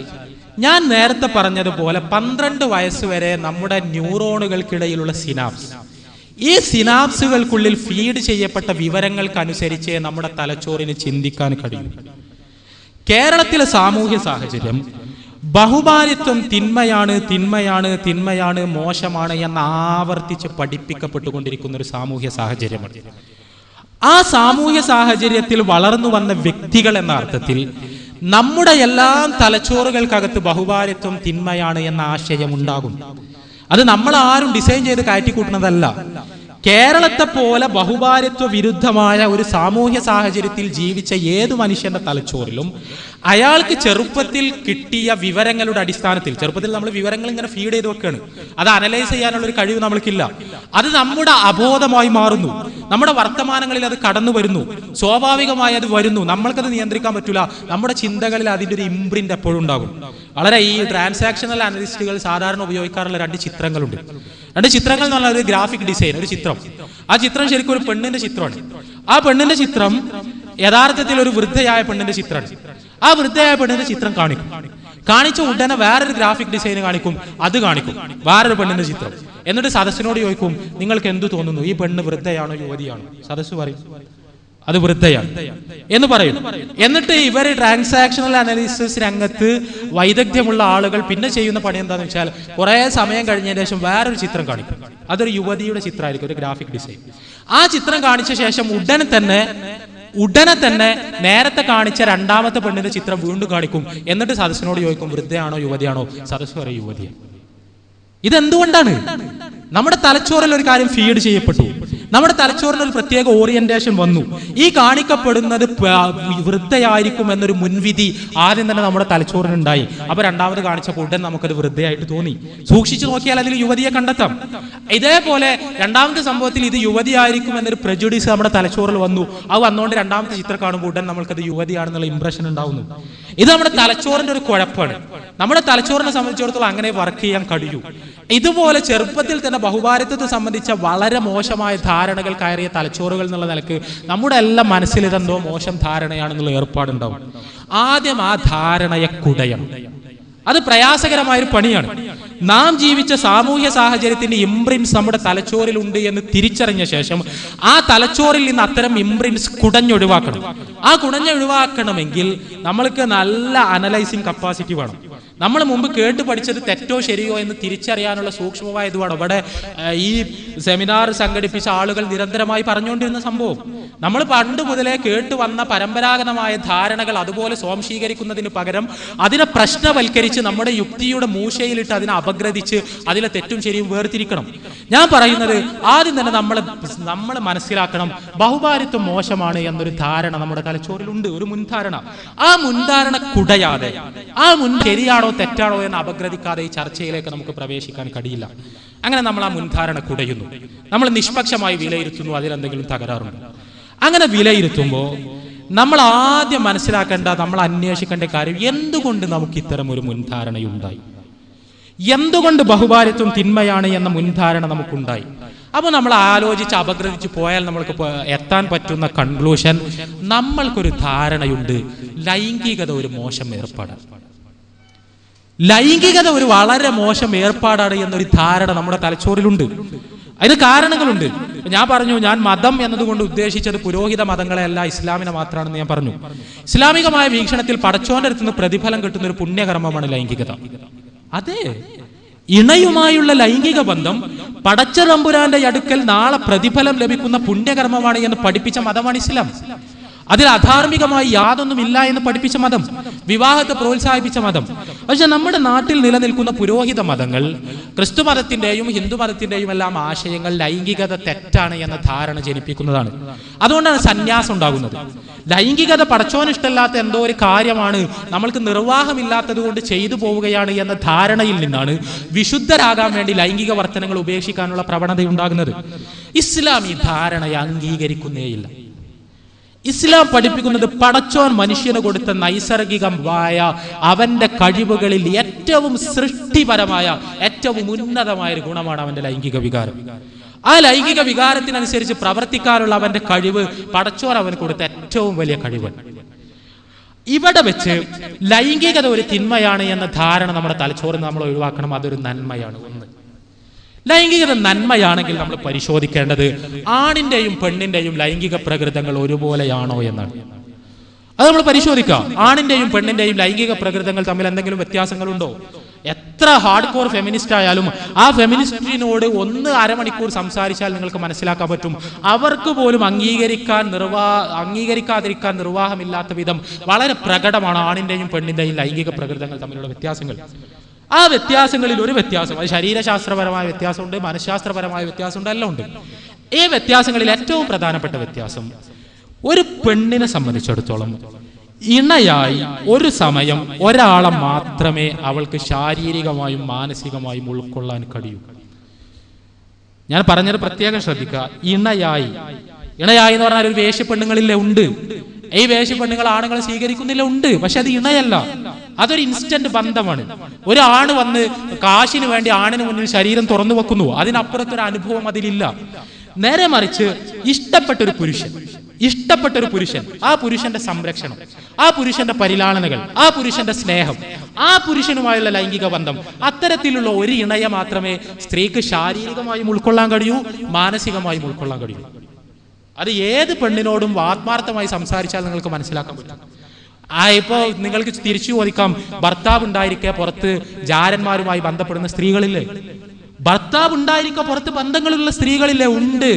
ഞാൻ നേരത്തെ പറഞ്ഞതുപോലെ 12 വയസ്സ് വരെ നമ്മുടെ ന്യൂറോണുകൾക്കിടയിലുള്ള സിനാപ്സ്, ഈ സിനാപ്സുകൾക്കുള്ളിൽ ഫീഡ് ചെയ്യപ്പെട്ട വിവരങ്ങൾക്കനുസരിച്ച് നമ്മുടെ തലച്ചോറിന് ചിന്തിക്കാൻ കഴിയും. കേരളത്തിലെ സാമൂഹ്യ സാഹചര്യം ബഹുഭാര്യത്വം തിന്മയാണ്, തിന്മയാണ്, തിന്മയാണ്, മോശമാണ് എന്ന് ആവർത്തിച്ച് പഠിപ്പിക്കപ്പെട്ടുകൊണ്ടിരിക്കുന്ന ഒരു സാമൂഹ്യ സാഹചര്യമാണ്. ആ സാമൂഹ്യ സാഹചര്യത്തിൽ വളർന്നു വന്ന വ്യക്തികൾ എന്ന അർത്ഥത്തിൽ നമ്മുടെ എല്ലാം തലച്ചോറുകൾക്കകത്ത് ബഹുഭാര്യത്വം തിന്മയാണ് എന്ന ആശയം ഉണ്ടാകും. അത് നമ്മൾ ആരും ഡിസൈൻ ചെയ്ത് കയറ്റിക്കൂട്ടുന്നതല്ല. കേരളത്തെ പോലെ ബഹുഭാര്യത്വ വിരുദ്ധമായ ഒരു സാമൂഹ്യ സാഹചര്യത്തിൽ ജീവിച്ച ഏതു മനുഷ്യന്റെ തലച്ചോറിലും അയാൾക്ക് ചെറുപ്പത്തിൽ കിട്ടിയ വിവരങ്ങളുടെ അടിസ്ഥാനത്തിൽ, ചെറുപ്പത്തിൽ നമ്മൾ വിവരങ്ങൾ ഇങ്ങനെ ഫീഡ് ചെയ്ത് വെക്കുകയാണ്, അത് അനലൈസ് ചെയ്യാനുള്ള ഒരു കഴിവ് നമ്മൾക്കില്ല. അത് നമ്മുടെ അബോധമായി മാറുന്നു, നമ്മുടെ വർത്തമാനങ്ങളിൽ അത് കടന്നു വരുന്നു, സ്വാഭാവികമായി അത് വരുന്നു, നമ്മൾക്കത് നിയന്ത്രിക്കാൻ പറ്റില്ല. നമ്മുടെ ചിന്തകളിൽ അതിൻ്റെ ഒരു ഇംപ്രിന്റ് എപ്പോഴും ഉണ്ടാകും. വളരെ ഈ ട്രാൻസാക്ഷണൽ അനലിസ്റ്റുകൾ സാധാരണ ഉപയോഗിക്കാറുള്ള 2 ചിത്രങ്ങളുണ്ട്. 2 ചിത്രങ്ങൾ എന്ന് പറഞ്ഞാൽ ഒരു ഗ്രാഫിക് ഡിസൈൻ, ഒരു ചിത്രം. ആ ചിത്രം ശരിക്കും ഒരു പെണ്ണിന്റെ ചിത്രമാണ്. ആ പെണ്ണിന്റെ ചിത്രം യഥാർത്ഥത്തിൽ ഒരു വൃദ്ധയായ പെണ്ണിന്റെ ചിത്രമാണ്. ആ വൃദ്ധയായ പെണ്ണിന്റെ ചിത്രം കാണിച്ച ഉടനെ വേറൊരു ഗ്രാഫിക് ഡിസൈൻ കാണിക്കും, അത് കാണിക്കും വേറൊരു പെണ്ണിന്റെ ചിത്രം. എന്നിട്ട് സദസ്സിനോട് ചോദിക്കും, നിങ്ങൾക്ക് എന്തു തോന്നുന്നു, ഈ പെണ്ണ് വൃദ്ധയാണോ യുവതിയാണോ? സദസ്സ് പറയും അത് വൃദ്ധയാണ് എന്ന് പറയും. എന്നിട്ട് ഇവർ ട്രാൻസാക്ഷണൽ അനാലിസിസ് രംഗത്ത് വൈദഗ്ധ്യമുള്ള ആളുകൾ പിന്നെ ചെയ്യുന്ന പണി എന്താണെന്ന് വെച്ചാൽ, കുറെ സമയം കഴിഞ്ഞതിന് ശേഷം വേറൊരു ചിത്രം കാണിക്കും. അതൊരു യുവതിയുടെ ചിത്രമായിരിക്കും, ഒരു ഗ്രാഫിക് ഡിസൈൻ. ആ ചിത്രം കാണിച്ച ശേഷം ഉടനെ തന്നെ നേരത്തെ കാണിച്ച 2ാമത്തെ പെണ്ണിന്റെ ചിത്രം വീണ്ടും കാണിക്കും. എന്നിട്ട് സദസ്സിനോട് ചോദിക്കും, വൃദ്ധയാണോ യുവതിയാണോ? സദസ്സ് പറയും യുവതിയാണ്. ഇതെന്തുകൊണ്ടാണ്? നമ്മുടെ തലച്ചോറിൽ ഒരു കാര്യം ഫീഡ് ചെയ്യപ്പെട്ടു, നമ്മുടെ തലച്ചോറിന് ഒരു പ്രത്യേക ഓറിയന്റേഷൻ വന്നു. ഈ കാണിക്കപ്പെടുന്നത് വൃദ്ധയായിരിക്കും എന്നൊരു മുൻവിധി ആദ്യം തന്നെ നമ്മുടെ തലച്ചോറിനുണ്ടായി. അപ്പൊ 2ാമത് കാണിച്ചപ്പോൾ ഉടൻ നമുക്കത് വൃദ്ധയായിട്ട് തോന്നി. സൂക്ഷിച്ചു നോക്കിയാൽ അതിൽ യുവതിയെ കണ്ടെത്താം. ഇതേപോലെ 2ാമത്തെ സംഭവത്തിൽ ഇത് യുവതിയായിരിക്കും എന്നൊരു പ്രജുഡീസ് നമ്മുടെ തലച്ചോറിൽ വന്നു. അത് വന്നുകൊണ്ട് 2ാമത്തെ ചിത്രം കാണുമ്പോൾ ഉടൻ നമ്മൾക്കത് യുവതിയാണെന്നുള്ള ഇംപ്രഷൻ ഉണ്ടാവുന്നു. ഇത് നമ്മുടെ തലച്ചോറിന്റെ ഒരു കുഴപ്പമാണ്. നമ്മുടെ തലച്ചോറിനെ സംബന്ധിച്ചിടത്തോളം അങ്ങനെ വർക്ക് ചെയ്യാൻ കഴിയൂ. ഇതുപോലെ ചെറുപ്പത്തിൽ തന്നെ ബഹുഭാര്യത്വത്തെ സംബന്ധിച്ച വളരെ മോശമായ ധാരണകൾ കയറിയ തലച്ചോറുകൾ എന്നുള്ള നിലക്ക് നമ്മുടെ എല്ലാം മനസ്സിൽ ഇതെന്തോ മോശം ധാരണയാണെന്നുള്ള ഏർപ്പാടുണ്ടാവും. ആദ്യം ആ ധാരണയെ കുടയണം. അത് പ്രയാസകരമായൊരു പണിയാണ്. നാം ജീവിച്ച സാമൂഹ്യ സാഹചര്യത്തിന്റെ ഇംപ്രിന്റ്സ് നമ്മുടെ തലച്ചോറിലുണ്ട് എന്ന് തിരിച്ചറിഞ്ഞ ശേഷം ആ തലച്ചോറിൽ നിന്ന് അത്തരം ഇംപ്രിന്റ്സ് കുടഞ്ഞൊഴിവാക്കണം. ആ കുടഞ്ഞൊഴിവാക്കണമെങ്കിൽ നമ്മൾക്ക് നല്ല അനലൈസിങ് കപ്പാസിറ്റി വേണം. നമ്മൾ മുമ്പ് കേട്ട് പഠിച്ചത് തെറ്റോ ശരിയോ എന്ന് തിരിച്ചറിയാനുള്ള സൂക്ഷ്മമായ ഇതുമാണ്. ഇവിടെ ഈ സെമിനാർ സംഘടിപ്പിച്ച ആളുകൾ നിരന്തരമായി പറഞ്ഞുകൊണ്ടിരുന്ന സംഭവം, നമ്മൾ പണ്ട് മുതലേ കേട്ട് വന്ന പരമ്പരാഗതമായ ധാരണകൾ അതുപോലെ സ്വാംശീകരിക്കുന്നതിന് പകരം അതിനെ പ്രശ്നവൽക്കരിച്ച് നമ്മുടെ യുക്തിയുടെ മൂശയിലിട്ട് അതിനെ അപഗ്രഥിച്ച് അതിലെ തെറ്റും ശരിയും വേർതിരിക്കണം. ഞാൻ പറയുന്നത് ആദ്യം തന്നെ നമ്മൾ മനസ്സിലാക്കണം, ബഹുഭാര്യത്വം മോശമാണ് എന്നൊരു ധാരണ നമ്മുടെ തലച്ചോറിലുണ്ട്, ഒരു മുൻധാരണ. ആ മുൻധാരണ കുടയാതെ, ആ മുൻ ശരിയാണോ തെറ്റാണോ എന്ന് അപഗ്രഥിക്കാതെ ഈ ചർച്ചയിലേക്ക് നമുക്ക് പ്രവേശിക്കാൻ കഴിയില്ല. അങ്ങനെ നമ്മൾ ആ മുൻധാരണ കുടയുന്നു, നമ്മൾ നിഷ്പക്ഷമായി വിലയിരുത്തുന്നു, അതിലെന്തെങ്കിലും തകരാറുണ്ട്. അങ്ങനെ വിലയിരുത്തുമ്പോൾ നമ്മൾ ആദ്യം മനസ്സിലാക്കേണ്ട, നമ്മൾ അന്വേഷിക്കേണ്ട കാര്യം, എന്തുകൊണ്ട് നമുക്ക് ഇത്തരം ഒരു മുൻധാരണയുണ്ടായി? എന്തുകൊണ്ട് ബഹുഭാര്യത്വം തിന്മയാണ് എന്ന മുൻധാരണ നമുക്കുണ്ടായി? അപ്പോൾ നമ്മൾ ആലോചിച്ച് അപഗ്രഥിച്ച് പോയാൽ നമ്മൾക്ക് എത്താൻ പറ്റുന്ന കൺക്ലൂഷൻ, നമ്മൾക്കൊരു ധാരണയുണ്ട്, ലൈംഗികത ഒരു മോശം ഏർപ്പാടാണ്. ലൈംഗികത ഒരു വളരെ മോശം ഏർപ്പാടാണ് എന്നൊരു ധാരണ നമ്മുടെ തലച്ചോറിലുണ്ട്. അതിന് കാരണങ്ങളുണ്ട്. ഞാൻ പറഞ്ഞു, ഞാൻ മതം എന്നതുകൊണ്ട് ഉദ്ദേശിച്ചത് പുരോഹിത മതങ്ങളെയല്ല, ഇസ്ലാമിനെ മാത്രമാണെന്ന് ഞാൻ പറഞ്ഞു. ഇസ്ലാമികമായ വീക്ഷണത്തിൽ പടച്ചോന്റെ അടുത്തുനിന്ന് പ്രതിഫലം കിട്ടുന്ന ഒരു പുണ്യകർമ്മമാണ് ലൈംഗികത. അതെ, ഇണയുമായുള്ള ലൈംഗിക ബന്ധം പടച്ച തമ്പുരാന്റെ അടുക്കൽ നാളെ പ്രതിഫലം ലഭിക്കുന്ന പുണ്യകർമ്മമാണ് എന്ന് പഠിപ്പിച്ച മതമാണ് ഇസ്ലാം. അതിൽ അധാർമികമായി യാതൊന്നുമില്ല എന്ന് പഠിപ്പിച്ച മതം, വിവാഹത്തെ പ്രോത്സാഹിപ്പിച്ച മതം. പക്ഷെ നമ്മുടെ നാട്ടിൽ നിലനിൽക്കുന്ന പുരോഹിത മതങ്ങൾ, ക്രിസ്തു മതത്തിന്റെയും ഹിന്ദു മതത്തിന്റെയും എല്ലാം ആശയങ്ങൾ ലൈംഗികത തെറ്റാണ് എന്ന ധാരണ ജനിപ്പിക്കുന്നതാണ്. അതുകൊണ്ടാണ് സന്യാസം ഉണ്ടാകുന്നത്. ലൈംഗികത പടച്ചോനിഷ്ടമില്ലാത്ത എന്തോ ഒരു കാര്യമാണ്, നമ്മൾക്ക് നിർവാഹമില്ലാത്തത് കൊണ്ട് ചെയ്തു പോവുകയാണ് എന്ന ധാരണയിൽ നിന്നാണ് വിശുദ്ധരാകാൻ വേണ്ടി ലൈംഗിക വർത്തനങ്ങൾ ഉപേക്ഷിക്കാനുള്ള പ്രവണതയുണ്ടാകുന്നത്. ഇസ്ലാം ഈ ധാരണയെ അംഗീകരിക്കുന്നേയില്ല. ഇസ്ലാം പഠിപ്പിക്കുന്നത് പടച്ചോൻ മനുഷ്യന് കൊടുത്ത നൈസർഗികമായ അവന്റെ കഴിവുകളിൽ ഏറ്റവും സൃഷ്ടിപരമായ ഏറ്റവും ഉന്നതമായ ഒരു ഗുണമാണ് അവന്റെ ലൈംഗിക വികാരം. ആ ലൈംഗിക വികാരത്തിനനുസരിച്ച് പ്രവർത്തിക്കാനുള്ള അവന്റെ കഴിവ് പടച്ചോൻ അവന് കൊടുത്ത ഏറ്റവും വലിയ കഴിവ്. ഇവിടെ വെച്ച് ലൈംഗികത ഒരു തിന്മയാണ് എന്ന ധാരണ നമ്മുടെ തലച്ചോറിൽ നമ്മൾ ഒഴിവാക്കണം. അതൊരു നന്മയാണ്. ഒന്ന്, ലൈംഗികത നന്മയാണെങ്കിൽ നമ്മൾ പരിശോധിക്കേണ്ടത് ആണിന്റെയും പെണ്ണിന്റെയും ലൈംഗിക പ്രകൃതങ്ങൾ ഒരുപോലെയാണോ എന്നാണ്. അത് നമ്മൾ പരിശോധിക്കാം. ആണിന്റെയും പെണ്ണിന്റെയും ലൈംഗിക പ്രകൃതങ്ങൾ തമ്മിൽ എന്തെങ്കിലും വ്യത്യാസങ്ങളുണ്ടോ? എത്ര ഹാർഡ് കോർ ഫെമിനിസ്റ്റ് ആയാലും ആ ഫെമിനിസ്റ്റിനോട് അരമണിക്കൂർ സംസാരിച്ചാൽ നിങ്ങൾക്ക് മനസ്സിലാക്കാൻ പറ്റും, അവർക്ക് പോലും അംഗീകരിക്കാതിരിക്കാൻ നിർവാഹമില്ലാത്ത വിധം വളരെ പ്രകടമാണ് ആണിന്റെയും പെണ്ണിന്റെയും ലൈംഗിക പ്രകൃതങ്ങൾ തമ്മിലുള്ള വ്യത്യാസങ്ങൾ. ആ വ്യത്യാസങ്ങളിൽ ഒരു വ്യത്യാസം, അത് ശരീരശാസ്ത്രപരമായ വ്യത്യാസമുണ്ട്, മനഃശാസ്ത്രപരമായ വ്യത്യാസമുണ്ട്, എല്ലാം ഉണ്ട്. ഈ വ്യത്യാസങ്ങളിൽ ഏറ്റവും പ്രധാനപ്പെട്ട വ്യത്യാസം, ഒരു പെണ്ണിനെ സംബന്ധിച്ചിടത്തോളം ഇണയായി ഒരു സമയം ഒരാളെ മാത്രമേ അവൾക്ക് ശാരീരികമായും മാനസികമായും ഉൾക്കൊള്ളാൻ കഴിയൂ. ഞാൻ പറഞ്ഞത് പ്രത്യേകം ശ്രദ്ധിക്കുക. ഇണയായി എന്ന് പറഞ്ഞാൽ ഒരു വേശ്യപ്പെണ്ണുങ്ങളില്ലേ ഉണ്ട്. ഈ വേശ്യപ്പെണ്ണുങ്ങൾ ആണുങ്ങളെ സ്വീകരിക്കുന്നില്ല ഉണ്ട്, പക്ഷെ അത് ഇണയല്ല, അതൊരു ഇൻസ്റ്റന്റ് ബന്ധമാണ്. ഒരു ആണ് വന്ന് കാശിന് വേണ്ടി ആണിന് മുന്നിൽ ശരീരം തുറന്നു വെക്കുന്നു, അതിനപ്പുറത്തൊരു അനുഭവം അതിലില്ല. നേരെ മറിച്ച് ഇഷ്ടപ്പെട്ടൊരു പുരുഷൻ, ആ പുരുഷന്റെ സംരക്ഷണം, ആ പുരുഷന്റെ പരിലാളനകൾ, ആ പുരുഷന്റെ സ്നേഹം, ആ പുരുഷനുമായുള്ള ലൈംഗിക ബന്ധം, അത്തരത്തിലുള്ള ഒരു ഇണയെ മാത്രമേ സ്ത്രീക്ക് ശാരീരികമായും ഉൾക്കൊള്ളാൻ കഴിയൂ, മാനസികമായും ഉൾക്കൊള്ളാൻ കഴിയൂ. അത് ഏത് പെണ്ണിനോടും ആത്മാർത്ഥമായി സംസാരിച്ചാൽ നിങ്ങൾക്ക് മനസ്സിലാക്കാൻ പറ്റും. ഇപ്പോ നിങ്ങൾക്ക് തിരിച്ചു ചോദിക്കാം, ഭർത്താവ് ഉണ്ടായിരിക്കെ പുറത്ത് ജാരന്മാരുമായി ബന്ധപ്പെടുന്ന സ്ത്രീകളില്ലേ? ഭർത്താവ് ഉണ്ടായിരിക്കെ പുറത്ത് ബന്ധങ്ങളുള്ള സ്ത്രീകളില്ലേ? ഉണ്ട്.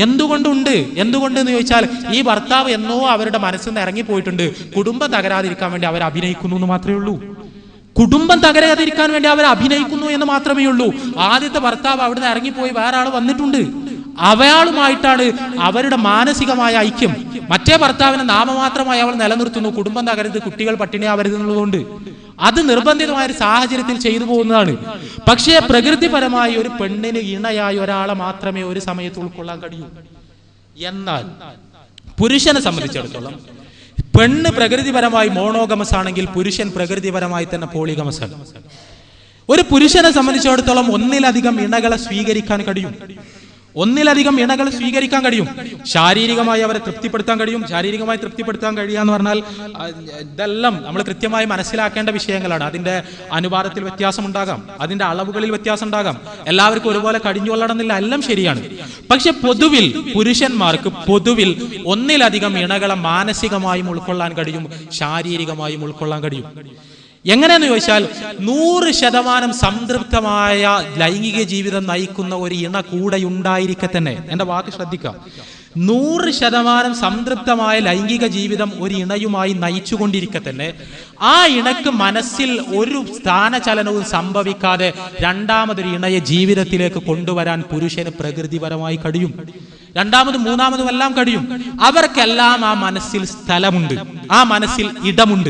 എന്തുകൊണ്ടെന്ന് ചോദിച്ചാൽ ഈ ഭർത്താവ് എന്നോ അവരുടെ മനസ്സിൽ നിന്ന് ഇറങ്ങിപ്പോയിട്ടുണ്ട്. കുടുംബം തകരാതിരിക്കാൻ വേണ്ടി അവർ അഭിനയിക്കുന്നു എന്ന് മാത്രമേ ഉള്ളൂ. കുടുംബം തകരാതിരിക്കാൻ വേണ്ടി അവർ അഭിനയിക്കുന്നു എന്ന് മാത്രമേ ഉള്ളൂ. ആദ്യത്തെ ഭർത്താവ് അവിടുന്ന് ഇറങ്ങിപ്പോയി വേറെ ആൾ വന്നിട്ടുണ്ട്. അവയാളുമായിട്ടാണ് അവരുടെ മാനസികമായ ഐക്യം. മറ്റേ ഭർത്താവിനെ നാമമാത്രമായി അവൾ നിലനിർത്തുന്നു. കുടുംബം തകരുത്, കുട്ടികൾ പട്ടിണിയാവരുതെന്നുള്ളതുകൊണ്ട് അത് നിർബന്ധിതമായ ഒരു സാഹചര്യത്തിൽ ചെയ്തു പോകുന്നതാണ്. പക്ഷേ പ്രകൃതിപരമായി ഒരു പെണ്ണിന് ഇണയായി ഒരാളെ മാത്രമേ ഒരു സമയത്ത് ഉൾക്കൊള്ളാൻ കഴിയൂ. എന്നാൽ പുരുഷനെ സംബന്ധിച്ചിടത്തോളം പെണ്ണ് പ്രകൃതിപരമായി മോണോഗമസ് ആണെങ്കിൽ പുരുഷൻ പ്രകൃതിപരമായി തന്നെ പോളിഗമസ് ആണ്. ഒരു പുരുഷനെ സംബന്ധിച്ചിടത്തോളം ഒന്നിലധികം ഇണകളെ സ്വീകരിക്കാൻ കഴിയും. ശാരീരികമായി അവരെ തൃപ്തിപ്പെടുത്താൻ കഴിയും. ശാരീരികമായി തൃപ്തിപ്പെടുത്താൻ കഴിയുക എന്ന് പറഞ്ഞാൽ ഇതെല്ലാം നമ്മൾ കൃത്യമായി മനസ്സിലാക്കേണ്ട വിഷയങ്ങളാണ്. അതിന്റെ അനുപാതത്തിൽ വ്യത്യാസം ഉണ്ടാകാം, അതിന്റെ അളവുകളിൽ വ്യത്യാസം ഉണ്ടാകാം, എല്ലാവർക്കും ഒരുപോലെ കഴിഞ്ഞുകൊള്ളണമെന്നില്ല, എല്ലാം ശരിയാണ്. പക്ഷെ പുരുഷന്മാർക്ക് പൊതുവിൽ ഒന്നിലധികം ഇണകളെ മാനസികമായും ഉൾക്കൊള്ളാൻ കഴിയും, ശാരീരികമായും ഉൾക്കൊള്ളാൻ കഴിയും. എങ്ങനെയെന്ന് ചോദിച്ചാൽ 100% സംതൃപ്തമായ ലൈംഗിക ജീവിതം നയിക്കുന്ന ഒരു ഇണ കൂടെ ഉണ്ടായിരിക്കെ തന്നെ, എന്റെ വാക്ക് ശ്രദ്ധിക്കുക, 100% സംതൃപ്തമായ ലൈംഗിക ജീവിതം ഒരു ഇണയുമായി നയിച്ചുകൊണ്ടിരിക്കെ തന്നെ ആ ഇണക്ക് മനസ്സിൽ ഒരു സ്ഥാനചലനവും സംഭവിക്കാതെ രണ്ടാമതൊരു ഇണയെ ജീവിതത്തിലേക്ക് കൊണ്ടുവരാൻ പുരുഷന് പ്രകൃതിപരമായി കഴിയും. രണ്ടാമതും മൂന്നാമതും എല്ലാം കഴിയും. അവർക്കെല്ലാം ആ മനസ്സിൽ സ്ഥലമുണ്ട്, ആ മനസ്സിൽ ഇടമുണ്ട്.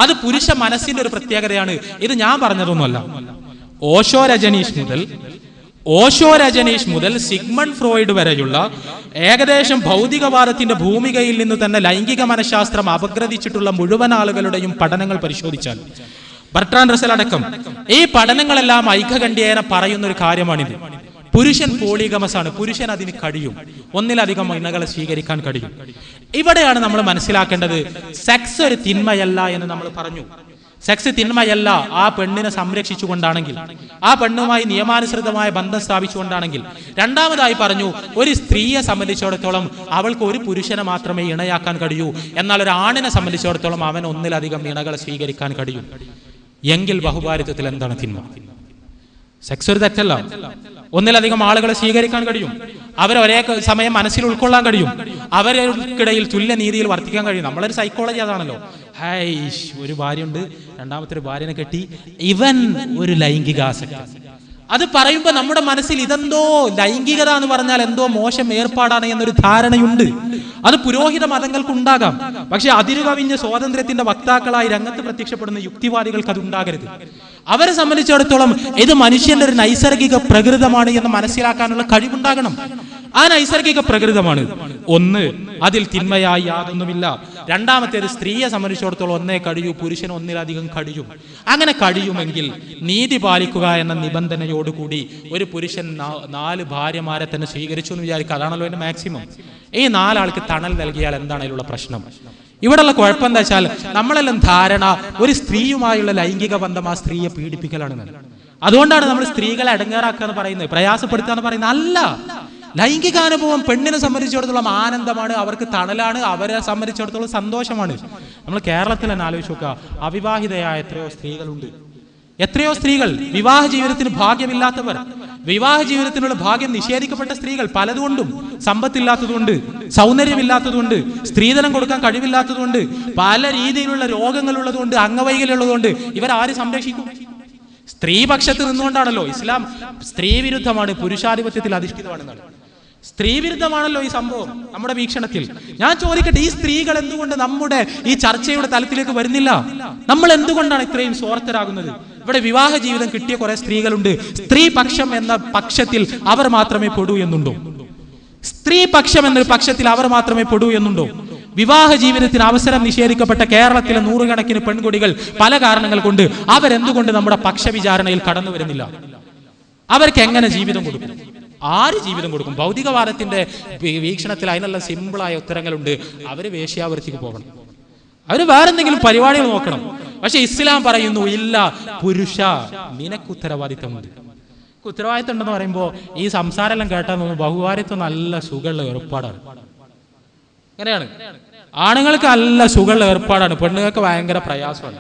അത് പുരുഷ മനസ്സിന്റെ ഒരു പ്രത്യേകതയാണ്. ഇത് ഞാൻ പറഞ്ഞതൊന്നുമല്ല. ഓഷോ രജനീഷ് മുതൽ സിഗ്മണ്ട് ഫ്രോയിഡ് വരെയുള്ള ഏകദേശം ഭൗതികവാദത്തിന്റെ ഭൂമികയിൽ നിന്ന് തന്നെ ലൈംഗിക മനഃശാസ്ത്രം അപഗ്രഥിച്ചിട്ടുള്ള മുഴുവൻ ആളുകളുടെയും പഠനങ്ങൾ പരിശോധിച്ചാൽ, ബർട്രാൻഡ് റസൽ അടക്കം, ഈ പഠനങ്ങളെല്ലാം ഐകകണ്ഠ്യേന പറയുന്ന ഒരു കാര്യമാണിത്. പുരുഷൻ പോളിഗമസ് ആണ്. പുരുഷൻ അതിന് കഴിയും, ഒന്നിലധികം ഇണകളെ സ്വീകരിക്കാൻ കഴിയും. ഇവിടെയാണ് നമ്മൾ മനസ്സിലാക്കേണ്ടത്, സെക്സ് ഒരു തിന്മയല്ല എന്ന് നമ്മൾ പറഞ്ഞു. സെക്സ് തിന്മയല്ല ആ പെണ്ണിനെ സംരക്ഷിച്ചുകൊണ്ടാണെങ്കിൽ, ആ പെണ്ണുമായി നിയമാനുസൃതമായ ബന്ധം സ്ഥാപിച്ചുകൊണ്ടാണെങ്കിൽ. രണ്ടാമതായി പറഞ്ഞു, ഒരു സ്ത്രീയെ സംബന്ധിച്ചിടത്തോളം അവൾക്ക് ഒരു പുരുഷനെ മാത്രമേ ഇണയാക്കാൻ കഴിയൂ, എന്നാൽ ഒരു ആണിനെ സംബന്ധിച്ചിടത്തോളം അവൻ ഒന്നിലധികം ഇണകളെ സ്വീകരിക്കാൻ കഴിയും. എങ്കിൽ ബഹുഭാരിത്വത്തിൽ എന്താണ് തിന്മ? സെക്സ് ഒരു തെറ്റല്ല. ഒന്നിലധികം ആളുകളെ സ്വീകരിക്കാൻ കഴിയും, അവരെ ഒരേ സമയം മനസ്സിൽ ഉൾക്കൊള്ളാൻ കഴിയും, അവർക്കിടയിൽ തുല്യ നീതിയിൽ വർത്തിക്കാൻ കഴിയും. നമ്മളൊരു സൈക്കോളജി അതാണല്ലോ. ഒരു ഭാര്യയുണ്ട്, രണ്ടാമത്തെ ഒരു ഭാര്യനെ കെട്ടി, ഇവൻ ഒരു ലൈംഗികാസക്തി. അത് പറയുമ്പോൾ നമ്മുടെ മനസ്സിൽ ഇതെന്തോ ലൈംഗികത എന്ന് പറഞ്ഞാൽ എന്തോ മോശം ഏർപ്പാടാണ് എന്നൊരു ധാരണയുണ്ട്. അത് പുരോഹിത മതങ്ങൾക്കുണ്ടാകാം. പക്ഷെ അതിരുകവിഞ്ഞ സ്വാതന്ത്ര്യത്തിന്റെ വക്താക്കളായി രംഗത്ത് പ്രത്യക്ഷപ്പെടുന്ന യുക്തിവാദികൾക്ക് അത് ഉണ്ടാകരുത്. അവരെ സംബന്ധിച്ചിടത്തോളം ഇത് മനുഷ്യന്റെ ഒരു നൈസർഗിക പ്രകൃതമാണ് എന്ന് മനസ്സിലാക്കാനുള്ള കഴിവുണ്ടാകണം. ആ നൈസർഗിക പ്രകൃതമാണ് ഒന്ന്, അതിൽ തിന്മയായി യാതൊന്നുമില്ല. രണ്ടാമത്തേത് സ്ത്രീയെ സംബന്ധിച്ചിടത്തോളം ഒന്നേ കഴിയൂ, പുരുഷൻ ഒന്നിലധികം കഴിയും. അങ്ങനെ കഴിയുമെങ്കിൽ നീതി പാലിക്കുക എന്ന നിബന്ധനയോടുകൂടി ഒരു പുരുഷൻ 4 ഭാര്യമാരെ തന്നെ സ്വീകരിച്ചു എന്ന് വിചാരിക്കുക. അതാണല്ലോ അതിന്റെ മാക്സിമം. ഈ 4 ആൾക്ക് തണൽ നൽകിയാൽ എന്താണ് അതിലുള്ള പ്രശ്നം? ഇവിടെയുള്ള കുഴപ്പം എന്താ വെച്ചാൽ നമ്മളെല്ലാം ധാരണ ഒരു സ്ത്രീയുമായുള്ള ലൈംഗിക ബന്ധം ആ സ്ത്രീയെ പീഡിപ്പിക്കലാണെന്ന്. അതുകൊണ്ടാണ് നമ്മൾ സ്ത്രീകളെ അടങ്ങേറാക്കുക എന്ന് പറയുന്നത്, പ്രയാസപ്പെടുത്തുക എന്ന് പറയുന്നത്. അല്ല, ലൈംഗികാനുഭവം പെണ്ണിനെ സംബന്ധിച്ചിടത്തോളം ആനന്ദമാണ്, അവർക്ക് തണലാണ്, അവരെ സംബന്ധിച്ചിടത്തോളം സന്തോഷമാണ്. നമ്മൾ കേരളത്തിൽ തന്നെ ആലോചിച്ച് നോക്കുക, അവിവാഹിതയായ എത്രയോ സ്ത്രീകളുണ്ട്. എത്രയോ സ്ത്രീകൾ വിവാഹ ജീവിതത്തിന് ഭാഗ്യമില്ലാത്തവർ, വിവാഹ ജീവിതത്തിനുള്ള ഭാഗ്യം നിഷേധിക്കപ്പെട്ട സ്ത്രീകൾ, പലതുകൊണ്ടും, സമ്പത്തില്ലാത്തതുകൊണ്ട്, സൗന്ദര്യമില്ലാത്തതുകൊണ്ട്, സ്ത്രീധനം കൊടുക്കാൻ കഴിവില്ലാത്തതുകൊണ്ട്, പല രീതിയിലുള്ള രോഗങ്ങളുള്ളതുകൊണ്ട്, അംഗവൈകല്യമുള്ളതുകൊണ്ട് ഇവരാര് സംരക്ഷിക്കും? സ്ത്രീപക്ഷത്ത് നിന്നുകൊണ്ടാണല്ലോ. ഇസ്ലാം സ്ത്രീ വിരുദ്ധമാണ്, പുരുഷാധിപത്യത്തിൽ അധിഷ്ഠിതമാണെന്നാണ്. സ്ത്രീ വിരുദ്ധമാണല്ലോ ഈ സംഭവം നമ്മുടെ വീക്ഷണത്തിൽ. ഞാൻ ചോദിക്കട്ടെ, ഈ സ്ത്രീകൾ എന്തുകൊണ്ട് നമ്മുടെ ഈ ചർച്ചയുടെ തലത്തിലേക്ക് വരുന്നില്ല? നമ്മൾ എന്തുകൊണ്ടാണ് ഇത്രയും സ്വാർത്ഥരാകുന്നത്? ഇവിടെ വിവാഹ ജീവിതം കിട്ടിയ കുറെ സ്ത്രീകളുണ്ട്. സ്ത്രീപക്ഷം എന്ന പക്ഷത്തിൽ അവർ മാത്രമേ പെടൂ എന്നുണ്ടോ? സ്ത്രീപക്ഷം എന്നൊരു പക്ഷത്തിൽ അവർ മാത്രമേ പെടൂ എന്നുണ്ടോ? വിവാഹ ജീവിതത്തിന് അവസരം നിഷേധിക്കപ്പെട്ട കേരളത്തിലെ 100 കണക്കിന് പെൺകുട്ടികൾ പല കാരണങ്ങൾ കൊണ്ട് അവരെന്തുകൊണ്ട് നമ്മുടെ പക്ഷവിചാരണയിൽ കടന്നു വരുന്നില്ല? അവർക്ക് എങ്ങനെ ജീവിതം കൊടുക്കും? ആര് ജീവിതം കൊടുക്കും? ഭൗതികവാദത്തിന്റെ വീക്ഷണത്തിൽ അതിനെല്ലാം സിമ്പിളായ ഉത്തരങ്ങളുണ്ട്. അവര് വേശ്യാവൃത്തിക്ക് പോകണം, അവര് വേറെന്തെങ്കിലും പരിപാടികൾ നോക്കണം. പക്ഷെ ഇസ്ലാം പറയുന്നു, ഇല്ല, പുരുഷ നിനക്ക് ഉത്തരവാദിത്തമുണ്ട്. ഉത്തരവാദിത്തം ഉണ്ടെന്ന് പറയുമ്പോൾ ഈ സംസാരമെല്ലാം കേട്ടാൽ തോന്നുന്നു ബഹുഭാര്യത്വം നല്ല സുഖമുള്ള ഏർപ്പാടാണ്. അങ്ങനെയാണ്. ആണുങ്ങൾക്ക് നല്ല സുഖമുള്ള ഏർപ്പാടാണ്, പെണ്ണുങ്ങൾക്ക് ഭയങ്കര പ്രയാസമാണ്.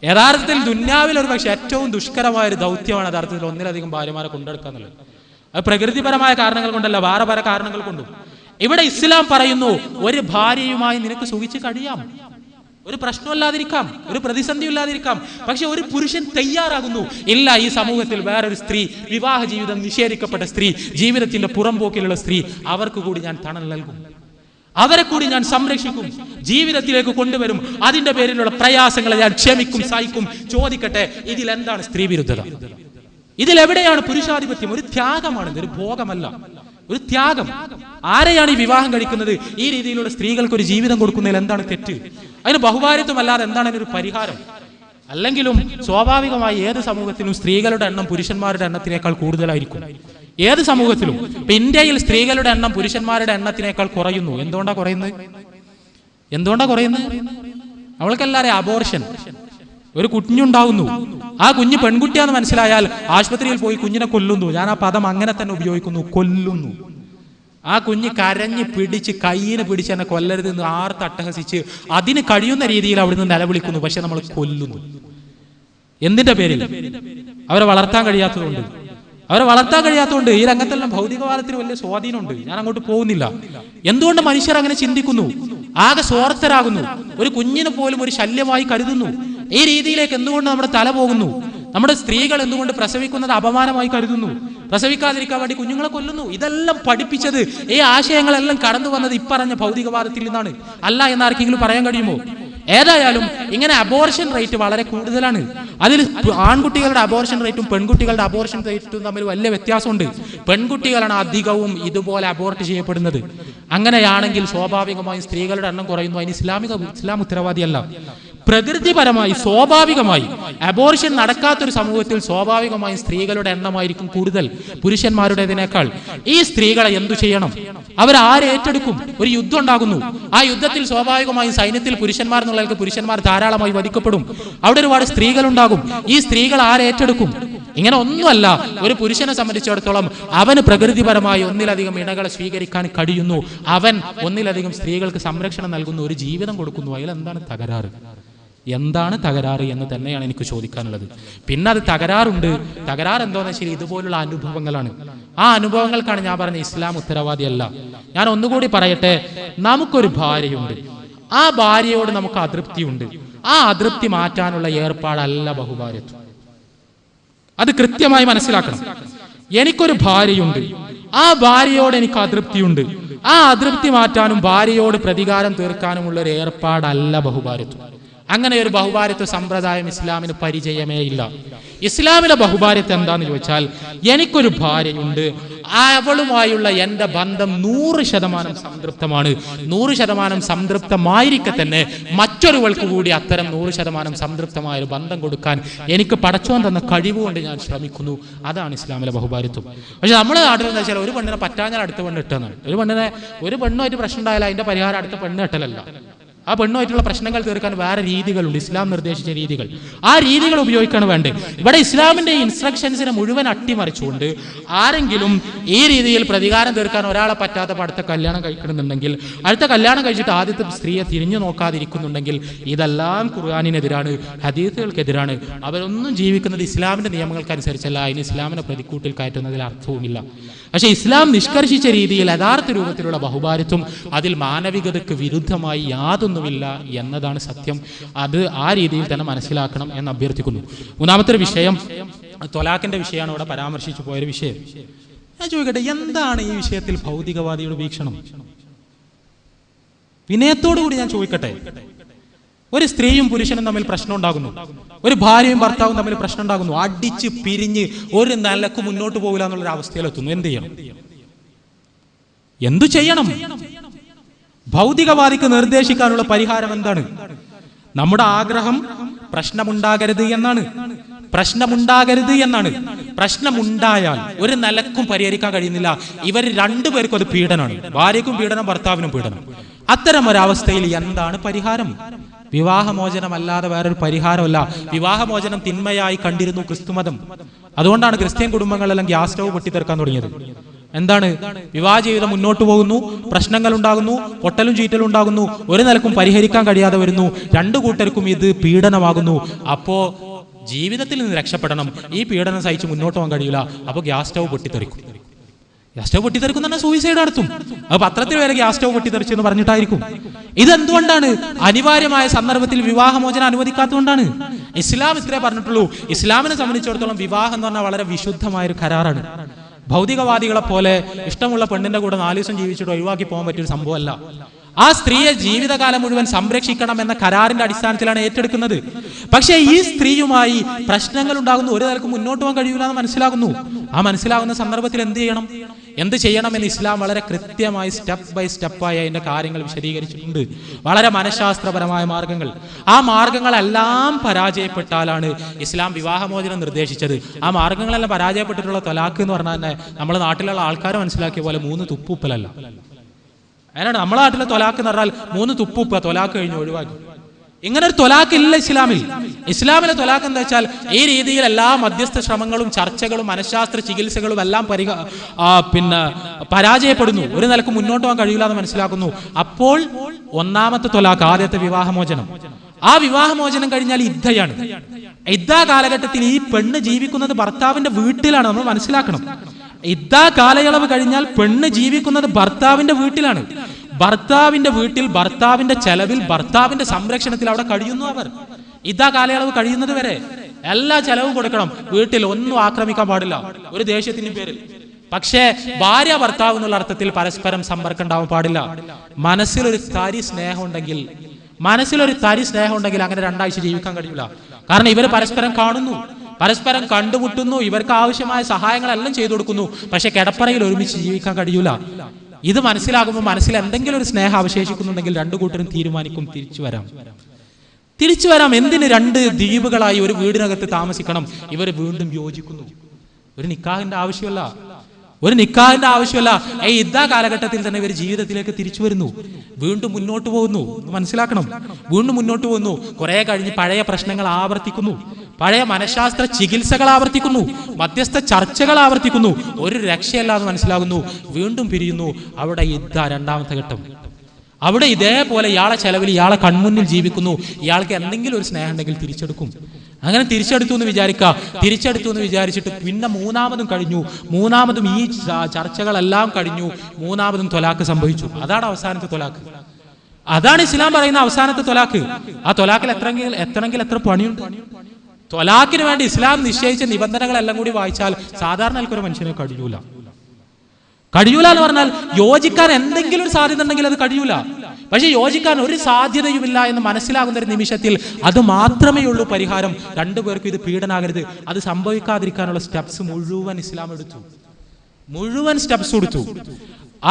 യഥാർത്ഥത്തിൽ ദുന്യാവിൽ ഒരു പക്ഷെ ഏറ്റവും ദുഷ്കരമായ ഒരു ദൗത്യമാണ് യഥാർത്ഥത്തിൽ ഒന്നിലധികം ഭാര്യമാരെ കൊണ്ടെടുക്കുക എന്നുള്ളത്. അത് പ്രകൃതിപരമായ കാരണങ്ങൾ കൊണ്ടല്ല, വേറെ പല കാരണങ്ങൾ കൊണ്ടും. ഇവിടെ ഇസ്ലാം പറയുന്നു, ഒരു ഭാര്യയുമായി നിനക്ക് സുഖിച്ച് കഴിയാം, ഒരു പ്രശ്നമില്ലാതിരിക്കാം, ഒരു പ്രതിസന്ധി ഇല്ലാതിരിക്കാം. പക്ഷെ ഒരു പുരുഷൻ തയ്യാറാകുന്നു, ഇല്ല, ഈ സമൂഹത്തിൽ വേറൊരു സ്ത്രീ, വിവാഹ ജീവിതം നിഷേധിക്കപ്പെട്ട സ്ത്രീ, ജീവിതത്തിന്റെ പുറംപോക്കിലുള്ള സ്ത്രീ, അവർക്ക് കൂടി ഞാൻ തണൽ നൽകും, അവരെ കൂടി ഞാൻ സംരക്ഷിക്കും, ജീവിതത്തിലേക്ക് കൊണ്ടുവരും, അതിന്റെ പേരിലുള്ള പ്രയാസങ്ങളെ ഞാൻ ക്ഷമിക്കും, സഹിക്കും. ചോദിക്കട്ടെ, ഇതിൽ എന്താണ് സ്ത്രീ വിരുദ്ധത? ഇതിലെവിടെയാണ് പുരുഷാധിപത്യം? ഒരു ത്യാഗമാണ്, ഒരു ഭോഗമല്ല, ഒരു ത്യാഗം. ആരെയാണ് ഈ വിവാഹം കഴിക്കുന്നത്? ഈ രീതിയിലുള്ള സ്ത്രീകൾക്ക് ഒരു ജീവിതം കൊടുക്കുന്നതിൽ എന്താണ് തെറ്റ്? അതിന് ബഹുഭാര്യത്വം അല്ലാതെ എന്താണ് അതിനൊരു പരിഹാരം? അല്ലെങ്കിലും സ്വാഭാവികമായി ഏത് സമൂഹത്തിലും സ്ത്രീകളുടെ എണ്ണം പുരുഷന്മാരുടെ എണ്ണത്തിനേക്കാൾ കൂടുതലായിരിക്കും. ഏത് സമൂഹത്തിലും. ഇപ്പൊ ഇന്ത്യയിൽ സ്ത്രീകളുടെ എണ്ണം പുരുഷന്മാരുടെ എണ്ണത്തിനേക്കാൾ കുറയുന്നു. എന്തുകൊണ്ടാ കുറയുന്നത്? അവൾക്കെല്ലാവരെയും അബോർഷൻ, ഒരു കുഞ്ഞുണ്ടാവുന്നു, ആ കുഞ്ഞ് പെൺകുട്ടിയാന്ന് മനസ്സിലായാൽ ആശുപത്രിയിൽ പോയി കുഞ്ഞിനെ കൊല്ലുന്നു. ഞാൻ ആ പദം അങ്ങനെ തന്നെ ഉപയോഗിക്കുന്നു, കൊല്ലുന്നു. ആ കുഞ്ഞ് കരഞ്ഞ് പിടിച്ച് കയ്യിന് പിടിച്ച് എന്നെ കൊല്ലരുത് എന്ന് ആർത്ത് അട്ടഹസിച്ച് അതിന് കഴിയുന്ന രീതിയിൽ അവിടുന്ന് നിലവിളിക്കുന്നു. പക്ഷെ നമ്മൾ കൊല്ലുന്നു. എന്തിന്റെ പേരിൽ? അവരെ വളർത്താൻ കഴിയാത്തതുകൊണ്ട്. ഈ രംഗത്തെല്ലാം ഭൗതികവാദത്തിന് വലിയ സ്വാധീനമുണ്ട്. ഞാൻ അങ്ങോട്ട് പോകുന്നില്ല. എന്തുകൊണ്ട് മനുഷ്യർ അങ്ങനെ ചിന്തിക്കുന്നു? ആകെ സ്വാർത്ഥരാകുന്നു. ഒരു കുഞ്ഞിനെ പോലും ഒരു ശല്യമായി കരുതുന്നു. ഈ രീതിയിലേക്ക് എന്തുകൊണ്ട് നമ്മുടെ തല പോകുന്നു? നമ്മുടെ സ്ത്രീകൾ എന്തുകൊണ്ട് പ്രസവിക്കുന്നത് അപമാനമായി കരുതുന്നു? പ്രസവിക്കാതിരിക്കാൻ വേണ്ടി കുഞ്ഞുങ്ങളെ കൊല്ലുന്നു. ഇതെല്ലാം പഠിപ്പിച്ചത്, ഈ ആശയങ്ങളെല്ലാം കടന്നു വന്നത് ഇപ്പറഞ്ഞ ഭൗതികവാദത്തിൽ നിന്നാണ്. അല്ല എന്നാർക്കെങ്കിലും പറയാൻ കഴിയുമോ? ഏതായാലും ഇങ്ങനെ അബോർഷൻ റേറ്റ് വളരെ കൂടുതലാണ്. അതിൽ ആൺകുട്ടികളുടെ അബോർഷൻ റേറ്റും പെൺകുട്ടികളുടെ അബോർഷൻ റേറ്റും തമ്മിൽ വലിയ വ്യത്യാസമുണ്ട്. പെൺകുട്ടികളാണ് അധികവും ഇതുപോലെ അബോർട്ട് ചെയ്യപ്പെടുന്നത്. അങ്ങനെയാണെങ്കിൽ സ്വാഭാവികമായും സ്ത്രീകളുടെ എണ്ണം കുറയുന്നു. അതിന് ഇസ്ലാം ഉത്തരവാദിയല്ല. പ്രകൃതിപരമായി സ്വാഭാവികമായി അബോർഷൻ നടക്കാത്തൊരു സമൂഹത്തിൽ സ്വാഭാവികമായും സ്ത്രീകളുടെ എണ്ണമായിരിക്കും കൂടുതൽ പുരുഷന്മാരുടേതിനേക്കാൾ. ഈ സ്ത്രീകളെ എന്തു ചെയ്യണം? അവരാരെ ഏറ്റെടുക്കും? ഒരു യുദ്ധം ഉണ്ടാകുന്നു. ആ യുദ്ധത്തിൽ സ്വാഭാവികമായും സൈന്യത്തിൽ പുരുഷന്മാർ എന്നുള്ളവർക്ക് പുരുഷന്മാർ ധാരാളമായി വധിക്കപ്പെടും. അവിടെ ഒരുപാട് സ്ത്രീകൾ ഉണ്ടാകും. ഈ സ്ത്രീകൾ ആരെ ഏറ്റെടുക്കും? ഇങ്ങനെ ഒന്നുമല്ല. ഒരു പുരുഷനെ സംബന്ധിച്ചിടത്തോളം അവന് പ്രകൃതിപരമായി ഒന്നിലധികം ഇണകളെ സ്വീകരിക്കാൻ കഴിയുന്നു. അവൻ ഒന്നിലധികം സ്ത്രീകൾക്ക് സംരക്ഷണം നൽകുന്നു, ഒരു ജീവിതം കൊടുക്കുന്നു. അതിൽ എന്താണ് തകരാറ് എന്ന് തന്നെയാണ് എനിക്ക് ചോദിക്കാനുള്ളത്. പിന്നെ അത് തകരാറുണ്ട്. തകരാറ് എന്താണെന്ന് വെച്ചാൽ ഇതുപോലുള്ള അനുഭവങ്ങളാണ്. ആ അനുഭവങ്ങൾക്കാണ് ഞാൻ പറഞ്ഞ ഇസ്ലാം ഉത്തരവാദിയല്ല. ഞാൻ ഒന്നുകൂടി പറയട്ടെ, നമുക്കൊരു ഭാര്യയുണ്ട്, ആ ഭാര്യയോട് നമുക്ക് അതൃപ്തിയുണ്ട്. ആ അതൃപ്തി മാറ്റാനുള്ള ഏർപ്പാടല്ല ബഹുഭാര്യത്വം. അത് കൃത്യമായി മനസ്സിലാക്കണം. എനിക്കൊരു ഭാര്യയുണ്ട്, ആ ഭാര്യയോട് എനിക്ക് അതൃപ്തിയുണ്ട്. ആ അതൃപ്തി മാറ്റാനും ഭാര്യയോട് പ്രതികാരം തീർക്കാനുമുള്ള ഒരു ഏർപ്പാടല്ല ബഹുഭാര്യത്വം. അങ്ങനെ ഒരു ബഹുഭാര്യത്വ സമ്പ്രദായം ഇസ്ലാമിന് പരിചയമേ ഇല്ല. ഇസ്ലാമിലെ ബഹുഭാര്യത്വം എന്താന്ന് ചോദിച്ചാൽ, എനിക്കൊരു ഭാര്യയുണ്ട്, അവളുമായുള്ള എൻ്റെ ബന്ധം 100% സംതൃപ്തമാണ്. 100% സംതൃപ്തമായിരിക്കെ തന്നെ മറ്റൊരുവൾക്ക് കൂടി അത്തരം 100% സംതൃപ്തമായ ഒരു ബന്ധം കൊടുക്കാൻ എനിക്ക് പടച്ചോൻ തന്ന കഴിവുകൊണ്ട് ഞാൻ ശ്രമിക്കുന്നു. അതാണ് ഇസ്ലാമിലെ ബഹുഭാരിത്വം. പക്ഷെ നമ്മുടെ നാട്ടിൽ എന്താ വെച്ചാൽ ഒരു പെണ്ണിനെ പറ്റാഞ്ഞാൽ അടുത്ത പെണ്ണ് ഇട്ടെന്നാണ്. ഒരു പെണ്ണുമായിട്ട് പ്രശ്നം ഉണ്ടായാലും അതിന്റെ പരിഹാരം അടുത്ത പെണ്ണ് ഇട്ടലല്ല. ആ പെണ്ണുമായിട്ടുള്ള പ്രശ്നങ്ങൾ തീർക്കാൻ വേറെ രീതികളുണ്ട്, ഇസ്ലാം നിർദ്ദേശിച്ച രീതികൾ. ആ രീതികൾ ഉപയോഗിക്കാണ് വേണ്ടത്. ഇവിടെ ഇസ്ലാമിന്റെ ഇൻസ്ട്രക്ഷൻസിനെ മുഴുവൻ അട്ടിമറിച്ചുകൊണ്ട് ആരെങ്കിലും ഈ രീതിയിൽ പ്രതികാരം തീർക്കാൻ ഒരാളെ പറ്റാത്ത അടുത്ത കല്യാണം കഴിക്കണമെന്നുണ്ടെങ്കിൽ, അടുത്ത കല്യാണം കഴിച്ചിട്ട് ആദ്യത്തെ സ്ത്രീയെ തിരിഞ്ഞു നോക്കാതിരിക്കുന്നുണ്ടെങ്കിൽ ഇതെല്ലാം ഖുർആനിനെതിരാണ്, ഹദീസുകൾക്കെതിരാണ്. അവരൊന്നും ജീവിക്കുന്നത് ഇസ്ലാമിന്റെ നിയമങ്ങൾക്കനുസരിച്ചല്ല. അതിന് ഇസ്ലാമിനെ പ്രതിക്കൂട്ടിൽ കയറ്റുന്നതിൽ അർത്ഥവുമില്ല. പക്ഷെ ഇസ്ലാം നിഷ്കർഷിച്ച രീതിയിൽ യഥാർത്ഥ രൂപത്തിലുള്ള ബഹുഭാരിത്വം, അതിൽ മാനവികതയ്ക്ക് വിരുദ്ധമായി യാതൊന്നുമില്ല എന്നതാണ് സത്യം. അത് ആ രീതിയിൽ തന്നെ മനസ്സിലാക്കണം എന്ന് അഭ്യർത്ഥിക്കുന്നു. മൂന്നാമത്തെ ഒരു വിഷയം ത്വലാഖിന്റെ വിഷയമാണ് ഇവിടെ പരാമർശിച്ചു പോയൊരു വിഷയം. ഞാൻ ചോദിക്കട്ടെ, എന്താണ് ഈ വിഷയത്തിൽ ഭൗതികവാദിയുടെ വീക്ഷണം? വിനയത്തോടു കൂടി ഞാൻ ചോദിക്കട്ടെ. ഒരു സ്ത്രീയും പുരുഷനും തമ്മിൽ പ്രശ്നം ഉണ്ടാകുന്നു, ഒരു ഭാര്യയും ഭർത്താവും തമ്മിൽ പ്രശ്നം ഉണ്ടാകുന്നു, അടിച്ച് പിരിഞ്ഞ് ഒരു നിലക്ക് മുന്നോട്ട് പോകില്ല എന്നുള്ളൊരു അവസ്ഥയിലെത്തുന്നു. എന്തു ചെയ്യണം? ഭൗതികവാദിക്ക് നിർദ്ദേശിക്കാനുള്ള പരിഹാരം എന്താണ്? നമ്മുടെ ആഗ്രഹം പ്രശ്നമുണ്ടാകരുത് എന്നാണ്. പ്രശ്നമുണ്ടായാൽ ഒരു നിലക്കും പരിഹരിക്കാൻ കഴിയുന്നില്ല. ഇവർ രണ്ടുപേർക്കും അത് പീഡനമാണ്. ഭാര്യയ്ക്കും പീഡനം, ഭർത്താവിനും പീഡനം. അത്തരം ഒരവസ്ഥയിൽ എന്താണ് പരിഹാരം? വിവാഹമോചനമല്ലാതെ വേറൊരു പരിഹാരമല്ല. വിവാഹമോചനം തിന്മയായി കണ്ടിരുന്നു ക്രിസ്തുമതം. അതുകൊണ്ടാണ് ക്രിസ്ത്യൻ കുടുംബങ്ങളെല്ലാം ഗ്യാസ് സ്റ്റവ് പൊട്ടിത്തെറിക്കാൻ തുടങ്ങിയത്. എന്താണ്? വിവാഹ ജീവിതം മുന്നോട്ട് പോകുന്നു, പ്രശ്നങ്ങൾ ഉണ്ടാകുന്നു, പൊട്ടലും ചീറ്റലും ഉണ്ടാകുന്നു, ഒരു നിലക്കും പരിഹരിക്കാൻ കഴിയാതെ വരുന്നു, രണ്ടു കൂട്ടർക്കും ഇത് പീഡനമാകുന്നു. അപ്പോ ജീവിതത്തിൽ നിന്ന് രക്ഷപ്പെടണം, ഈ പീഡനം സഹിച്ച് മുന്നോട്ട് പോകാൻ കഴിയില്ല. അപ്പോൾ ഗ്യാസ് സ്റ്റവ് പൊട്ടിത്തെറിക്കും. ഗ്യാസ് സ്റ്റവ് പൊട്ടിത്തെറിക്കും തന്നെ സൂയിസൈഡ് നടത്തും. അത് പത്രത്തിൽ വരെ ഗ്യാസ് സ്റ്റവ് പൊട്ടിത്തെറിച്ചു എന്ന് പറഞ്ഞിട്ടായിരിക്കും. ഇതെന്തുകൊണ്ടാണ്? അനിവാര്യമായ സന്ദർഭത്തിൽ വിവാഹമോചനം അനുവദിക്കാത്തതുകൊണ്ടാണ്. ഇസ്ലാം ഇത്രേ പറഞ്ഞിട്ടുള്ളൂ. ഇസ്ലാമിനെ സംബന്ധിച്ചിടത്തോളം വിവാഹം എന്ന് പറഞ്ഞാൽ വളരെ വിശുദ്ധമായൊരു കരാറാണ്. ഭൗതികവാദികളെ പോലെ ഇഷ്ടമുള്ള പെണ്ണിന്റെ കൂടെ 4 ദിവസം ജീവിച്ചിട്ട് ഒഴിവാക്കി പോകാൻ പറ്റിയൊരു സംഭവമല്ല. ആ സ്ത്രീയെ ജീവിതകാലം മുഴുവൻ സംരക്ഷിക്കണം എന്ന കരാറിന്റെ അടിസ്ഥാനത്തിലാണ് ഏറ്റെടുക്കുന്നത്. പക്ഷേ ഈ സ്ത്രീയുമായി പ്രശ്നങ്ങൾ ഉണ്ടാകുന്നു, ഒരു നിലക്ക് മുന്നോട്ട് പോകാൻ കഴിയില്ല എന്ന് മനസ്സിലാകുന്നു. ആ മനസ്സിലാകുന്ന സന്ദർഭത്തിൽ എന്ത് ചെയ്യണം എന്ന് ഇസ്ലാം വളരെ കൃത്യമായി സ്റ്റെപ്പ് ബൈ സ്റ്റെപ്പായി അതിന്റെ കാര്യങ്ങൾ വിശദീകരിച്ചിട്ടുണ്ട്. വളരെ മനഃശാസ്ത്രപരമായ മാർഗങ്ങൾ. ആ മാർഗങ്ങളെല്ലാം പരാജയപ്പെട്ടാലാണ് ഇസ്ലാം വിവാഹമോചനം നിർദ്ദേശിച്ചത്. ആ മാർഗങ്ങളെല്ലാം പരാജയപ്പെട്ടിട്ടുള്ള തൊലാഖ് എന്ന് പറഞ്ഞാൽ തന്നെ നമ്മുടെ നാട്ടിലുള്ള ആൾക്കാർ മനസ്സിലാക്കിയ പോലെ 3 തുപ്പുപ്പലല്ല. അതിനാണ് നമ്മളെ നാട്ടിലെ തൊലാഖ് എന്ന് പറഞ്ഞാൽ 3 തുപ്പുപ്പ തൊലാഖ് കഴിഞ്ഞ് ഒഴിവാക്കി. ഇങ്ങനെ ഒരു തൊലാഖ് ഇല്ല ഇസ്ലാമിൽ. ഇസ്ലാമിലെ തൊലാഖ് എന്താ വെച്ചാൽ ഈ രീതിയിൽ എല്ലാ മധ്യസ്ഥ ശ്രമങ്ങളും ചർച്ചകളും മനഃശാസ്ത്ര ചികിത്സകളും എല്ലാം പരാജയപ്പെടുന്നു, ഒരു നിലക്ക് മുന്നോട്ട് പോകാൻ കഴിയില്ല എന്ന് മനസ്സിലാക്കുന്നു. അപ്പോൾ ഒന്നാമത്തെ തൊലാഖ്, ആദ്യത്തെ വിവാഹമോചനം. ആ വിവാഹമോചനം കഴിഞ്ഞാൽ ഇദ്ദയാണ്. ഇദ്ദ കാലഘട്ടത്തിൽ ഈ പെണ്ണ് ജീവിക്കുന്നത് ഭർത്താവിന്റെ വീട്ടിലാണ്. നമ്മൾ മനസ്സിലാക്കണം, ഇദ്ദ കാലയളവ് കഴിഞ്ഞാൽ പെണ്ണ് ജീവിക്കുന്നത് ഭർത്താവിന്റെ വീട്ടിലാണ്. ഭർത്താവിന്റെ വീട്ടിൽ, ഭർത്താവിന്റെ ചെലവിൽ, ഭർത്താവിന്റെ സംരക്ഷണത്തിൽ അവിടെ കഴിയുന്നു അവർ. ഇദ്ദ കാലയളവ് കഴിയുന്നത് വരെ എല്ലാ ചെലവും കൊടുക്കണം. വീട്ടിൽ ഒന്നും ആക്രമിക്കാൻ പാടില്ല ഒരു ദേഷ്യത്തിന്റെ പേരിൽ. പക്ഷേ ഭാര്യ ഭർത്താവ് എന്നുള്ള അർത്ഥത്തിൽ പരസ്പരം സമ്പർക്കം ഉണ്ടാവാൻ പാടില്ല. മനസ്സിലൊരു തരി സ്നേഹം ഉണ്ടെങ്കിൽ അങ്ങനെ 2 ആഴ്ച ജീവിക്കാൻ കഴിയില്ല. കാരണം ഇവർ പരസ്പരം കാണുന്നു, പരസ്പരം കണ്ടുമുട്ടുന്നു, ഇവർക്ക് ആവശ്യമായ സഹായങ്ങളെല്ലാം ചെയ്തു കൊടുക്കുന്നു. പക്ഷെ കിടപ്പറയിൽ ഒരുമിച്ച് ജീവിക്കാൻ കഴിയൂല. ഇത് മനസ്സിലാകുമ്പോൾ മനസ്സിൽ എന്തെങ്കിലും ഒരു സ്നേഹം അവശേഷിക്കുന്നുണ്ടെങ്കിൽ 2 കൂട്ടരും തീരുമാനിക്കും തിരിച്ചു വരാം. എന്തിന് 2 ദ്വീപുകളായി ഒരു വീടിനകത്ത് താമസിക്കണം? ഇവർ വീണ്ടും യോജിക്കുന്നു. ഒരു നിക്കാഹിന്റെ ആവശ്യമല്ല. ഈ ഇദ്ദ കാലഘട്ടത്തിൽ തന്നെ ഇവർ ജീവിതത്തിലേക്ക് തിരിച്ചു വരുന്നു, വീണ്ടും മുന്നോട്ട് പോകുന്നു. മനസ്സിലാക്കണം, വീണ്ടും മുന്നോട്ട് പോകുന്നു. കുറെ കഴിഞ്ഞ് പഴയ പ്രശ്നങ്ങൾ ആവർത്തിക്കുന്നു, പഴയ മനഃശാസ്ത്ര ചികിത്സകൾ ആവർത്തിക്കുന്നു, മധ്യസ്ഥ ചർച്ചകൾ ആവർത്തിക്കുന്നു. ഒരു രക്ഷയല്ലാതെ മനസ്സിലാകുന്നു, വീണ്ടും പിരിയുന്നു. അവിടെ ഇദ്ദ 2ാമത്തെ ഘട്ടം. അവിടെ ഇതേപോലെ ഇയാളെ ചെലവിൽ ഇയാളെ കൺമുന്നിൽ ജീവിക്കുന്നു. ഇയാൾക്ക് എന്തെങ്കിലും ഒരു സ്നേഹം ഉണ്ടെങ്കിൽ തിരിച്ചെടുക്കും. അങ്ങനെ തിരിച്ചെടുത്തു എന്ന് വിചാരിച്ചിട്ട് പിന്നെ 3ാമതും കഴിഞ്ഞു. 3ാമതും ഈ ചർച്ചകളെല്ലാം കഴിഞ്ഞു. 3ാമതും തൊലാഖ് സംഭവിച്ചു. അതാണ് അവസാനത്തെ തൊലാഖ്. അതാണ് ഇസ്ലാം പറയുന്ന അവസാനത്തെ തൊലാഖ്. ആ തൊലാഖിൽ എത്തണമെങ്കിൽ എത്ര പണിയുണ്ട്? തൊലാഖിന് വേണ്ടി ഇസ്ലാം നിശ്ചയിച്ച നിബന്ധനകളെല്ലാം കൂടി വായിച്ചാൽ സാധാരണ ഒരു മനുഷ്യനെ കഴിയൂല എന്ന് പറഞ്ഞാൽ യോജിക്കാൻ എന്തെങ്കിലും ഒരു സാധ്യത ഉണ്ടെങ്കിൽ അത് കഴിയൂല. പക്ഷെ യോജിക്കാൻ ഒരു സാധ്യതയുമില്ല എന്ന് മനസ്സിലാകുന്ന ഒരു നിമിഷത്തിൽ അത് മാത്രമേ ഉള്ളൂ പരിഹാരം. 2 പേർക്കും ഇത് പീഡനാകരുത്. അത് സംഭവിക്കാതിരിക്കാനുള്ള സ്റ്റെപ്സ് മുഴുവൻ ഇസ്ലാം എടുത്തു. മുഴുവൻ സ്റ്റെപ്സ് കൊടുത്തു.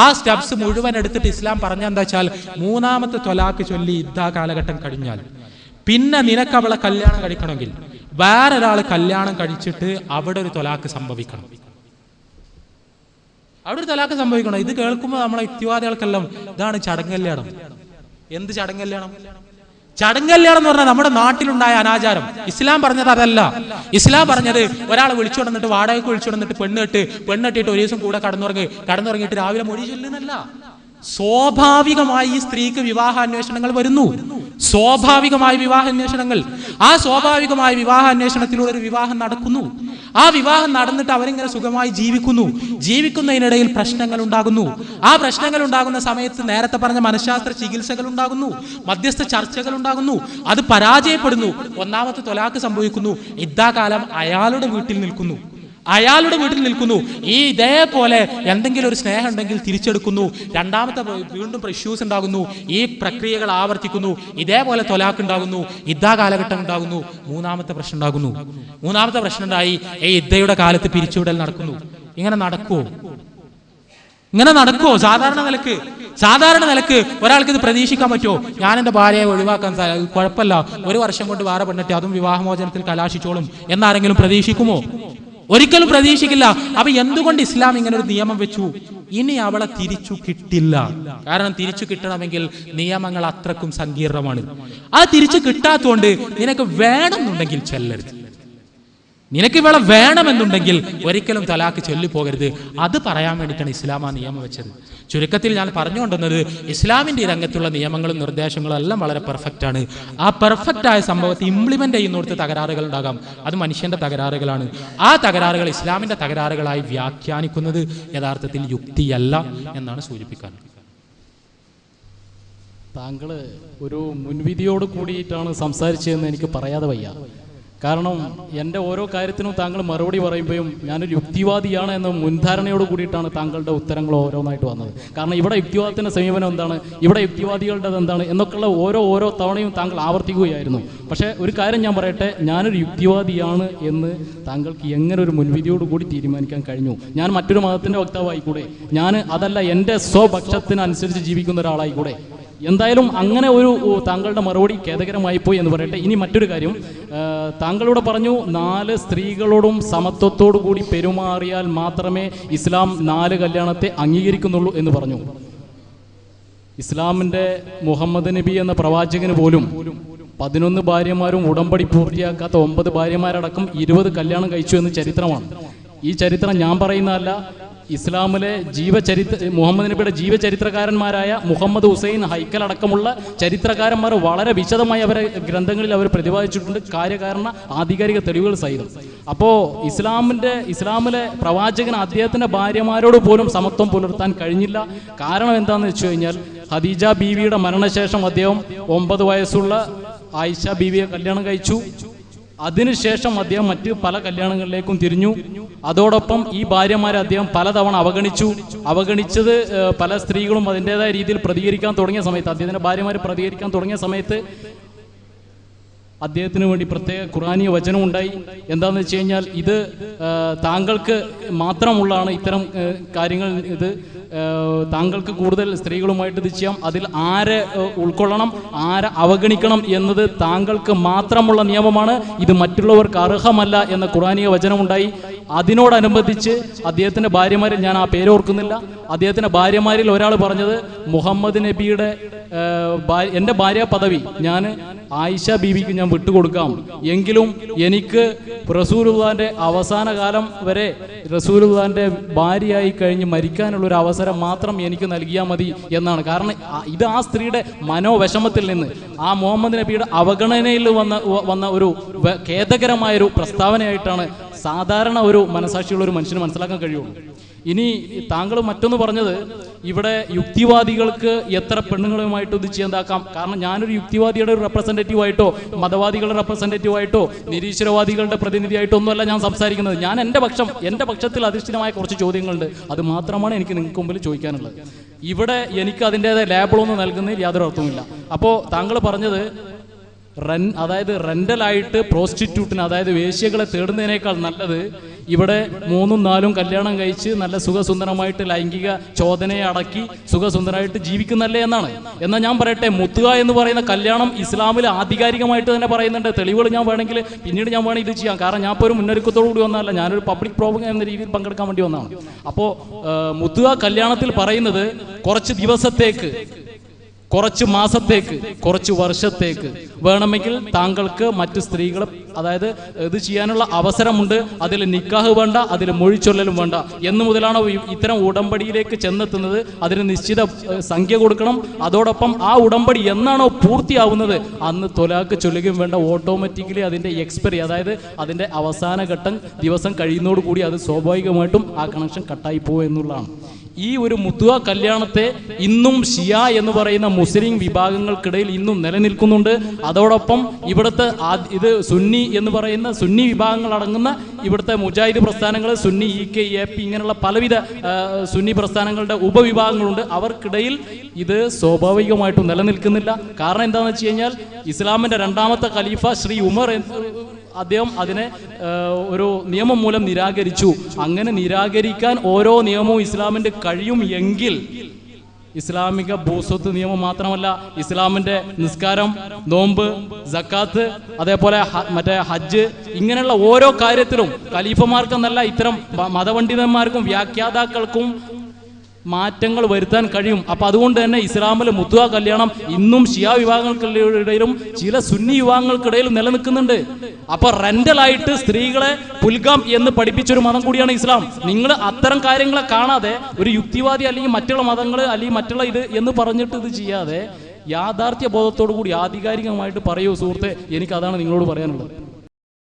ആ സ്റ്റെപ്സ് മുഴുവൻ എടുത്തിട്ട് ഇസ്ലാം പറഞ്ഞ എന്താ വെച്ചാൽ, മൂന്നാമത്തെ ത്വലാഖ് ചൊല്ലി ഇദ്ദാ കാലഘട്ടം കഴിഞ്ഞാൽ പിന്നെ നിനക്ക് അവളെ കല്യാണം കഴിക്കണമെങ്കിൽ വേറൊരാൾ കല്യാണം കഴിച്ചിട്ട് അവിടെ ഒരു ത്വലാഖ് സംഭവിക്കണം. അവിടെ ഒരു ത്വലാഖ് സംഭവിക്കണം. ഇത് കേൾക്കുമ്പോൾ നമ്മളെ യുക്തിവാദികൾക്കെല്ലാം ഇതാണ് ചടങ്ങല്യാണം. എന്ത് ചടങ്ങല്യാണം? ചടങ്ങല്യാണം എന്ന് പറഞ്ഞാൽ നമ്മുടെ നാട്ടിലുണ്ടായ അനാചാരം. ഇസ്ലാം പറഞ്ഞത് അതല്ല. ഇസ്ലാം പറഞ്ഞത് ഒരാളെ വിളിച്ചു കൊണ്ടിട്ട്, വാടകയ്ക്ക് വിളിച്ചു കൊണ്ടിട്ട് പെണ്ണെട്ടിട്ട് ഒരു ദിവസം കൂടെ കടന്നുറങ്ങിയിട്ട് രാവിലെ മൊഴി ചൊല്ലുന്നല്ല. സ്വാഭാവികമായി ഈ സ്ത്രീക്ക് വിവാഹാന്വേഷണങ്ങൾ വരുന്നു. സ്വാഭാവികമായ വിവാഹാന്വേഷണങ്ങൾ. ആ സ്വാഭാവികമായ വിവാഹാന്വേഷണത്തിലൂടെ ഒരു വിവാഹം നടക്കുന്നു. ആ വിവാഹം നടന്നിട്ട് അവരിങ്ങനെ സുഖമായി ജീവിക്കുന്നതിനിടയിൽ പ്രശ്നങ്ങൾ ഉണ്ടാകുന്നു. ആ പ്രശ്നങ്ങൾ ഉണ്ടാകുന്ന സമയത്ത് നേരത്തെ പറഞ്ഞ മനഃശാസ്ത്ര ചികിത്സകൾ ഉണ്ടാകുന്നു, മധ്യസ്ഥ ചർച്ചകൾ ഉണ്ടാകുന്നു. അത് പരാജയപ്പെടുന്നു. ഒന്നാമത്തെ ത്വലാഖ് സംഭവിക്കുന്നു. ഇദ്ദാകാലം അയാളുടെ വീട്ടിൽ നിൽക്കുന്നു. ഈ ഇതേപോലെ എന്തെങ്കിലും ഒരു സ്നേഹം ഉണ്ടെങ്കിൽ തിരിച്ചെടുക്കുന്നു. രണ്ടാമത്തെ വീണ്ടും ഇഷ്യൂസ് ഉണ്ടാകുന്നു. ഈ പ്രക്രിയകൾ ആവർത്തിക്കുന്നു. ഇതേപോലെ ത്വലാഖ് ഉണ്ടാകുന്നു, ഇദ്ദാ കാലഘട്ടം ഉണ്ടാകുന്നു. മൂന്നാമത്തെ പ്രശ്നം ഉണ്ടായി. ഈ ഇദ്ദയുടെ കാലത്ത് പിരിച്ചുവിടൽ നടക്കുന്നു. ഇങ്ങനെ നടക്കുമോ? സാധാരണ നിലക്ക് ഒരാൾക്ക് ഇത് പ്രതീക്ഷിക്കാൻ പറ്റുമോ? ഞാൻ എൻ്റെ ഭാര്യയെ ഒഴിവാക്കാൻ കുഴപ്പമില്ല, 1 വർഷം കൊണ്ട് വേറെ പെണ്ണിട്ട് അതും വിവാഹമോചനത്തിൽ കലാശിച്ചോളും എന്നാരെങ്കിലും പ്രതീക്ഷിക്കുമോ? ഒരിക്കലും പ്രതീക്ഷിക്കില്ല. അപ്പൊ എന്തുകൊണ്ട് ഇസ്ലാം ഇങ്ങനെ ഒരു നിയമം വെച്ചു? ഇനി അവളെ തിരിച്ചു കിട്ടില്ല. കാരണം തിരിച്ചു കിട്ടണമെങ്കിൽ നിയമങ്ങൾ അത്രക്കും സങ്കീർണമാണ്. ആ തിരിച്ചു കിട്ടാത്തതുകൊണ്ട് നിനക്ക് വേണമെന്നുണ്ടെങ്കിൽ ചെല്ലരുത്. നിനക്ക് ഇവളെ വേണമെന്നുണ്ടെങ്കിൽ ഒരിക്കലും തലാക്ക് ചൊല്ലിപ്പോകരുത്. അത് പറയാൻ വേണ്ടിയിട്ടാണ് ഇസ്ലാം ആ നിയമം വെച്ചത്. ചുരുക്കത്തിൽ ഞാൻ പറഞ്ഞുകൊണ്ടുവന്നത്, ഇസ്ലാമിൻ്റെ ഈ രംഗത്തുള്ള നിയമങ്ങളും നിർദ്ദേശങ്ങളും എല്ലാം വളരെ പെർഫെക്റ്റ് ആണ്. ആ പെർഫെക്റ്റായ സംഭവത്തെ ഇംപ്ലിമെൻ്റ് ചെയ്യുന്നിടത്ത് തകരാറുകൾ ഉണ്ടാകാം. അത് മനുഷ്യൻ്റെ തകരാറുകളാണ്. ആ തകരാറുകൾ ഇസ്ലാമിൻ്റെ തകരാറുകളായി വ്യാഖ്യാനിക്കുന്നത് യഥാർത്ഥത്തിൽ യുക്തിയല്ല എന്നാണ് സൂചിപ്പിക്കാൻ. താങ്കൾ ഒരു മുൻവിധിയോട് കൂടിയിട്ടാണ് സംസാരിച്ചതെന്ന് എനിക്ക് പറയാതെ വയ്യ. കാരണം എൻ്റെ ഓരോ കാര്യത്തിനും താങ്കൾ മറുപടി പറയുമ്പോഴും ഞാനൊരു യുക്തിവാദിയാണ് എന്ന മുൻധാരണയോട് കൂടിയിട്ടാണ് താങ്കളുടെ ഉത്തരങ്ങൾ ഓരോന്നായിട്ട് വന്നത്. കാരണം ഇവിടെ യുക്തിവാദത്തിൻ്റെ സമീപനം എന്താണ്, ഇവിടെ യുക്തിവാദികളുടെ എന്താണ് എന്നൊക്കെയുള്ള ഓരോ തവണയും താങ്കൾ ആവർത്തിക്കുകയായിരുന്നു. പക്ഷേ ഒരു കാര്യം ഞാൻ പറയട്ടെ, ഞാനൊരു യുക്തിവാദിയാണ് എന്ന് താങ്കൾക്ക് എങ്ങനെ ഒരു മുൻവിധിയോട് കൂടി തീരുമാനിക്കാൻ കഴിഞ്ഞു? ഞാൻ മറ്റൊരു മതത്തിൻ്റെ വക്താവായിക്കൂടെ? ഞാൻ അതല്ല, എൻ്റെ സ്വപക്ഷത്തിനനുസരിച്ച് ജീവിക്കുന്ന ഒരാളായിക്കൂടെ? എന്തായാലും അങ്ങനെ ഒരു താങ്കളുടെ മറുപടി ഖേദകരമായി പോയി എന്ന് പറയട്ടെ. ഇനി മറ്റൊരു കാര്യം, താങ്കളോട് പറഞ്ഞു 4 സ്ത്രീകളോടും സമത്വത്തോടു കൂടി പെരുമാറിയാൽ മാത്രമേ ഇസ്ലാം 4 കല്യാണത്തെ അംഗീകരിക്കുന്നുള്ളൂ എന്ന് പറഞ്ഞു. ഇസ്ലാമിൻ്റെ മുഹമ്മദ് നബി എന്ന പ്രവാചകന് പോലും 11 ഭാര്യമാരും ഉടമ്പടി പൂർത്തിയാക്കാത്ത 9 ഭാര്യമാരടക്കം 20 കല്യാണം കഴിച്ചു എന്ന് ചരിത്രമാണ്. ഈ ചരിത്രം ഞാൻ പറയുന്നതല്ല. ഇസ്ലാമിലെ മുഹമ്മദ് നബിയുടെ ജീവചരിത്രകാരന്മാരായ മുഹമ്മദ് ഹുസൈൻ ഹൈക്കൽ അടക്കമുള്ള ചരിത്രകാരന്മാർ വളരെ വിശദമായി അവരെ ഗ്രന്ഥങ്ങളിൽ അവർ പ്രതിപാദിച്ചിട്ടുണ്ട്, കാര്യകാരണ ആധികാരിക തെളിവുകൾ സഹിതം. അപ്പോൾ ഇസ്ലാമിലെ പ്രവാചകന് അദ്ദേഹത്തിൻ്റെ ഭാര്യമാരോട് പോലും സമത്വം പുലർത്താൻ കഴിഞ്ഞില്ല. കാരണം എന്താണെന്ന് വെച്ച് കഴിഞ്ഞാൽ, ഖദീജ ബീവിയുടെ മരണശേഷം അദ്ദേഹം 9 വയസ്സുള്ള ആയിഷ ബീവിയെ കല്യാണം കഴിച്ചു. അതിനുശേഷം അദ്ദേഹം മറ്റ് പല കല്യാണങ്ങളിലേക്കും തിരിഞ്ഞു. അതോടൊപ്പം ഈ ഭാര്യമാരെ അദ്ദേഹം പലതവണ അവഗണിച്ചത് പല സ്ത്രീകളും അതിൻ്റെതായ രീതിയിൽ പ്രതികരിക്കാൻ തുടങ്ങിയ സമയത്ത്, അദ്ദേഹത്തിൻ്റെ ഭാര്യമാർ പ്രതികരിക്കാൻ തുടങ്ങിയ സമയത്ത് അദ്ദേഹത്തിന് വേണ്ടി പ്രത്യേക ഖുർആനിയ വചനം ഉണ്ടായി. എന്താണെന്ന് വെച്ച് കഴിഞ്ഞാൽ, ഇത് താങ്കൾക്ക് മാത്രമുള്ളതാണ് ഇത്തരം കാര്യങ്ങൾ, ഇത് താങ്കൾക്ക് കൂടുതൽ സ്ത്രീകളുമായിട്ട് ഇത് ചെയ്യാം, അതിൽ ആരെ ഉൾക്കൊള്ളണം ആരെ അവഗണിക്കണം എന്നത് താങ്കൾക്ക് മാത്രമുള്ള നിയമമാണ്, ഇത് മറ്റുള്ളവർക്ക് അർഹമല്ല എന്ന ഖുർആനിയ വചനമുണ്ടായി. അതിനോടനുബന്ധിച്ച് അദ്ദേഹത്തിൻ്റെ ഭാര്യമാരിൽ, ഞാൻ ആ പേര് ഓർക്കുന്നില്ല, അദ്ദേഹത്തിൻ്റെ ഭാര്യമാരിൽ ഒരാൾ പറഞ്ഞത്, മുഹമ്മദ് നബിയുടെ എൻ്റെ ഭാര്യ പദവി ഞാൻ ആയിഷ ബീവിക്ക് ഞാൻ വിട്ടുകൊടുക്കാം, എങ്കിലും എനിക്ക് റസൂലുള്ളാഹിൻ്റെ അവസാന കാലം വരെ റസൂലുള്ളാഹിൻ്റെ ഭാര്യയായി കഴിഞ്ഞ് മരിക്കാനുള്ളൊരു അവസരം മാത്രം എനിക്ക് നൽകിയാൽ മതി എന്നാണ്. കാരണം ഇത് ആ സ്ത്രീയുടെ മനോവിഷമത്തിൽ നിന്ന്, ആ മുഹമ്മദ് നബിയുടെ അവഗണനയിൽ വന്ന ഒരു ഖേദകരമായൊരു പ്രസ്താവനയായിട്ടാണ് സാധാരണ ഒരു മനസാക്ഷിയുള്ള ഒരു മനുഷ്യന് മനസ്സിലാക്കാൻ കഴിയുള്ളൂ. ഇനി താങ്കൾ മറ്റൊന്ന് പറഞ്ഞത്, ഇവിടെ യുക്തിവാദികൾക്ക് എത്ര പെണ്ണുങ്ങളുമായിട്ട് ഇത് ചെയ്യാതാക്കാം. കാരണം ഞാനൊരു യുക്തിവാദിയുടെ ഒരു റെപ്രസെൻറ്റേറ്റീവായിട്ടോ മതവാദികളുടെ റെപ്രസെൻറ്റേറ്റീവായിട്ടോ നിരീശ്വരവാദികളുടെ പ്രതിനിധിയായിട്ടോ ഒന്നുമല്ല ഞാൻ സംസാരിക്കുന്നത്. ഞാൻ എൻ്റെ പക്ഷത്തിൽ അധിഷ്ഠിതമായ കുറച്ച് ചോദ്യങ്ങളുണ്ട്, അത് മാത്രമാണ് എനിക്ക് നിങ്ങൾക്ക് മുമ്പിൽ ചോദിക്കാനുള്ളത്. ഇവിടെ എനിക്ക് അതിൻ്റെതായ ലേബിളൊന്നും നൽകുന്നതിൽ യാതൊരു അർത്ഥവുമില്ല. അപ്പോൾ താങ്കൾ പറഞ്ഞത് അതായത് റെൻ്റലായിട്ട് പ്രോസ്റ്റിറ്റ്യൂട്ടിന്, അതായത് വേശ്യകളെ തേടുന്നതിനേക്കാൾ നല്ലത് ഇവിടെ 3ഉം 4ഉം കല്യാണം കഴിച്ച് നല്ല സുഖസുന്ദരമായിട്ട് ലൈംഗിക ചോദനയെ അടക്കി സുഖസുന്ദരമായിട്ട് ജീവിക്കുന്നല്ലേ എന്നാണ്. എന്നാൽ ഞാൻ പറയട്ടെ, മുത്തുക എന്ന് പറയുന്ന കല്യാണം ഇസ്ലാമിൽ ആധികാരികമായിട്ട് തന്നെ പറയുന്നുണ്ട്. തെളിവുകൾ ഞാൻ വേണമെങ്കിൽ പിന്നീട് ഞാൻ വേണമെങ്കിൽ ഇത് ചെയ്യാം. കാരണം ഞാൻ ഇപ്പോൾ ഒരു മുന്നൊരുക്കത്തോടു കൂടി വന്നതല്ല, ഞാനൊരു പബ്ലിക് പ്രോഗ്രാം എന്ന രീതിയിൽ പങ്കെടുക്കാൻ വേണ്ടി വന്നതാണ്. അപ്പോൾ മുത്തുക കല്യാണത്തിൽ പറയുന്നത് കുറച്ച് ദിവസത്തേക്ക്, കുറച്ച് മാസത്തേക്ക്, കുറച്ച് വർഷത്തേക്ക് വേണമെങ്കിൽ താങ്കൾക്ക് മറ്റു സ്ത്രീകളെ, അതായത് ഇത് ചെയ്യാനുള്ള അവസരമുണ്ട്. അതിൽ നിക്കാഹ് വേണ്ട, അതിൽ മൊഴിച്ചൊല്ലലും വേണ്ട എന്ന് മുതലാണോ ഇത്തരം ഉടമ്പടിയിലേക്ക് ചെന്നെത്തുന്നത്. അതിന് നിശ്ചിത സംഖ്യ കൊടുക്കണം. അതോടൊപ്പം ആ ഉടമ്പടി എന്നാണോ പൂർത്തിയാവുന്നത് അന്ന് തൊലാക്ക് ചൊല്ലുകയും വേണ്ട. ഓട്ടോമാറ്റിക്കലി അതിൻ്റെ എക്സ്പയറി, അതായത് അതിൻ്റെ അവസാന ഘട്ടം ദിവസം കഴിയുന്നതോടുകൂടി അത് സ്വാഭാവികമായിട്ടും ആ കണക്ഷൻ കട്ടായി പോകും എന്നുള്ളതാണ്. ഈ ഒരു മുത്തുക കല്യാണത്തെ ഇന്നും ഷിയ എന്ന് പറയുന്ന മുസ്ലിം വിഭാഗങ്ങൾക്കിടയിൽ ഇന്നും നിലനിൽക്കുന്നുണ്ട്. അതോടൊപ്പം ഇവിടുത്തെ ഇത് സുന്നി എന്ന് പറയുന്ന സുന്നി വിഭാഗങ്ങൾ അടങ്ങുന്ന ഇവിടുത്തെ മുജാഹിദ് പ്രസ്ഥാനങ്ങൾ, സുന്നി EKAP ഇങ്ങനെയുള്ള പലവിധ സുന്നി പ്രസ്ഥാനങ്ങളുടെ ഉപവിഭാഗങ്ങളുണ്ട്. അവർക്കിടയിൽ ഇത് സ്വാഭാവികമായിട്ടും നിലനിൽക്കുന്നില്ല. കാരണം എന്താണെന്ന് വെച്ച് കഴിഞ്ഞാൽ ഇസ്ലാമിൻ്റെ 2ാമത്തെ ഖലീഫ ശ്രീ ഉമർ അദ്ദേഹം അതിനെ ഒരു നിയമം മൂലം നിരാകരിച്ചു. അങ്ങനെ നിരാകരിക്കാൻ ഓരോ നിയമവും ഇസ്ലാമിൻ്റെ കഴിയും എങ്കിൽ ഇസ്ലാമിക ഭൂസ്വത്ത് നിയമം മാത്രമല്ല, ഇസ്ലാമിൻ്റെ നിസ്കാരം, നോമ്പ്, സക്കാത്ത്, അതേപോലെ മറ്റേ ഹജ്ജ്, ഇങ്ങനെയുള്ള ഓരോ കാര്യത്തിലും ഖലീഫമാർക്കെന്നല്ല ഇത്തരം മതപണ്ഡിതന്മാർക്കും വ്യാഖ്യാതാക്കൾക്കും മാറ്റങ്ങൾ വരുത്താൻ കഴിയും. അപ്പം അതുകൊണ്ട് തന്നെ ഇസ്ലാമിലെ മുത്തുക കല്യാണം ഇന്നും ഷിയ വിഭാഗങ്ങൾക്കിടയിലും ചില സുന്നി വിഭാഗങ്ങൾക്കിടയിലും നിലനിൽക്കുന്നുണ്ട്. അപ്പൊ റെന്റലായിട്ട് സ്ത്രീകളെ പുൽഗാം എന്ന് പഠിപ്പിച്ചൊരു മതം കൂടിയാണ് ഇസ്ലാം. നിങ്ങൾ അത്തരം കാര്യങ്ങളെ കാണാതെ ഒരു യുക്തിവാദി അല്ലെങ്കിൽ മറ്റുള്ള മതങ്ങൾ അല്ലെങ്കിൽ മറ്റുള്ള ഇത് എന്ന് പറഞ്ഞിട്ട് ഇത് ചെയ്യാതെ യാഥാർത്ഥ്യ ബോധത്തോടു കൂടി ആധികാരികമായിട്ട് പറയൂ സുഹൃത്തെ, എനിക്കതാണ് നിങ്ങളോട് പറയാനുള്ളത്.